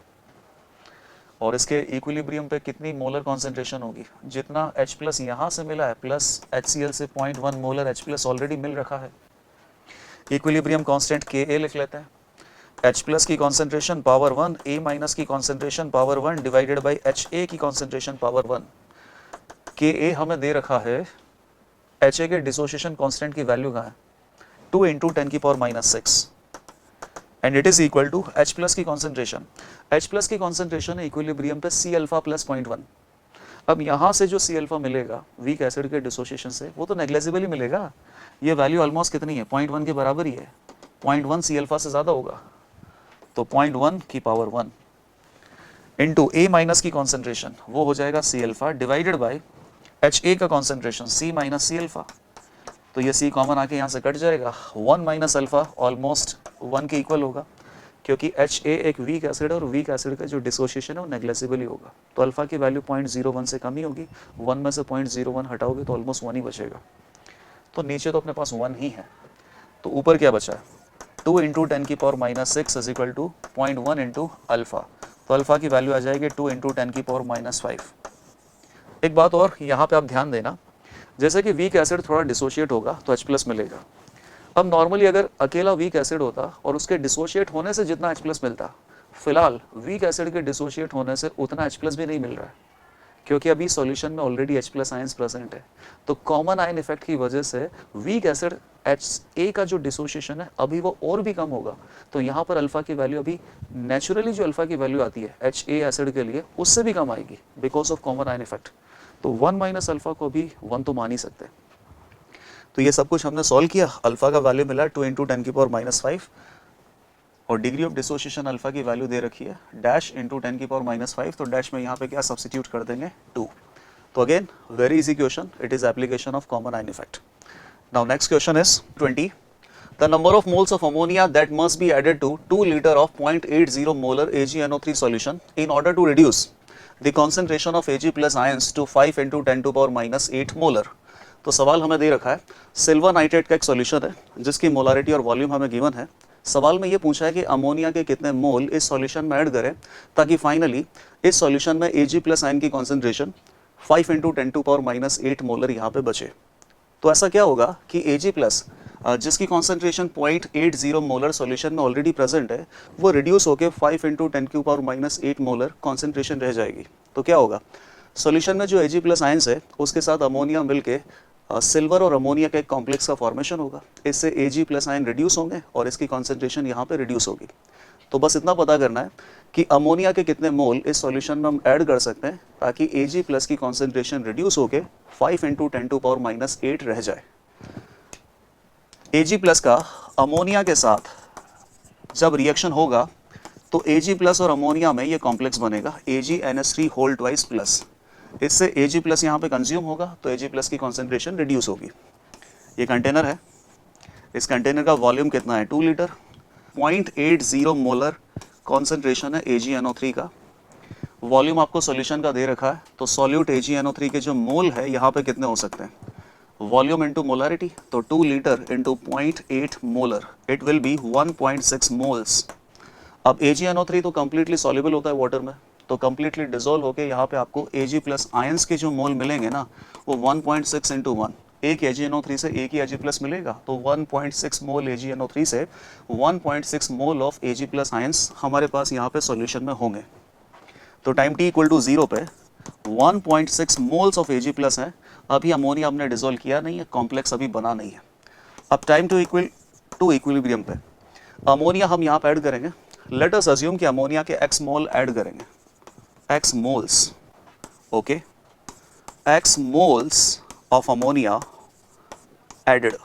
Speaker 1: और इसके इक्विलिब्रियम पे कितनी मोलर कॉन्सेंट्रेशन होगी, जितना H प्लस यहाँ से मिला है प्लस HCl से 0.1 मोलर H प्लस ऑलरेडी मिल रखा है। इक्विलिब्रियम कांस्टेंट Ka लिख लेते हैं, H प्लस की कॉन्सेंट्रेशन पावर 1, A माइनस की concentration power 1 divided by HA की कॉन्सेंट्रेशन पावर 1। Ka हमें दे रखा है, HA के डिसोसिएशन कांस्टेंट की वैल्यू कहाँ है 2 into 10⁻⁶ and it is equal to H plus की कॉन्सेंट्रेशन, H प्लस की कॉन्सेंट्रेशन है इक्विलिब्रियम पे C अल्फा प्लस 0.1। अब यहाँ से जो C अल्फा मिलेगा वीक एसिड के डिसोसिएशन से वो तो नेग्लेजिबल ही मिलेगा, ये वैल्यू ऑलमोस्ट कितनी है 0.1 के बराबर ही है, 0.1 C अल्फा से ज़्यादा होगा, तो 0.1 की पावर 1 इंटू A माइनस की कॉन्सेंट्रेशन वो हो जाएगा C alpha divided by HA का concentration C minus C alpha, तो ये C कॉमन आके यहाँ से कट जाएगा, 1 माइनस अल्फा ऑलमोस्ट 1 के इक्वल होगा क्योंकि HA एक वीक एसिड है और वीक एसिड का जो डिसोसिएशन है वो नेग्लेजिबल ही होगा, तो अल्फा की वैल्यू 0.01 से कम ही होगी, 1 में से 0.01 हटाओगे तो ऑलमोस्ट 1 ही बचेगा, तो नीचे तो अपने पास 1 ही है, तो ऊपर क्या बचा है 2 into 10⁻⁶ is equal to 0.1 into alpha, तो अल्फा की वैल्यू आ जाएगी 2 इंटू 10⁻⁵। एक बात और यहाँ पे आप ध्यान देना, जैसे कि वीक एसिड थोड़ा डिसोशिएट होगा तो H प्लस मिलेगा। अब नॉर्मली अगर अकेला वीक एसिड होता और उसके डिसोशिएट होने से जितना H प्लस मिलता, फिलहाल वीक एसिड के डिसोशिएट होने से उतना H प्लस भी नहीं मिल रहा है क्योंकि अभी सॉल्यूशन में already H plus ions present है, तो कॉमन आयन इफेक्ट की वजह से वीक एसिड HA का जो डिसोसिएशन है अभी वो और भी कम होगा, तो यहाँ पर अल्फा की वैल्यू अभी नेचुरली जो अल्फा की वैल्यू आती है HA एसिड के लिए उससे भी कम आएगी because of common ion effect, तो 1 माइनस अल्फा को भी 1 तो मान ही सकते हैं। तो ये सब कुछ हमने सॉल्व किया, अल्फा का वैल्यू मिला 2 इंटू 10⁻⁵ और डिग्री ऑफ डिसोसिएशन अल्फा की वैल्यू दे रखी है डैश इंटू 10⁻⁵, तो डैश में यहाँ पे क्या सब्स्टिट्यूट कर देंगे 2। तो again very easy question, it is application of common ion effect. Now next question is 20, the number of moles of ammonia that must be added to 2 litre of 0.80 molar AgNO3 solution in order to reduce the concentration of Ag plus ions to 5 into 10⁻⁸ molar. तो सवाल हमें दे रखा है silver nitrate का एक solution है जिसकी मोलारिटी और वॉल्यूम हमें गिवन है। सवाल में ये पूछा है कि अमोनिया के कितने मोल इस सॉल्यूशन में ऐड करें ताकि फाइनली इस सॉल्यूशन में Ag प्लस आयन की कॉन्सेंट्रेशन 5 इंटू 10⁻⁸ मोलर यहाँ पे बचे। तो ऐसा क्या होगा कि Ag प्लस जिसकी कॉन्सेंट्रेशन 0.80 मोलर सॉल्यूशन में ऑलरेडी प्रेजेंट है वो रिड्यूस होकर 5 इंटू 10⁻⁸ मोलर कॉन्सेंट्रेशन रह जाएगी। तो क्या होगा सॉल्यूशन में जो Ag प्लस आयंस है उसके साथ अमोनिया मिलके सिल्वर और अमोनिया का एक कॉम्प्लेक्स का फॉर्मेशन होगा, इससे Ag प्लस आयन रिड्यूस होंगे और इसकी कॉन्सेंट्रेशन यहाँ पे रिड्यूस होगी। तो बस इतना पता करना है कि अमोनिया के कितने मोल इस सॉल्यूशन में हम ऐड कर सकते हैं ताकि Ag प्लस की कॉन्सेंट्रेशन रिड्यूस होकर 5 इंटू 10⁻⁸ रह जाए। Ag प्लस का अमोनिया के साथ जब रिएक्शन होगा तो Ag प्लस और अमोनिया में ये कॉम्प्लेक्स बनेगा AgNH3 होल ट्वाइस प्लस, इससे Ag प्लस यहाँ पे कंज्यूम होगा तो Ag प्लस की कॉन्सेंट्रेशन रिड्यूस होगी। ये कंटेनर है, इस कंटेनर का वॉल्यूम कितना है 2 लीटर, 0.80 मोलर कॉन्सेंट्रेशन है AgNO3 का, वॉल्यूम आपको सॉल्यूशन का दे रखा है, तो सॉल्यूट AgNO3 के जो मोल है यहाँ पे कितने हो सकते हैं, वॉल्यूम इंटू मोलारिटी, तो 2 litre into 0.8 molar it will B 1.6 moles. अब AgNO3 तो कम्प्लीटली सॉल्युबल होता है वाटर में, तो कम्प्लीटली डिजोल्व होके यहाँ पे आपको Ag प्लस आयंस के जो मोल मिलेंगे ना वो 1.6 इंटू 1 एक AgNO3 से एक ही Ag+ मिलेगा, तो 1.6 मोल AgNO3 से 1.6 मोल ऑफ Ag+ आयंस हमारे पास यहाँ पे सॉल्यूशन में होंगे। तो टाइम t इक्वल टू 0 पे 1.6 मोल्स ऑफ Ag+ है। अभी अमोनिया हमने डिसॉल्व किया नहीं है, कॉम्प्लेक्स अभी बना नहीं है। अब टाइम टू इक्विलिब्रियम पे अमोनिया हम यहाँ पे ऐड करेंगे। लेट अस अज्यूम कि अमोनिया के x मोल ऐड करेंगे, x moles, okay, x moles of ammonia added.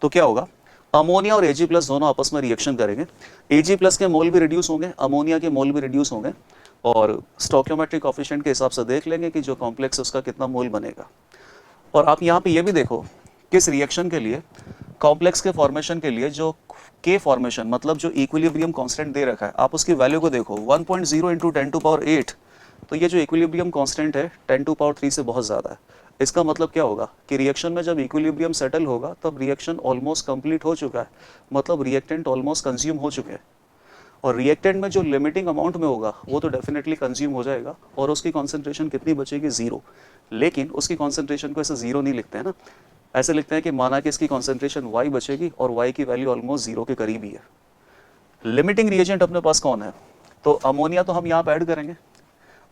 Speaker 1: तो क्या होगा, अमोनिया और Ag+ दोनों आपस में रिएक्शन करेंगे, Ag+ के मोल भी रिड्यूस होंगे, अमोनिया के मोल भी रिड्यूस होंगे, और स्टोइकियोमेट्रिक कोएफिशिएंट के हिसाब से देख लेंगे कि जो कॉम्प्लेक्स है उसका कितना मोल बनेगा। और आप यहाँ पे ये भी देखो किस रिएक्शन के लिए, कॉम्प्लेक्स के फॉर्मेशन के लिए जो के फॉर्मेशन मतलब जो इक्विलिब्रियम कांस्टेंट दे रखा है, आप उसकी वैल्यू को देखो 1.0 इंटू 10⁸, तो ये जो इक्विलिब्रियम कांस्टेंट है 10⁻³ से बहुत ज़्यादा है। इसका मतलब क्या होगा कि रिएक्शन में जब इक्विलिब्रियम सेटल होगा तब रिएक्शन ऑलमोस्ट कंप्लीट हो चुका है, मतलब रिएक्टेंट ऑलमोस्ट कंज्यूम हो चुके हैं, और रिएक्टेंट में जो लिमिटिंग अमाउंट में होगा वो तो डेफिनेटली कंज्यूम हो जाएगा, और उसकी कॉन्सेंट्रेशन कितनी बचेगी, 0। लेकिन उसकी कॉन्सेंट्रेशन को ऐसे 0 नहीं लिखते हैं ना, ऐसे लिखते हैं कि माना कि इसकी कॉन्सेंट्रेशन y बचेगी और y की वैल्यू ऑलमोस्ट 0 के करीब ही है। लिमिटिंग रिएजेंट अपने पास कौन है, तो अमोनिया तो हम यहाँ पे ऐड करेंगे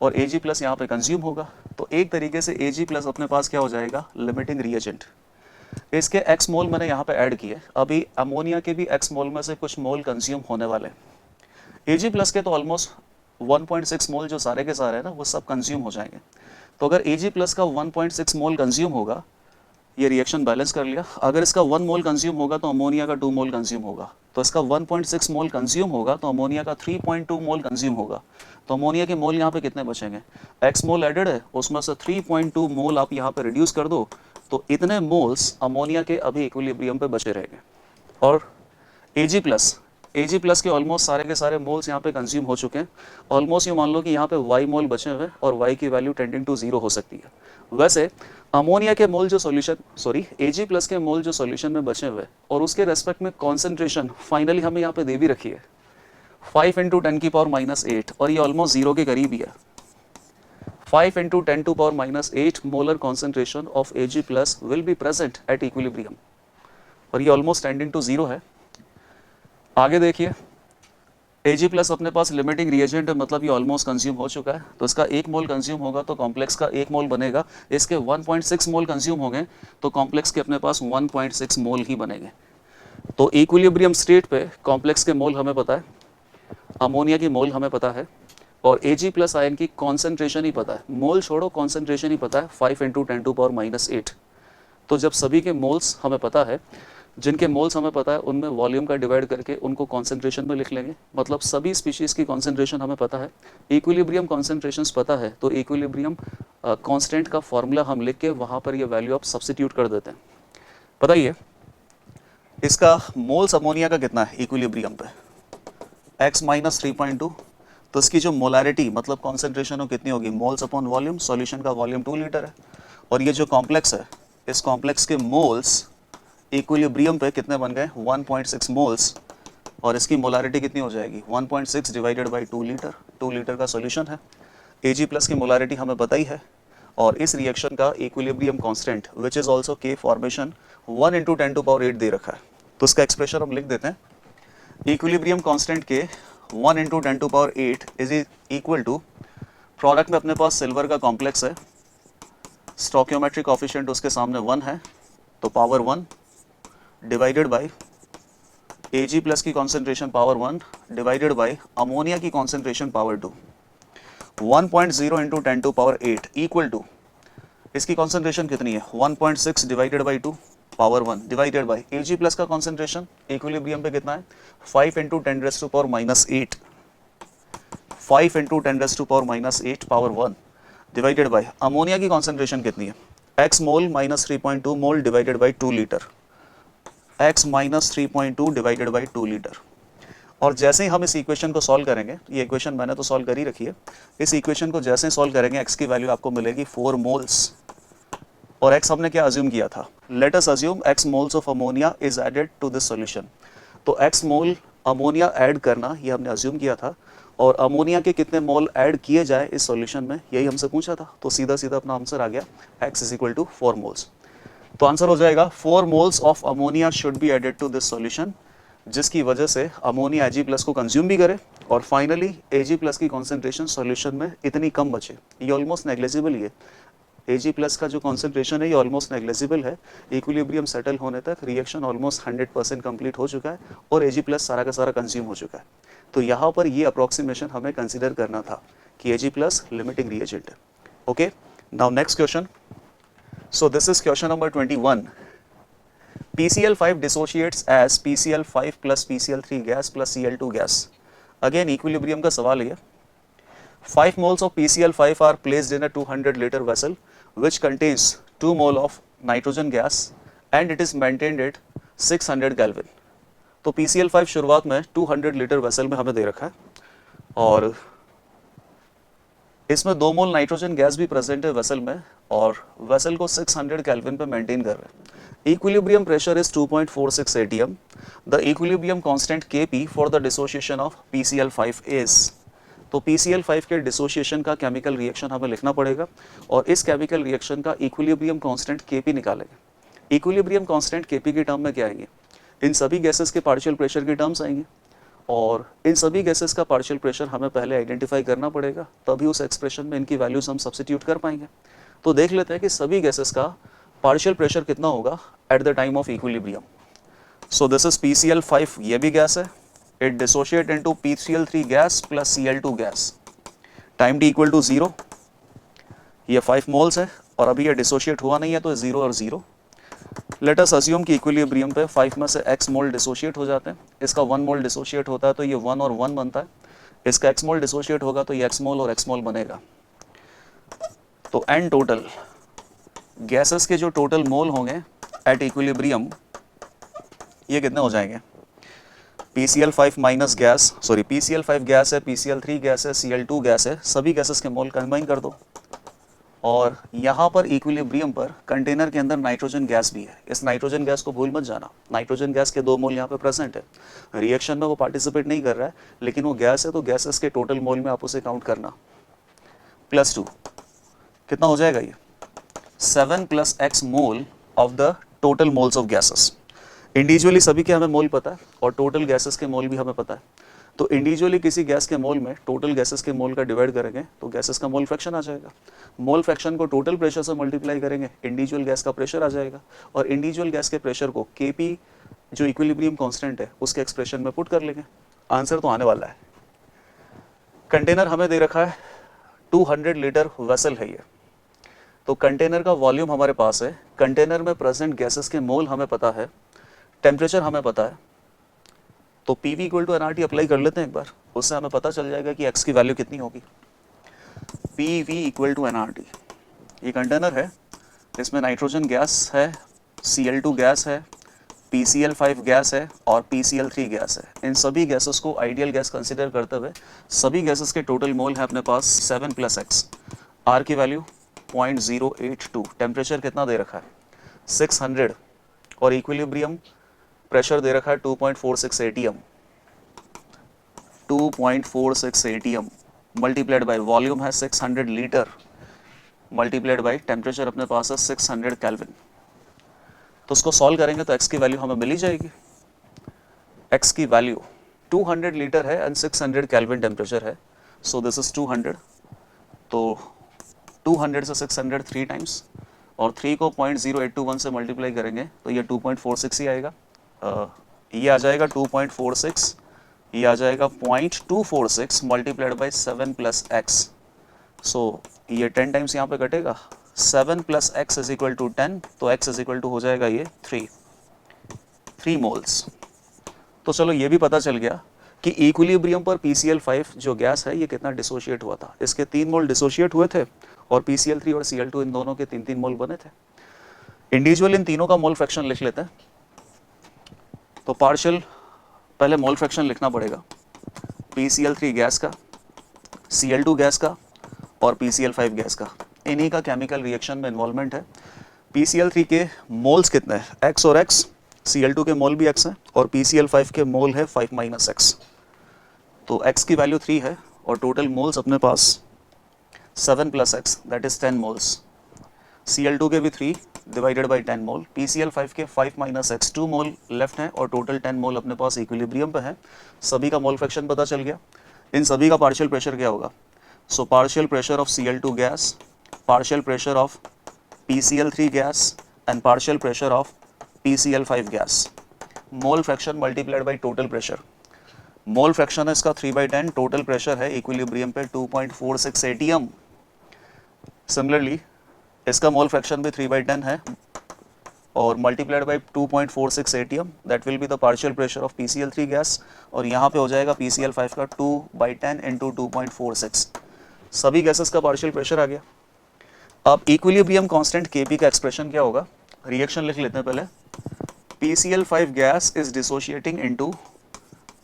Speaker 1: और Ag+ यहाँ पे कंज्यूम होगा, तो एक तरीके से Ag+ अपने पास क्या हो जाएगा, लिमिटिंग रिएजेंट। इसके x मोल मैंने यहाँ पे ऐड किए, अभी अमोनिया के भी x मोल में से कुछ मोल कंज्यूम होने वाले हैं। Ag+ के तो ऑलमोस्ट 1.6 मोल जो सारे के सारे हैं ना वो सब कंज्यूम हो जाएंगे। तो अगर Ag+ का 1.6 मोल कंज्यूम होगा, ये रिएक्शन बैलेंस कर लिया। अगर इसका 1 मोल कंज्यूम होगा तो अमोनिया का 2 मोल कंज्यूम होगा, तो इसका 1.6 मोल कंज्यूम होगा तो अमोनिया का 3.2 मोल कंज्यूम होगा। तो अमोनिया के मोल यहाँ पे कितने बचेंगे, x मोल एडेड है, उसमें से 3.2 मोल आप यहाँ पे रिड्यूस कर दो, तो इतने मोल्स अमोनिया के अभी इक्विलिब्रियम पे बचे रहेंगे। और Ag+ के ऑलमोस्ट सारे के सारे मोल्स यहाँ पे कंज्यूम हो चुके हैं। ऑलमोस्ट ये मान लो कि यहाँ पे y मोल बचे हुए और y की वैल्यू टेंडिंग टू 0 हो सकती है। वैसे अमोनिया के मोल जो Ag+ के मोल जो सॉल्यूशन में बचे हुए और उसके रेस्पेक्ट में कॉन्सेंट्रेशन फाइनली हमें यहाँ पे दे भी रखी है 5 × 10⁻⁸, और ये ऑलमोस्ट 0 के करीब ही है। 5 × 10⁻⁸ molar concentration of Ag+ will be present at equilibrium, और ये ऑलमोस्ट टेंडिंग टू 0 है। आगे देखिए, Ag+ अपने पास लिमिटिंग रिएजेंट है, मतलब ये ऑलमोस्ट कंज्यूम हो चुका है, तो इसका 1 मोल कंज्यूम होगा तो कॉम्प्लेक्स का 1 मोल बनेगा। इसके 1.6 मोल कंज्यूम होंगे तो कॉम्प्लेक्स के अपने पास 1.6 मोल ही बनेंगे। तो इक्विलिब्रियम स्टेट पे कॉम्प्लेक्स के मोल हमें पता है, अमोनिया की मोल हमें पता है, और Ag+ आयन की कॉन्सेंट्रेशन ही पता है। मोल छोड़ो, कॉन्सेंट्रेशन ही पता है, 5 × 10⁻⁸। तो जब सभी के मोल्स हमें पता है, जिनके मोल्स हमें पता है उनमें वॉल्यूम का डिवाइड करके उनको कॉन्सेंट्रेशन में लिख लेंगे, मतलब सभी स्पीशीज़ की कॉन्सेंट्रेशन हमें पता है, इक्विलिब्रियम कॉन्सेंट्रेशंस पता है, तो इक्विलिब्रियम कांस्टेंट का फॉर्मूला हम लिख के वहाँ पर ये वैल्यू आप सब्स्टिट्यूट कर देते हैं। बताइए इसका मोल्स अमोनिया का कितना है इक्विलिब्रियम पे, x - 3.2, तो इसकी जो मोलैरिटी मतलब कॉन्सेंट्रेशन हो कितनी होगी, मोल्स अपॉन वॉल्यूम, सॉल्यूशन का वॉल्यूम 2 लीटर है, और ये जो कॉम्प्लेक्स है इस कॉम्प्लेक्स के मोल्स इक्विलिब्रियम पे कितने बन गए, 1.6 मोल्स, और इसकी मोलारिटी कितनी हो जाएगी 1.6 डिवाइडेड बाई 2 लीटर। 2 लीटर का सॉल्यूशन है। Ag+ की मोलारिटी हमें पता ही है, और इस रिएक्शन का equilibrium constant which is also K formation 1 × 10⁸ दे रखा है, तो इसका एक्सप्रेशन हम लिख देते हैं। इक्विलिब्रियम कांस्टेंट के 1 × 10⁸ इज इक्वल टू, प्रोडक्ट में अपने पास सिल्वर का कॉम्प्लेक्स है, स्टोइकियोमेट्रिक कोएफिशिएंट उसके सामने 1 है, तो पावर 1 डिवाइडेड बाई Ag+ की concentration power 1 divided by ammonia की कॉन्सेंट्रेशन पावर 2, 1.0 × 10⁸ इक्वल टू, इसकी कॉन्सेंट्रेशन कितनी है 1.6 divided by 2 power 1 divided by Ag+ का कॉन्सेंट्रेशन इक्विलिब्रियम पे कितना है 5 × 10⁻⁸, 5 × 10⁻⁸ पावर 1 डिवाइडेड बाई अमोनिया की कॉन्सेंट्रेशन कितनी है x mole - 3.2 mole divided by 2 litre, x - 3.2 divided by 2 litre. और जैसे ही हम इस इक्वेशन को सॉल्व करेंगे, ये इक्वेशन मैंने तो सॉल्व कर ही रखी है, इस इक्वेशन को जैसे ही सॉल्व करेंगे x की वैल्यू आपको मिलेगी 4 मोल्स, और x हमने क्या अज्यूम किया था, let us assume x moles of ammonia is added to this solution. तो x मोल अमोनिया ऐड करना ये हमने अज्यूम किया था, और अमोनिया के कितने मोल ऐड किए जाए इस सॉल्यूशन में, यही हमसे पूछा था। तो सीधा सीधा अपना आंसर आ गया x is equal to 4 moles. तो आंसर हो जाएगा 4 moles of ammonia should be added to this solution, जिसकी वजह से अमोनिया Ag+ को कंज्यूम भी करे और फाइनली Ag+ की कॉन्सेंट्रेशन सॉल्यूशन में इतनी कम बचे। ये ऑलमोस्ट नेग्लिजिबल ही है, Ag+ का जो कॉन्सेंट्रेशन है ये ऑलमोस्ट नेग्लिजिबल है। इक्विलिब्रियम सेटल होने तक रिएक्शन ऑलमोस्ट 100% कंप्लीट हो चुका है और Ag+ सारा का सारा कंज्यूम हो चुका है। तो यहाँ पर ये अप्रॉक्सीमेशन हमें कंसिडर करना था कि Ag+ लिमिटिंग रिएजेंट है। Okay, now next question. So this is question number 21। PCl5 dissociates as PCl5 plus PCl3 gas plus Cl2 gas. Again equilibrium का सवाल है। 5 moles of PCl5 are placed in a 200 liter vessel which contains 2 mole of nitrogen gas and it is maintained at 600 Kelvin. तो PCl5 शुरुआत में 200 litre vessel में हमें दे रखा है और इसमें 2 मोल नाइट्रोजन गैस भी प्रेजेंट है वेसल में और वेसल को 600 केल्विन पे मेंटेन कर रहे हैं। Equilibrium pressure is 2.46 atm. The equilibrium constant Kp for the dissociation of PCl5 is. तो PCl5 के डिसोसिएशन का केमिकल रिएक्शन हमें लिखना पड़ेगा और इस केमिकल रिएक्शन का इक्विलिब्रियम कांस्टेंट Kp निकालेंगे। इक्विलिब्रियम कांस्टेंट Kp के टर्म में क्या आएंगे? इन सभी गैसेस के पार्शियल प्रेशर के टर्म्स आएंगे और इन सभी गैसेस का पार्शियल प्रेशर हमें पहले आइडेंटिफाई करना पड़ेगा, तभी उस एक्सप्रेशन में इनकी वैल्यूज हम सब्स्टिट्यूट कर पाएंगे। तो देख लेते हैं कि सभी गैसेस का पार्शियल प्रेशर कितना होगा at the time of equilibrium. So this is PCl5, ये भी गैस है, it dissociate into PCl3 gas plus Cl2 gas, time t equal to 0, ये 5 मोल्स है और अभी ये डिसोशिएट हुआ नहीं है तो 0 और 0। लेट अस अस्यूम कि इक्विलिब्रियम पे 5 में से x मोल डिसोशिएट हो जाते हैं, इसका 1 मोल डिसोशिएट होता है तो ये 1 और 1 बनता है, इसका x मोल डिसोशिएट होगा तो ये x मोल और x मोल बनेगा। तो n टोटल गैसेस के जो टोटल मोल होंगे एट इक्विलिब्रियम ये कितने हो जाएंगे? PCl5 minus gas, sorry PCl5 gas है, PCl3 गैस है, Cl2 गैस है, सभी गैसेस के मोल कंबाइन कर दो और यहाँ पर इक्विलिब्रियम पर कंटेनर के अंदर नाइट्रोजन गैस भी है। इस नाइट्रोजन गैस को भूल मत जाना, नाइट्रोजन गैस के 2 मोल यहाँ पे प्रेजेंट है। रिएक्शन में वो पार्टिसिपेट नहीं कर रहा है लेकिन वो गैस है तो गैसेस के टोटल मोल में आप उसे काउंट करना। +2 कितना हो जाएगा ये? 7 + x mole of the total moles of gases. Individually सभी के हमें मोल पता है और टोटल गैसेस के मोल भी हमें पता है, तो इंडिविजुअली किसी गैस के मोल में टोटल गैसेस के मोल का डिवाइड करेंगे तो गैसेस का मोल फ्रैक्शन आ जाएगा। मोल फ्रैक्शन को टोटल प्रेशर से मल्टीप्लाई करेंगे, इंडिविजुअल गैस का प्रेशर आ जाएगा और इंडिविजुअल गैस के प्रेशर को Kp जो इक्विलिब्रियम कांस्टेंट है उसके एक्सप्रेशन में पुट कर लेंगे। आंसर तो आने वाला है। कंटेनर हमें दे रखा है, 200 लीटर वेसल है ये, तो कंटेनर का वॉल्यूम हमारे पास है, कंटेनर में प्रेजेंट गैसेस के मोल हमें पता है, टेम्परेचर हमें पता है, तो PV = nRT अप्लाई कर लेते हैं एक बार, उससे हमें पता चल जाएगा कि x की वैल्यू कितनी होगी। PV = nRT। ये कंटेनर है, इसमें नाइट्रोजन गैस है, Cl2 गैस है, PCl5 गैस है और PCl3 गैस है। इन सभी गैसेस को आइडियल गैस कंसिडर करते हुए सभी गैसेस के टोटल मोल है अपने पास 7 + x, R की वैल्यू 0.082, टेम्परेचर कितना दे रखा है 600 और इक्विलिब्रियम प्रेशर दे रखा है 2.46 atm, 2.46 atm multiplied by volume है 600 लीटर मल्टीप्लाइड बाय टेम्परेचर अपने पास है 600 केल्विन। तो उसको सॉल्व करेंगे तो x की वैल्यू हमें मिल ही जाएगी। x की वैल्यू 200 लीटर है एंड 600 केल्विन टेम्परेचर है, सो दिस इज 200, तो 200 से 600 3 टाइम्स और 3 को 0.0821 से मल्टीप्लाई करेंगे तो ये 2.46 ही आएगा। ये आ जाएगा 2.46, ये आ जाएगा 0.246 मल्टीप्लाइड बाई 7 + x, सो ये 10 टाइम्स यहाँ पे कटेगा, 7 + x = 10, तो x = हो जाएगा ये 3 मोल्स। तो चलो ये भी पता चल गया कि इक्विलिब्रियम पर PCl5 जो गैस है ये कितना डिसोशिएट हुआ था। इसके 3 मोल डिसोशिएट हुए थे और PCl3 और Cl2 इन दोनों के 3-3 मोल बने थे। इंडिविजुअल इन तीनों का मोल फ्रैक्शन लिख लेते हैं। तो पार्शियल पहले मोल फ्रैक्शन लिखना पड़ेगा, PCl3 गैस का, Cl2 गैस का और PCl5 गैस का, इन्हीं का केमिकल रिएक्शन में इन्वॉल्वमेंट है। PCl3 के मोल्स कितने हैं? x और x, Cl2 के मोल भी x है और PCl5 के मोल है 5 - x, तो x की वैल्यू 3 है और टोटल मोल्स अपने पास 7 + x that is 10 moles. Cl2 के भी 3 डिवाइडेड बाई 10 मोल। PCl5 के 5 - x 2 मोल लेफ्ट हैं और टोटल 10 मोल अपने पास इक्विलिब्रियम पे है। सभी का मोल फ्रैक्शन पता चल गया। इन सभी का पार्शियल प्रेशर क्या होगा? So partial pressure of Cl2 gas, partial pressure of PCl3 gas and partial pressure of PCl5 gas. Mole fraction multiplied by total pressure. Mole fraction है इसका 3/10, टोटल प्रेशर है इक्विलिब्रियम पे 2.46 atm। सिमिलरली इसका mole fraction भी 3/10 है और multiplied by 2.46 atm, that will be the partial pressure of PCl3 gas. और यहाँ पे हो जाएगा PCl5 का 2/10 × 2.46। सभी गैसेस का पार्शियल प्रेशर आ गया। अब इक्विलिब्रियम कांस्टेंट Kp का एक्सप्रेशन क्या होगा? रिएक्शन लिख लेते हैं पहले। PCl5 gas is dissociating into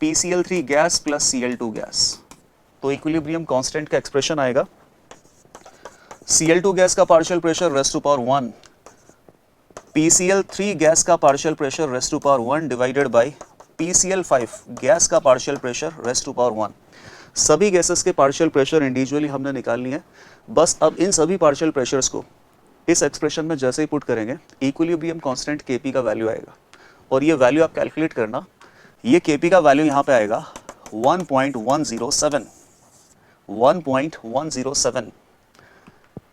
Speaker 1: PCl3 gas plus Cl2 gas. तो इक्विलिब्रियम कांस्टेंट का एक्सप्रेशन आएगा Cl2 गैस का partial pressure raise to power 1, PCl3 gas का partial pressure raise to power 1 divided by PCl5 gas का partial pressure raise to power 1। सभी gases के partial pressure individually हमने निकालनी है। बस अब इन सभी पार्शियल प्रेशर्स को इस एक्सप्रेशन में जैसे ही पुट करेंगे इक्विलिब्रियम कांस्टेंट Kp का वैल्यू आएगा और ये वैल्यू आप कैलकुलेट करना। ये Kp का वैल्यू यहाँ पे आएगा 1.107।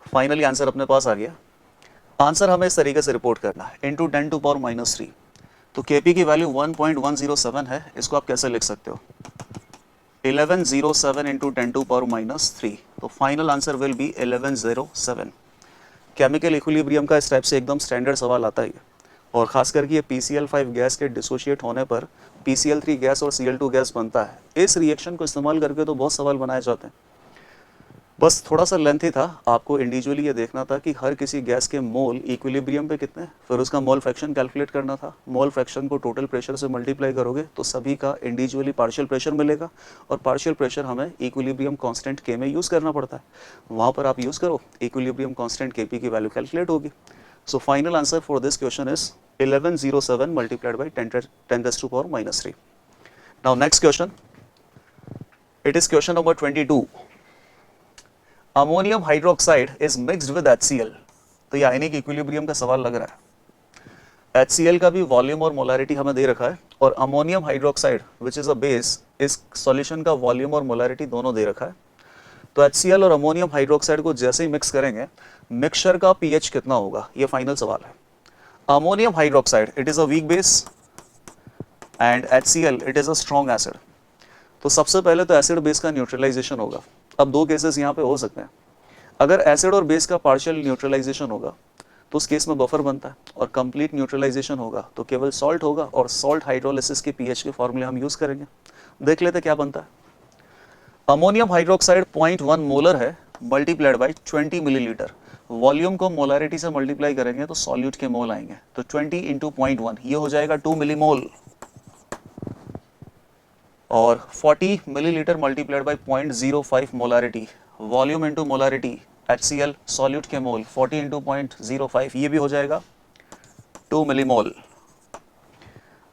Speaker 1: फाइनली आंसर अपने पास आ गया। आंसर हमें इस तरीके से रिपोर्ट करना है इंटू 10⁻³ तो Kp की वैल्यू 1.107 है। इसको आप कैसे लिख सकते हो? 1107 × 10⁻³ तो final answer will be 1107। Chemical equilibrium का इस टाइप से एकदम स्टैंडर्ड सवाल आता ही है और ख़ास करके ये PCl5 गैस के डिसोशिएट होने पर PCl3 गैस और Cl2 गैस बनता है। इस रिएक्शन को इस्तेमाल करके तो बहुत सवाल बनाए जाते हैं। बस थोड़ा सा लेंथी था, आपको इंडिविजुअली ये देखना था कि हर किसी गैस के मोल इक्विलिब्रियम पे कितने, फिर उसका मोल फ्रैक्शन कैलकुलेट करना था। मोल फ्रैक्शन को टोटल प्रेशर से मल्टीप्लाई करोगे तो सभी का इंडिविजुअली पार्शियल प्रेशर मिलेगा और पार्शियल प्रेशर हमें इक्विलिब्रियम कांस्टेंट K में यूज़ करना पड़ता है। वहाँ पर आप यूज़ करो, इक्विलिब्रियम कांस्टेंट Kp की वैल्यू कैलकुलेट होगी। So final answer for this question is 1107 multiplied by 10⁻³। Now next question, it is question number 22। Ammonium hydroxide is mixed with HCl। तो ये आयनिक इक्विलिब्रियम का सवाल लग रहा है। HCl का भी वॉल्यूम और मोलैरिटी हमें दे रखा है और ammonium hydroxide which is a base, इस सॉल्यूशन का वॉल्यूम और मोलैरिटी दोनों दे रखा है। तो HCl और अमोनियम हाइड्रोक्साइड को जैसे ही मिक्स करेंगे मिक्सचर का pH कितना होगा, ये फाइनल सवाल है। Ammonium hydroxide it is a weak base and HCl it is a strong acid. तो सबसे पहले तो एसिड बेस का न्यूट्रलाइजेशन होगा। अब दो केसेस यहाँ पे हो सकते हैं। अगर एसिड और बेस का पार्शियल न्यूट्रलाइजेशन होगा तो उस केस में बफर बनता है और कंप्लीट न्यूट्रलाइजेशन होगा तो केवल सॉल्ट होगा और सॉल्ट हाइड्रोलिसिस के pH के फॉर्मूले हम यूज़ करेंगे। देख लेते क्या बनता है। अमोनियम हाइड्रोक्साइड 0.1 मोलर है मल्टीप्लाइड बाई 20 मिलीलीटर। वॉल्यूम को मोलैरिटी से मल्टीप्लाई करेंगे तो सॉल्यूट के मोल आएंगे, तो 20 × 0.1 ये हो जाएगा 2 मिलीमोल और 40 millilitre multiplied by 0.05 molarity. Volume into molarity HCl solute के मोल 40 × 0.05 ये भी हो जाएगा 2 मिलीमोल।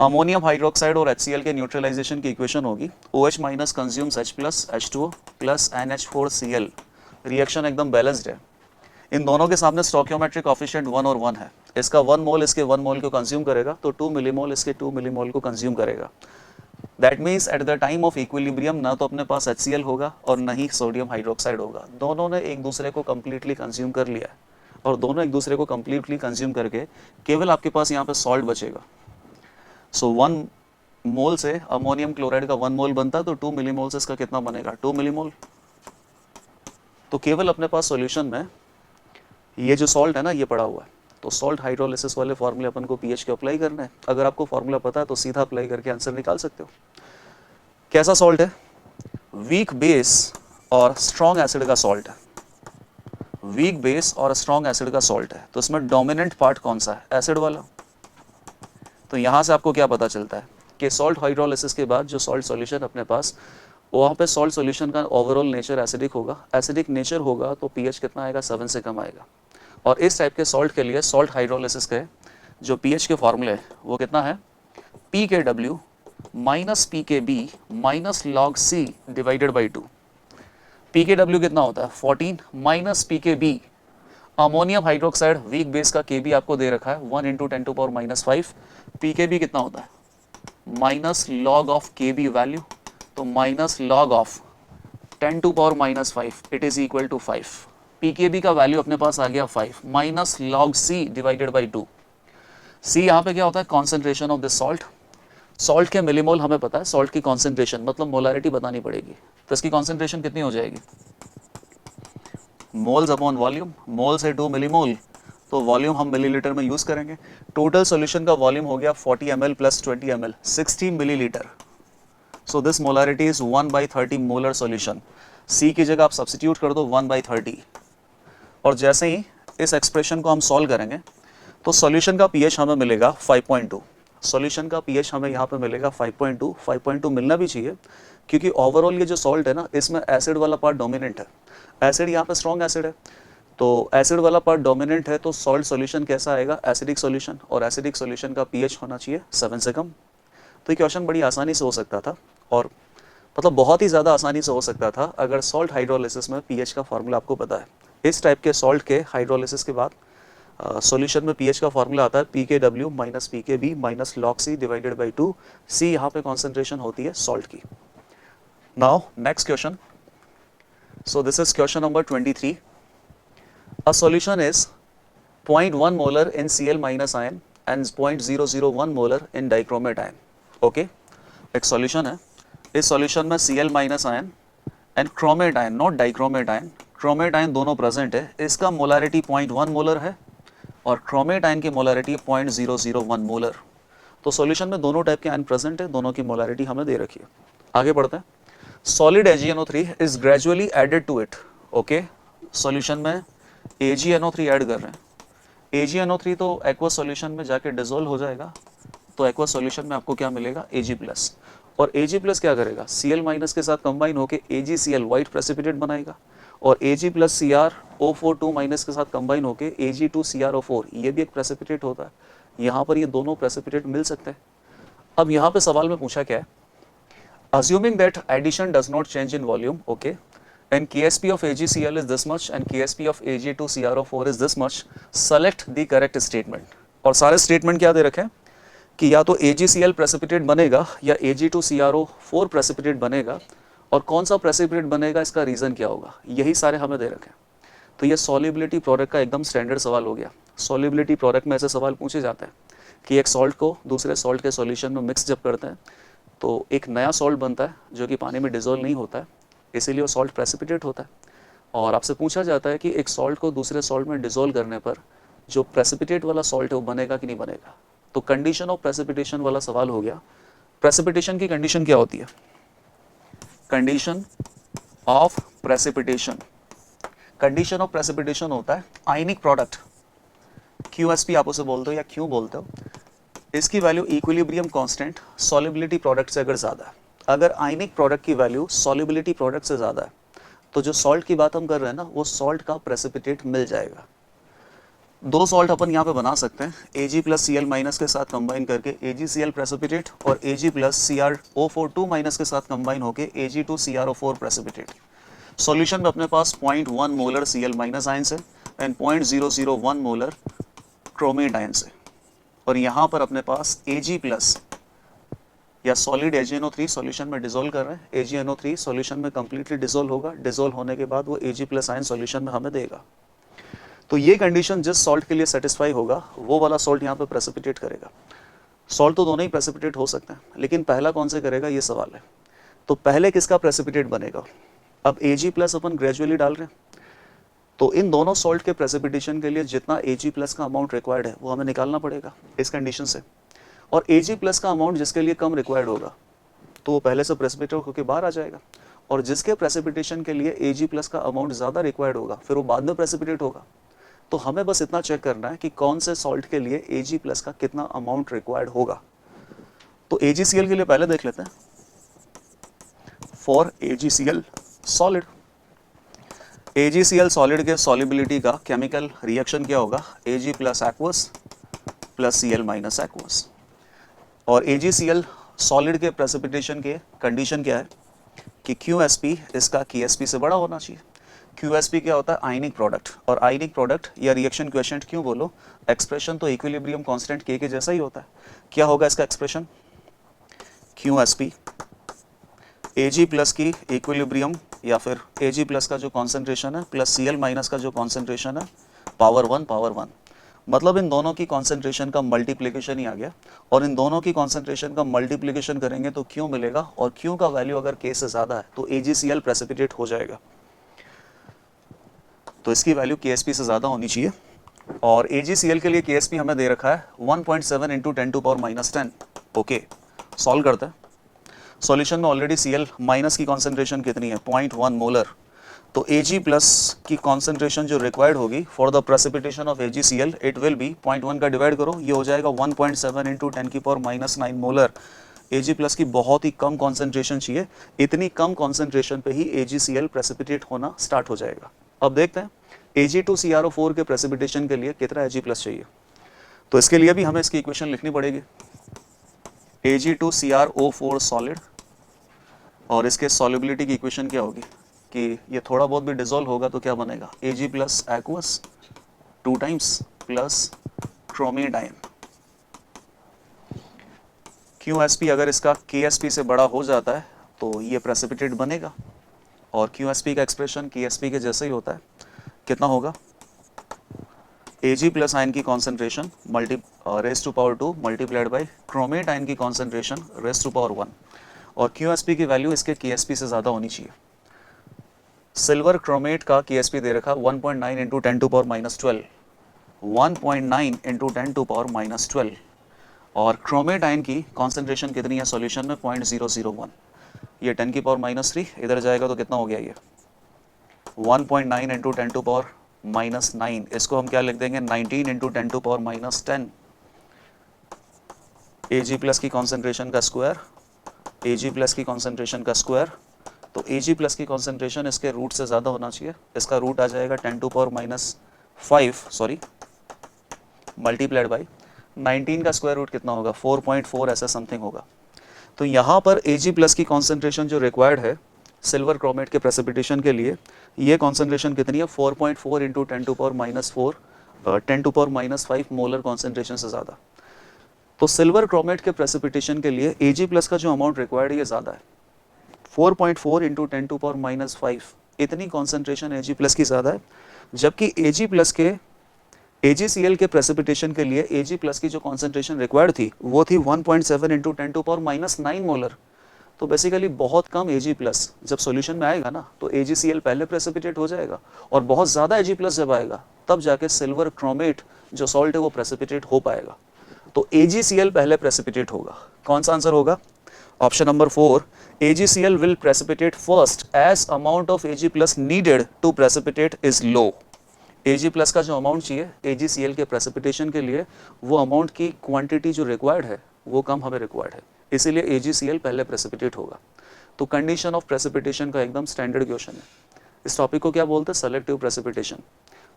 Speaker 1: अमोनियम हाइड्रोक्साइड और HCl के न्यूट्रलाइजेशन की इक्वेशन होगी OH- consumes H + H2O + NH4Cl। Reaction एकदम बैलेंस्ड है। इन दोनों के सामने स्टोइकियोमेट्रिक कोएफिशिएंट 1 और 1 है। इसका 1 मोल इसके 1 मोल को कंज्यूम करेगा तो 2 मिलीमोल इसके 2 मिलीमोल को कंज्यूम करेगा। That means eight the time of equilibrium ना तो अपने पास HCl होगा और ना ही सोडियम हाइड्रोक्साइड होगा। दोनों ने एक दूसरे को कंप्लीटली कंज्यूम कर लिया है और दोनों एक दूसरे को कंप्लीटली कंज्यूम करके केवल आपके पास यहाँ पे सॉल्ट बचेगा। सो 1 मोल से अमोनियम क्लोराइड का 1 मोल बनता है तो 2 मिलीमोल से इसका कितना बनेगा, 2 मिलीमोल। तो केवल अपने पास सॉल्यूशन में ये जो सॉल्ट है ना ये पड़ा हुआ है, तो सॉल्ट हाइड्रोलिसिस वाले फॉर्मूले अपन को pH के अप्लाई करना है। अगर आपको फॉर्मूला पता है तो सीधा अप्लाई करके आंसर निकाल सकते हो। कैसा सॉल्ट है? वीक बेस और स्ट्रॉन्ग एसिड का सॉल्ट है। वीक बेस और स्ट्रॉन्ग एसिड का सॉल्ट है, तो इसमें डोमिनेंट पार्ट कौन सा है, एसिड वाला। तो यहाँ से आपको क्या पता चलता है कि सॉल्ट हाइड्रोलिसिस के बाद जो सॉल्ट सॉल्यूशन अपने पास, वहाँ पे सॉल्ट सॉल्यूशन का ओवरऑल नेचर एसिडिक होगा। एसिडिक नेचर होगा तो pH कितना आएगा, 7 से कम आएगा। और इस टाइप के सॉल्ट के लिए सॉल्ट हाइड्रोलिसिस के जो pH के फॉर्मूले वो कितना है, pKw - pKb - log C / 2। PKW कितना होता है 14 minus PKB, ammonium hydroxide weak base का KB आपको दे रखा है 1 into 10 to power minus 5, PKB कितना होता है माइनस लॉग ऑफ KB वैल्यू, तो minus log of 10 to power minus 5 it is equal to 5, PKB का वैल्यू अपने पास आ गया 5 minus log C divided by 2, C यहाँ पे क्या होता है concentration of this salt, salt के मिलीमोल हमें पता है, सॉल्ट की कॉन्सेंट्रेशन मतलब मोलारिटी बतानी पड़ेगी, तो इसकी कॉन्सेंट्रेशन कितनी हो जाएगी मोल्स अपॉन वॉल्यूम, मोल से 2 मिलीमोल, तो वॉल्यूम हम मिलीलीटर में यूज करेंगे, टोटल सॉल्यूशन का वॉल्यूम हो गया 40 ml plus 20 ml 60 millilitre, so this molarity is 1/30 molar solution, C की जगह आप सब्स्टिट्यूट कर दो 1/30, और जैसे ही इस एक्सप्रेशन को हम सॉल्व करेंगे तो सॉल्यूशन का pH हमें मिलेगा 5.2, सॉल्यूशन का pH हमें यहाँ पे मिलेगा 5.2, 5.2 मिलना भी चाहिए क्योंकि ओवरऑल ये जो सॉल्ट है ना इसमें एसिड वाला पार्ट डोमिनेंट है, एसिड यहाँ पे स्ट्रॉन्ग एसिड है, तो एसिड वाला पार्ट डोमिनेंट है तो सॉल्ट सॉल्यूशन कैसा आएगा एसिडिक सॉल्यूशन, और एसिडिक सॉल्यूशन का pH होना चाहिए 7 से कम। तो ये क्वेश्चन बड़ी आसानी से हो सकता था, और मतलब बहुत ही ज़्यादा आसानी से हो सकता था अगर सॉल्ट हाइड्रोलिसिस में pH का फार्मूला आपको पता है। इस टाइप के सॉल्ट के हाइड्रोलिसिस के बाद सॉल्यूशन में pH का फार्मूला आता है PKW minus PKB minus log C divided by 2, C यहाँ पे कॉन्सेंट्रेशन होती है सॉल्ट की। Now next question, so this is question number 23, a solution is 0.1 molar in Cl minus ion and 0.001 molar in dichromate ion. Okay, एक solution है, इस solution में Cl minus ion and chromate ion, not dichromate ion, chromate ion दोनों present है, इसका molarity 0.1 molar है और chromate ion की मोलारिटी 0.001 मोलर, तो सॉल्यूशन में दोनों टाइप के आयन प्रेजेंट है, दोनों की मोलारिटी हमें दे रखी है। आगे बढ़ते हैं, solid AgNO3 is gradually added to it. Okay, solution में AgNO3 ऐड कर रहे हैं, AgNO3 तो एक्वस सॉल्यूशन में जाके डिसॉल्व हो जाएगा, तो एक्वस सॉल्यूशन में आपको क्या मिलेगा Ag+, और Ag+ क्या करेगा Cl- के साथ कंबाइन होकर AgCl व्हाइट प्रेसिपिटेट बनाएगा, और Ag+ CrO4 2- के साथ कंबाइन होकर Ag2CrO4 ये भी एक प्रेसिपिटेट होता है, यहाँ पर ये दोनों प्रेसिपिटेट मिल सकते हैं। अब यहाँ पे सवाल में पूछा क्या है, assuming that addition does not change in volume, okay, and Ksp of AgCl is this much and Ksp of Ag2CrO4 is this much, select the correct statement। और सारे स्टेटमेंट क्या दे रखे हैं कि या तो AgCl प्रेसिपिटेट बनेगा या Ag2CrO4 प्रेसिपिटेट बनेगा, और कौन सा प्रेसिपिटेट बनेगा इसका रीज़न क्या होगा, यही सारे हमें दे रखे हैं। तो ये सॉल्युबिलिटी प्रोडक्ट का एकदम स्टैंडर्ड सवाल हो गया। सॉल्युबिलिटी प्रोडक्ट में ऐसे सवाल पूछे जाते हैं कि एक सॉल्ट को दूसरे सॉल्ट के सॉल्यूशन में मिक्स जब करते हैं तो एक नया सॉल्ट बनता है जो कि पानी में डिसॉल्व नहीं होता है, इसीलिए वो सॉल्ट प्रेसिपिटेट होता है। और आपसे पूछा जाता है कि एक सॉल्ट को दूसरे सॉल्ट में डिसॉल्व करने पर जो प्रेसिपिटेट वाला सॉल्ट है वो बनेगा कि नहीं बनेगा, तो कंडीशन ऑफ प्रेसिपिटेशन वाला सवाल हो गया। प्रेसिपिटेशन की कंडीशन क्या होती है, condition of precipitation, condition of precipitation होता है आयनिक प्रोडक्ट, QSP आप उसे बोलते हो या क्यों बोलते हो, इसकी value equilibrium constant solubility product से अगर ज़्यादा है, अगर आयनिक प्रोडक्ट की वैल्यू सॉल्युबिलिटी प्रोडक्ट से ज़्यादा है तो जो सॉल्ट की बात हम कर रहे हैं ना वो सॉल्ट का प्रेसिपिटेट मिल जाएगा। दो सॉल्ट अपन यहाँ पे बना सकते हैं, Ag+Cl- के साथ कंबाइन करके AgCl प्रेसिपिटेट और Ag+CrO4 2- के साथ कंबाइन होके Ag2CrO4 प्रेसिपिटेट। सॉल्यूशन में अपने पास 0.1 मोलर Cl- आयन से एंड 0.001 मोलर क्रोमेट आयन से, और यहाँ पर अपने पास Ag+ या सॉलिड AgNO3 सॉल्यूशन में डिसॉल्व कर रहे हैं, AgNO3 सॉल्यूशन में कंप्लीटली डिसॉल्व होगा, डिसॉल्व होने के बाद वो Ag+ आयन सॉल्यूशन में हमें देगा। तो ये कंडीशन जिस सॉल्ट के लिए सेटिस्फाई होगा वो वाला सॉल्ट यहाँ पे प्रेसिपिटेट करेगा। सॉल्ट तो दोनों ही प्रेसिपिटेट हो सकते हैं, लेकिन पहला कौन से करेगा ये सवाल है। तो पहले किसका प्रेसिपिटेट बनेगा, अब Ag+ अपन ग्रेजुअली डाल रहे हैं, तो इन दोनों सॉल्ट के प्रेसिपिटेशन के लिए जितना Ag+ का अमाउंट रिक्वायर्ड है वो हमें निकालना पड़ेगा इस कंडीशन से, और Ag+ का अमाउंट जिसके लिए कम रिक्वायर्ड होगा तो वो पहले से प्रेसिपिटेट होकर बाहर आ जाएगा, और जिसके प्रेसिपिटेशन के लिए Ag+ का अमाउंट ज़्यादा रिक्वायर्ड होगा फिर वो बाद में प्रेसिपिटेट होगा। तो हमें बस इतना चेक करना है कि कौन से सॉल्ट के लिए Ag+ का कितना अमाउंट रिक्वायर्ड होगा। तो AgCl के लिए पहले देख लेते हैं, for AgCl solid, AgCl solid के सॉल्युबिलिटी का केमिकल रिएक्शन क्या होगा, Ag+ aqueous plus Cl- aqueous, और AgCl सॉलिड के प्रेसिपिटेशन के कंडीशन क्या है, कि QSP इसका KSP से बड़ा होना चाहिए। QSP क्या होता है? आयनिक प्रोडक्ट, और आयनिक प्रोडक्ट या रिएक्शन क्वेश्चन क्यों बोलो, एक्सप्रेशन तो इक्विलिब्रियम कांस्टेंट K के जैसा ही होता है। क्या होगा इसका एक्सप्रेशन? QSP Ag प्लस की इक्विलिब्रियम या फिर Ag प्लस का जो कॉन्सेंट्रेशन है प्लस Cl माइनस का जो कॉन्सेंट्रेशन है पावर 1, मतलब इन दोनों की कॉन्सेंट्रेशन का मल्टीप्लिकेशन ही आ गया, और इन दोनों की कॉन्सेंट्रेशन का मल्टीप्लिकेशन करेंगे तो Q मिलेगा, और Q का वैल्यू अगर K से ज़्यादा है तो AgCl प्रेसिपिटेट हो जाएगा। तो इसकी वैल्यू KSP से ज़्यादा होनी चाहिए, और AgCl के लिए KSP हमें दे रखा है 1.7 इंटू 10⁻⁻10। ओके, सॉल्व करते हैं। सॉल्यूशन में ऑलरेडी Cl माइनस की कॉन्सेंट्रेशन कितनी है? 0.1 मोलर। तो Ag प्लस की कॉन्सेंट्रेशन जो रिक्वायर्ड होगी for the precipitation of AgCl it will B 0.1 का डिवाइड करो, ये हो जाएगा 1.7 इंटू 10⁻⁹ मोलर। Ag प्लस की बहुत ही कम कॉन्सेंट्रेशन चाहिए, इतनी कम कॉन्सेंट्रेशन पे ही AgCl प्रेसिपिटेट होना स्टार्ट हो जाएगा। अब देखते हैं Ag2CrO4 के प्रेसिपिटेशन के लिए कितना Ag प्लस चाहिए। तो इसके लिए भी हमें इसकी इक्वेशन लिखनी पड़ेगी, Ag2CrO4 सॉलिड, और इसके सॉल्युबिलिटी की इक्वेशन क्या होगी कि ये थोड़ा बहुत भी डिसॉल्व होगा तो क्या बनेगा? Ag plus aqueous 2 times plus क्रोमेडाइन। QSP अगर इसका KSP से बड़ा हो जाता है तो ये प्रेसिपिटेट बनेगा, और QSP का एक्सप्रेशन KSP के जैसे ही होता है। कितना होगा? Ag प्लस आयन की concentration raise to power 2 multiplied by chromate ion की कॉन्सेंट्रेशन रेस टू पावर 1, और QSP की वैल्यू इसके KSP से ज़्यादा होनी चाहिए। सिल्वर क्रोमेट का KSP दे रखा 1.9 इंटू 10⁻12, 1.9 इंटू 10⁻12, और क्रोमेट आयन की कॉन्सेंट्रेशन कितनी है सॉल्यूशन में? 0.001। ये 10⁻³ इधर जाएगा तो कितना हो गया? ये 1.9 इंटू 10⁻⁹, इसको हम क्या लिख देंगे? 19 इंटू 10⁻10। Ag प्लस की कॉन्सेंट्रेशन का स्क्वायर, Ag प्लस की कॉन्सेंट्रेशन का स्क्वायर, तो Ag प्लस की कॉन्सेंट्रेशन इसके रूट से ज़्यादा होना चाहिए, इसका रूट आ जाएगा 10⁻5 मल्टीप्लाइड बाई 19 का स्क्वायर रूट कितना होगा? 4.4 ऐसा समथिंग होगा। तो यहाँ पर Ag प्लस की कॉन्सेंट्रेशन जो रिक्वायर्ड है सिल्वर क्रोमेट के प्रेसिपिटेशन के लिए, ये कॉन्सेंट्रेशन कितनी है? 4.4 इंटू 10⁻5 मोलर कॉन्सेंट्रेशन से ज़्यादा। तो सिल्वर क्रोमेट के प्रेसिपिटेशन के लिए Ag प्लस का जो अमाउंट रिक्वायर्ड है ये ज़्यादा है, 4.4 इंटू 10⁻5, इतनी कॉन्सेंट्रेशन Ag प्लस की ज़्यादा है, जबकि Ag प्लस के AgCl के प्रेसिपिटेशन के लिए Ag प्लस की जो कॉन्सेंट्रेशन रिक्वायर्ड थी वो थी 1.7 इंटू 10⁻9 मोलर। तो बेसिकली बहुत कम Ag प्लस जब सॉल्यूशन में आएगा ना तो AgCl पहले प्रेसिपिटेट हो जाएगा, और बहुत ज़्यादा Ag प्लस जब आएगा तब जाके सिल्वर क्रोमेट जो सॉल्ट है वो प्रेसिपिटेट हो पाएगा। तो AgCl पहले प्रेसिपिटेट होगा। कौन सा आंसर होगा? Option number 4, AgCl will precipitate first as amount of Ag plus needed to precipitate is low। Ag plus का जो अमाउंट चाहिए AgCl के प्रेसिपिटेशन के लिए, वो अमाउंट की क्वांटिटी जो रिक्वायर्ड है वो कम हमें रिक्वायर्ड है, इसीलिए AgCl पहले प्रेसिपिटेट होगा। तो कंडीशन ऑफ प्रेसिपिटेशन का एकदम स्टैंडर्ड क्वेश्चन है। इस टॉपिक को क्या बोलते हैं? Selective precipitation.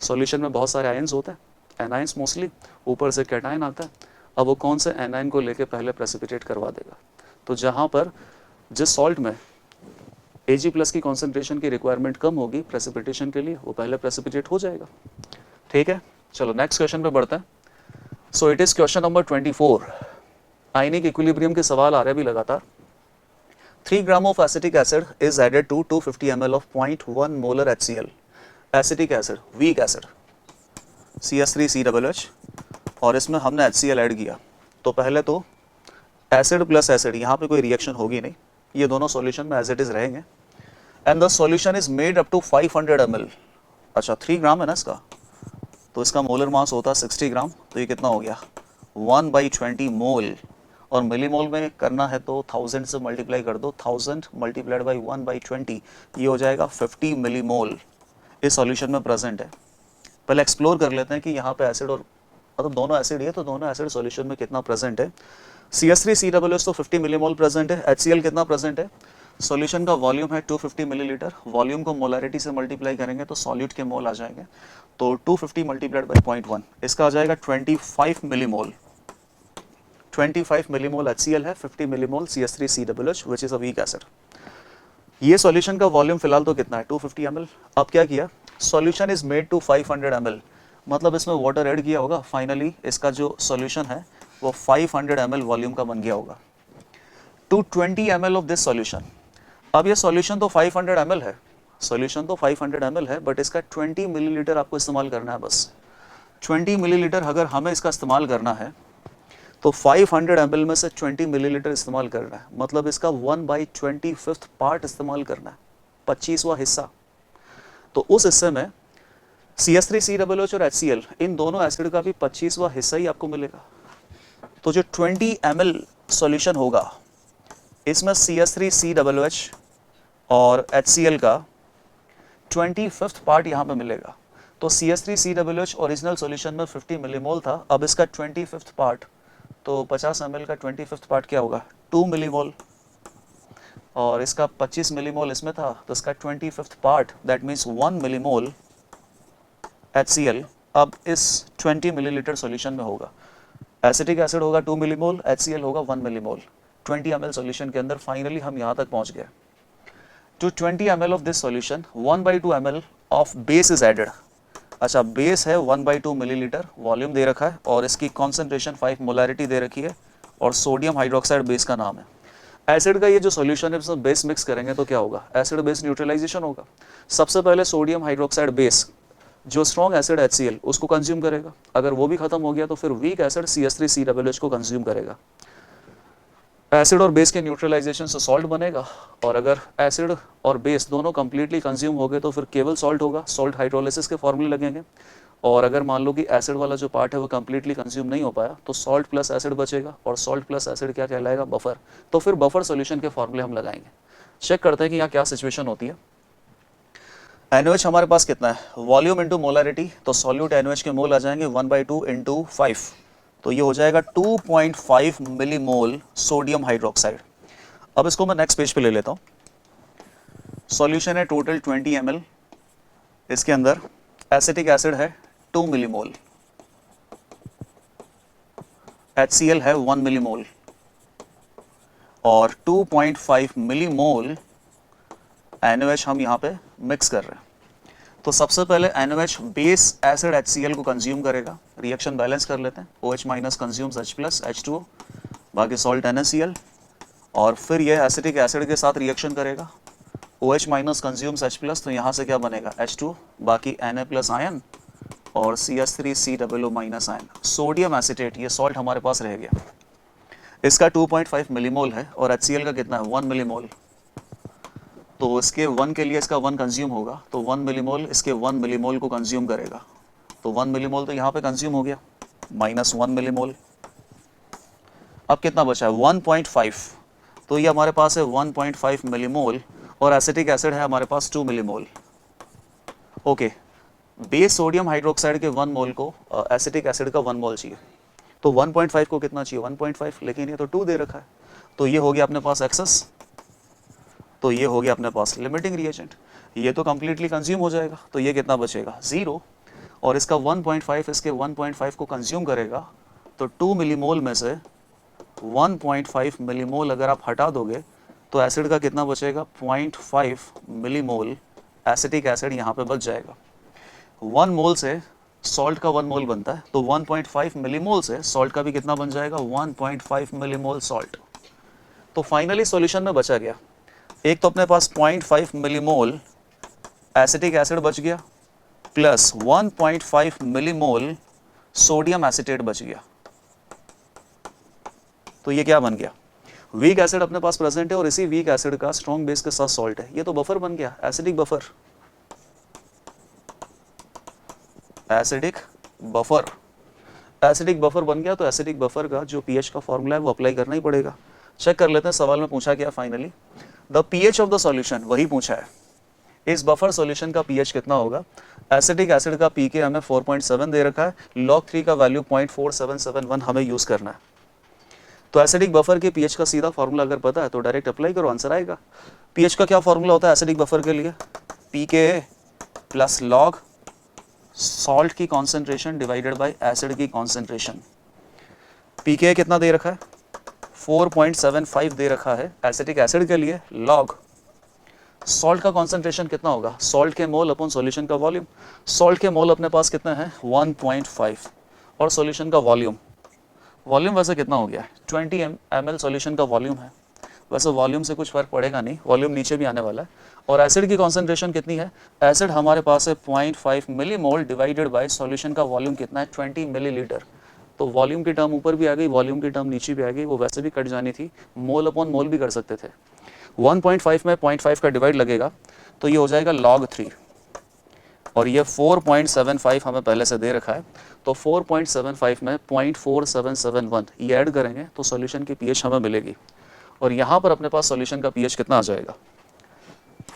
Speaker 1: सॉल्यूशन में बहुत सारे आयंस होते हैं, एनाइंस मोस्टली, ऊपर से कैटायन आता है। अब वो कौन से एनाइन को लेके पहले प्रेसिपिटेट करवा देगा? तो जहाँ पर जिस सॉल्ट में Ag प्लस की कॉन्सेंट्रेशन की रिक्वायरमेंट कम होगी प्रेसिपिटेशन के लिए, वो पहले प्रेसिपिटेट हो जाएगा। ठीक है, चलो नेक्स्ट क्वेश्चन पे बढ़ते हैं। So it is question number 24। Ionic equilibrium के सवाल आ रहे हैं भी लगातार। 3 gram of acetic acid is added to 250 ml of 0.1 molar HCl। Acetic acid, weak acid CH3COOH, और इसमें हमने HCl ऐड किया। तो पहले तो एसिड प्लस एसिड, यहाँ पे कोई रिएक्शन होगी नहीं, ये दोनों सॉल्यूशन में एज इट इज रहेंगे, and the solution is made up to 500 ml। अच्छा 3 ग्राम है ना इसका, तो इसका मोलर मास होता है 60 ग्राम, तो ये कितना हो गया? 1/20 मोल, और मिलीमोल में करना है तो 1000 से मल्टीप्लाई कर दो, 1000 मल्टीप्लाइड बाई 1/20, ये हो जाएगा 50 मिलीमोल इस सॉल्यूशन में प्रेजेंट है। पहले एक्सप्लोर कर लेते हैं कि यहाँ पे एसिड और मतलब दोनों एसिड है, तो दोनों एसिड सॉल्यूशन में कितना प्रेजेंट है। CH3COOH तो 50 मिलीमोल प्रेजेंट है, HCl कितना प्रेजेंट है? सॉल्यूशन का वॉल्यूम है 250 मिलीलीटर, वॉल्यूम को मोलारिटी से मल्टीप्लाई करेंगे तो सॉल्यूट के मोल आ जाएंगे, तो 250 मल्टीप्लाइड बाई 0.1, इसका आ जाएगा 25 मिलीमोल। 25 मिलीमोल HCl है, 50 millimole CH3COOH which is a weak acid. ये सॉल्यूशन का वॉल्यूम फिलहाल तो कितना है 250 ml। अब क्या किया, solution is made to 500 ml, मतलब इसमें वाटर ऐड किया होगा, फाइनली इसका जो सॉल्यूशन है वो 500 ml वॉल्यूम का बन गया होगा। To 20 ml of this solution, अब ये सॉल्यूशन तो 500 ml है, सॉल्यूशन तो 500 ml है, बट इसका 20 मिलीलीटर आपको इस्तेमाल करना है बस। 20 मिलीलीटर अगर हमें इसका इस्तेमाल करना है तो 500 ml में से 20 मिलीलीटर इस्तेमाल करना है, मतलब इसका 1/25 पार्ट इस्तेमाल करना है, 25वां हिस्सा। तो उस हिस्से में CH3COOH और HCl इन दोनों एसिड का भी 25वां हिस्सा ही आपको मिलेगा। तो जो 20 ml सॉल्यूशन होगा इसमें CH3COOH और HCl का 25th पार्ट यहाँ पे मिलेगा। तो CH3COOH ओरिजिनल सॉल्यूशन में 50 मिलीमोल था, अब इसका 25th पार्ट, तो 50 ml का 25th पार्ट क्या होगा 2 मिलीमोल, और इसका 25 मिलीमोल इसमें था, तो इसका 25th part that means 1 millimole HCl अब इस 20 मिलीलीटर सॉल्यूशन में होगा। एसिटिक एसिड होगा 2 मिलीमोल, HCl होगा 1 मिलीमोल। 20 ml सॉल्यूशन के अंदर फाइनली हम यहाँ तक पहुँच गए। To 20 ml of this solution 1/2 ml of base is added. अच्छा, बेस है 1/2 मिलीलीटर, वॉल्यूम दे रखा है और इसकी कॉन्सेंट्रेशन 5 मोलैरिटी दे रखी है और सोडियम हाइड्रोक्साइड बेस का नाम है। एसिड का ये जो सॉल्यूशन है इसमें बेस मिक्स करेंगे तो क्या होगा, एसिड बेस न्यूट्रलाइजेशन होगा। सबसे पहले सोडियम हाइड्रोक्साइड बेस जो स्ट्रॉन्ग एसिड HCl उसको कंज्यूम करेगा, अगर वो भी खत्म हो गया तो फिर वीक एसिड CH3COOH को कंज्यूम करेगा। एसिड और बेस के न्यूट्रलाइजेशन से सॉल्ट बनेगा, और अगर एसिड और बेस दोनों कंप्लीटली कंज्यूम हो गए तो फिर केवल सॉल्ट होगा, सॉल्ट हाइड्रोलिसिस के फॉर्मूले लगेंगे। और अगर मान लो कि एसिड वाला जो पार्ट है वो कंप्लीटली कंज्यूम नहीं हो पाया तो सॉल्ट प्लस एसिड बचेगा, और सॉल्ट प्लस एसिड क्या कहलाएगा, बफर। तो फिर बफर सॉल्यूशन के फॉर्मूले हम लगाएंगे। चेक करते हैं कि यहाँ क्या सिचुएशन होती है। NaOH हमारे पास कितना है, वॉल्यूम इंटू मोलैरिटी, तो सॉल्यूट NaOH के मोल आ जाएंगे 1/2 इंटू 5, तो ये हो जाएगा 2.5 मिलीमोल सोडियम हाइड्रोक्साइड। अब इसको मैं नेक्स्ट पेज पे ले लेता हूँ। सॉल्यूशन है टोटल 20 ml, इसके अंदर एसिटिक एसिड है 2 मिलीमोल, HCl है 1 मिलीमोल और 2.5 मिलीमोल NaOH हम यहाँ पे मिक्स कर रहे हैं। तो सबसे पहले NaOH बेस एसिड HCl को कंज्यूम करेगा, रिएक्शन बैलेंस कर लेते हैं। OH minus consumes H plus H2O, बाकी सॉल्ट NaCl, और फिर ये एसिटिक एसिड के साथ रिएक्शन करेगा। OH minus consumes H plus, तो यहाँ से क्या बनेगा H2, बाकी Na प्लस आयन और CH3COO minus ion, sodium acetate, ये सॉल्ट हमारे पास रह गया। इसका 2.5 मिलीमोल है और HCl का कितना है 1 मिलीमोल, तो इसके 1 के लिए इसका 1 कंज्यूम होगा, तो 1 मिलीमोल इसके 1 मिलीमोल को कंज्यूम करेगा, तो 1 मिलीमोल तो यहाँ पे कंज्यूम हो गया, माइनस 1 मिलीमोल। अब कितना बचा है 1.5, तो ये हमारे पास है 1.5 मिलीमोल, और एसिटिक एसिड है हमारे पास 2 millimole. Okay, base sodium hydroxide के 1 मोल को एसिटिक एसिड का 1 मोल चाहिए, तो 1.5 को कितना चाहिए 1.5, लेकिन ये तो 2 दे रखा है, तो ये हो गया अपने पास एक्सेस, तो ये हो गया अपने पास लिमिटिंग रिएजेंट, ये तो कंप्लीटली कंज्यूम हो जाएगा, तो ये कितना बचेगा 0, और इसका 1.5 इसके 1.5 को कंज्यूम करेगा, तो 2 मिलीमोल में से 1.5 मिलीमोल अगर आप हटा दोगे तो एसिड का कितना बचेगा 0.5 मिलीमोल एसिटिक एसिड यहाँ पे बच जाएगा। 1 मोल से सॉल्ट का 1 मोल बनता है, तो 1.5 मिलीमोल से सॉल्ट का भी कितना बन जाएगा 1.5 मिलीमोल सॉल्ट। तो फाइनली सॉल्यूशन में बचा गया, एक तो अपने पास 0.5 मिलीमोल एसिटिक एसिड बच गया, प्लस 1.5 मिलीमोल सोडियम एसिटेट बच गया। तो ये क्या बन गया, वीक एसिड अपने पास प्रेजेंट है और इसी वीक एसिड का स्ट्रॉन्ग बेस के साथ सॉल्ट है, ये तो बफर बन गया, acidic buffer. Acidic buffer, acidic buffer बन गया, तो एसिडिक बफर का जो पीएच का फॉर्मूला है वो अप्लाई करना ही पड़ेगा। चेक कर लेते हैं, सवाल में पूछा गया finally the pH of the solution, वही पूछा है, इस बफर सॉल्यूशन का पीएच कितना होगा। एसिटिक एसिड का पीके हमें 4.7 दे रखा है, log 3 का वैल्यू 0.4771 हमें यूज करना है। तो एसिडिक बफर के पीएच का सीधा फॉर्मूला अगर पता है तो डायरेक्ट अप्लाई करो, आंसर आएगा। पीएच का क्या फॉर्मूला होता है एसिडिक बफर के लिए, पीके प्लस लॉग सॉल्ट की कॉन्सेंट्रेशन डिवाइडेड बाय एसिड की कॉन्सेंट्रेशन। पीके कितना दे रखा है 4.75 दे रखा है एसिटिक एसिड के लिए, लॉग सॉल्ट का कॉन्सेंट्रेशन कितना होगा, सॉल्ट के मोल अपॉन सॉल्यूशन का वॉल्यूम। सॉल्ट के मोल अपने पास कितने हैं 1.5 और सॉल्यूशन का वॉल्यूम, वॉल्यूम वैसे कितना हो गया 20 ml सॉल्यूशन का वॉल्यूम है। वैसे वॉल्यूम से कुछ फर्क पड़ेगा नहीं, वॉल्यूम नीचे भी आने वाला है। और एसिड की कॉन्सेंट्रेशन कितनी है, एसिड हमारे पास है 0.5 मिलीमोल डिवाइडेड बाय सॉल्यूशन का वॉल्यूम कितना है 20 मिलीलीटर। तो वॉल्यूम की टर्म ऊपर भी आ गई, वॉल्यूम की टर्म नीचे भी आ गई, वो वैसे भी कट जानी थी, मोल अपॉन मोल भी कर सकते थे। 1.5 में 0.5 का डिवाइड लगेगा तो ये हो जाएगा log 3 और ये 4.75 हमें पहले से दे रखा है, तो 4.75 में 0.4771 ये ऐड करेंगे तो सॉल्यूशन की पीएच हमें मिलेगी। और यहाँ पर अपने पास सॉल्यूशन का पीएच कितना आ जाएगा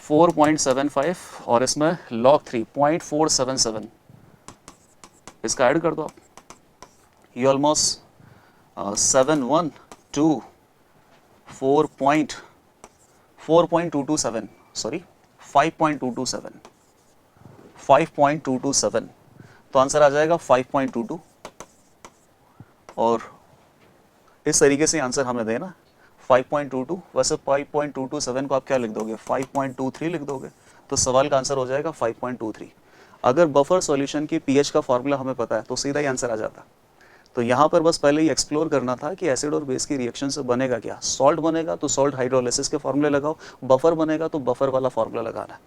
Speaker 1: 4.75 और इसमें log 3 0.477, इसका ऐड कर दो आप, ये ऑलमोस्ट 712 4.227 सॉरी 5.227 तो आंसर आ जाएगा 5.22 और इस तरीके से आंसर हमें देना 5.22। वैसे 5.227 को आप क्या लिख दोगे 5.23 लिख दोगे, तो सवाल का आंसर हो जाएगा 5.23। अगर बफर सॉल्यूशन की पीएच का फॉर्मूला हमें पता है तो सीधा ही आंसर आ जाता। तो यहाँ पर बस पहले ही एक्सप्लोर करना था कि एसिड और बेस की रिएक्शन से बनेगा क्या, सॉल्ट बनेगा तो सॉल्ट हाइड्रोलिसिस के फॉर्मूले लगाओ, बफर बनेगा तो बफर वाला फॉर्मूला लगाना है।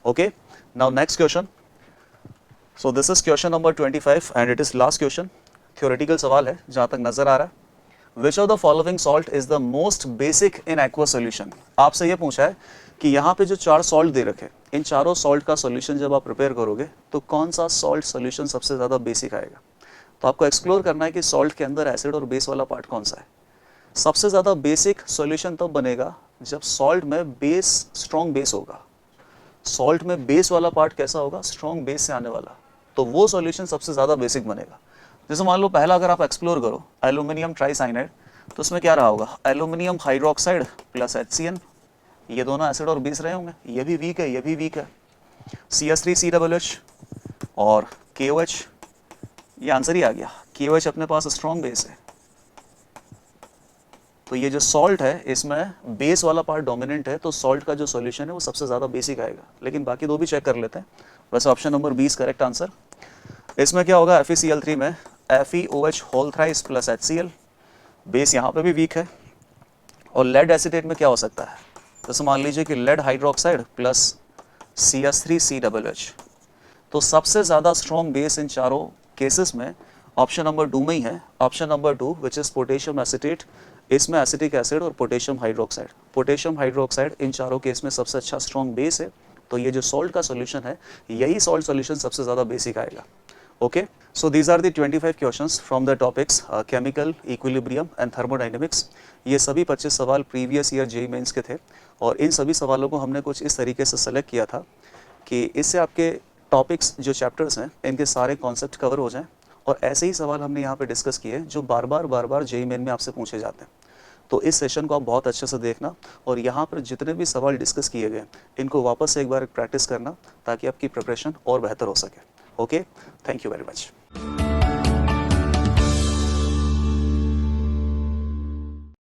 Speaker 1: Okay, now next question. So this is question number 25 and it is last question, theoretical सवाल है जहाँ तक नजर आ रहा है। Which of the following salt is the most basic in aqueous solution? आपसे ये पूछा है कि यहाँ पे जो 4 सॉल्ट दे रखे, इन चारों सॉल्ट का सॉल्यूशन जब आप प्रिपेयर करोगे तो कौन सा सॉल्ट सॉल्यूशन सबसे ज़्यादा बेसिक आएगा। तो आपको एक्सप्लोर करना है कि सॉल्ट के अंदर एसिड और बेस वाला पार्ट कौन सा है। सबसे ज़्यादा बेसिक सॉल्यूशन तब बनेगा जब सॉल्ट में बेस स्ट्रॉन्ग बेस होगा। सॉल्ट में बेस वाला पार्ट कैसा होगा, स्ट्रॉन्ग बेस से आने वाला, तो वो सॉल्यूशन सबसे ज़्यादा बेसिक बनेगा। जैसे मान लो पहला अगर आप एक्सप्लोर करो एल्यूमिनियम ट्राइसाइनाइड, तो उसमें क्या रहा होगा एल्यूमिनियम हाइड्रोक्साइड प्लस HCN, ये दोनों एसिड और बेस रहे होंगे, ये भी वीक है ये भी वीक है। CS3COH और KOH, ये आंसर ही आ गया, KOH अपने पास स्ट्रॉन्ग बेस है। तो ये जो सॉल्ट है इसमें बेस वाला पार्ट डोमिनेंट है, तो सॉल्ट का जो सॉल्यूशन है वो सबसे ज़्यादा बेसिक आएगा। लेकिन बाकी दो भी चेक कर लेते हैं। वैसे ऑप्शन नंबर 20 करेक्ट आंसर। इसमें क्या होगा FeCl3 में FeOH whole thrice plus HCl, base यहाँ पे भी वीक है। और लेड एसिटेट में क्या हो सकता है, जैसे मान लीजिए कि लेड हाइड्रोक्साइड प्लस CS3COH, तो सबसे ज़्यादा स्ट्रॉन्ग बेस इन चारों केसेस में ऑप्शन नंबर 2 में ही है। Option number 2 which is potassium acetate, इसमें एसिटिक एसिड और पोटेशियम हाइड्रोक्साइड। पोटेशियम हाइड्रोक्साइड इन चारों केस में सबसे अच्छा स्ट्रॉन्ग बेस है, तो ये जो सॉल्ट का सॉल्यूशन है यही सॉल्ट सॉल्यूशन सबसे ज़्यादा बेसिक आएगा। Okay, so these are the 25 questions from the topics chemical, equilibrium and thermodynamics। ये सभी 25 सवाल प्रीवियस ईयर JEE मेंस के थे और इन सभी सवालों को हमने कुछ इस तरीके से सेलेक्ट किया था कि इससे आपके टॉपिक्स जो चैप्टर्स हैं इनके सारे कॉन्सेप्ट कवर हो जाएं। और ऐसे ही सवाल हमने यहाँ पे डिस्कस किए जो बार बार JEE मेन में आपसे पूछे जाते हैं। तो इस सेशन को आप बहुत अच्छे से देखना और यहाँ पर जितने भी सवाल डिस्कस किए गए इनको वापस से एक बार प्रैक्टिस करना ताकि आपकी प्रिपरेशन और बेहतर हो सके। Okay, thank you very much.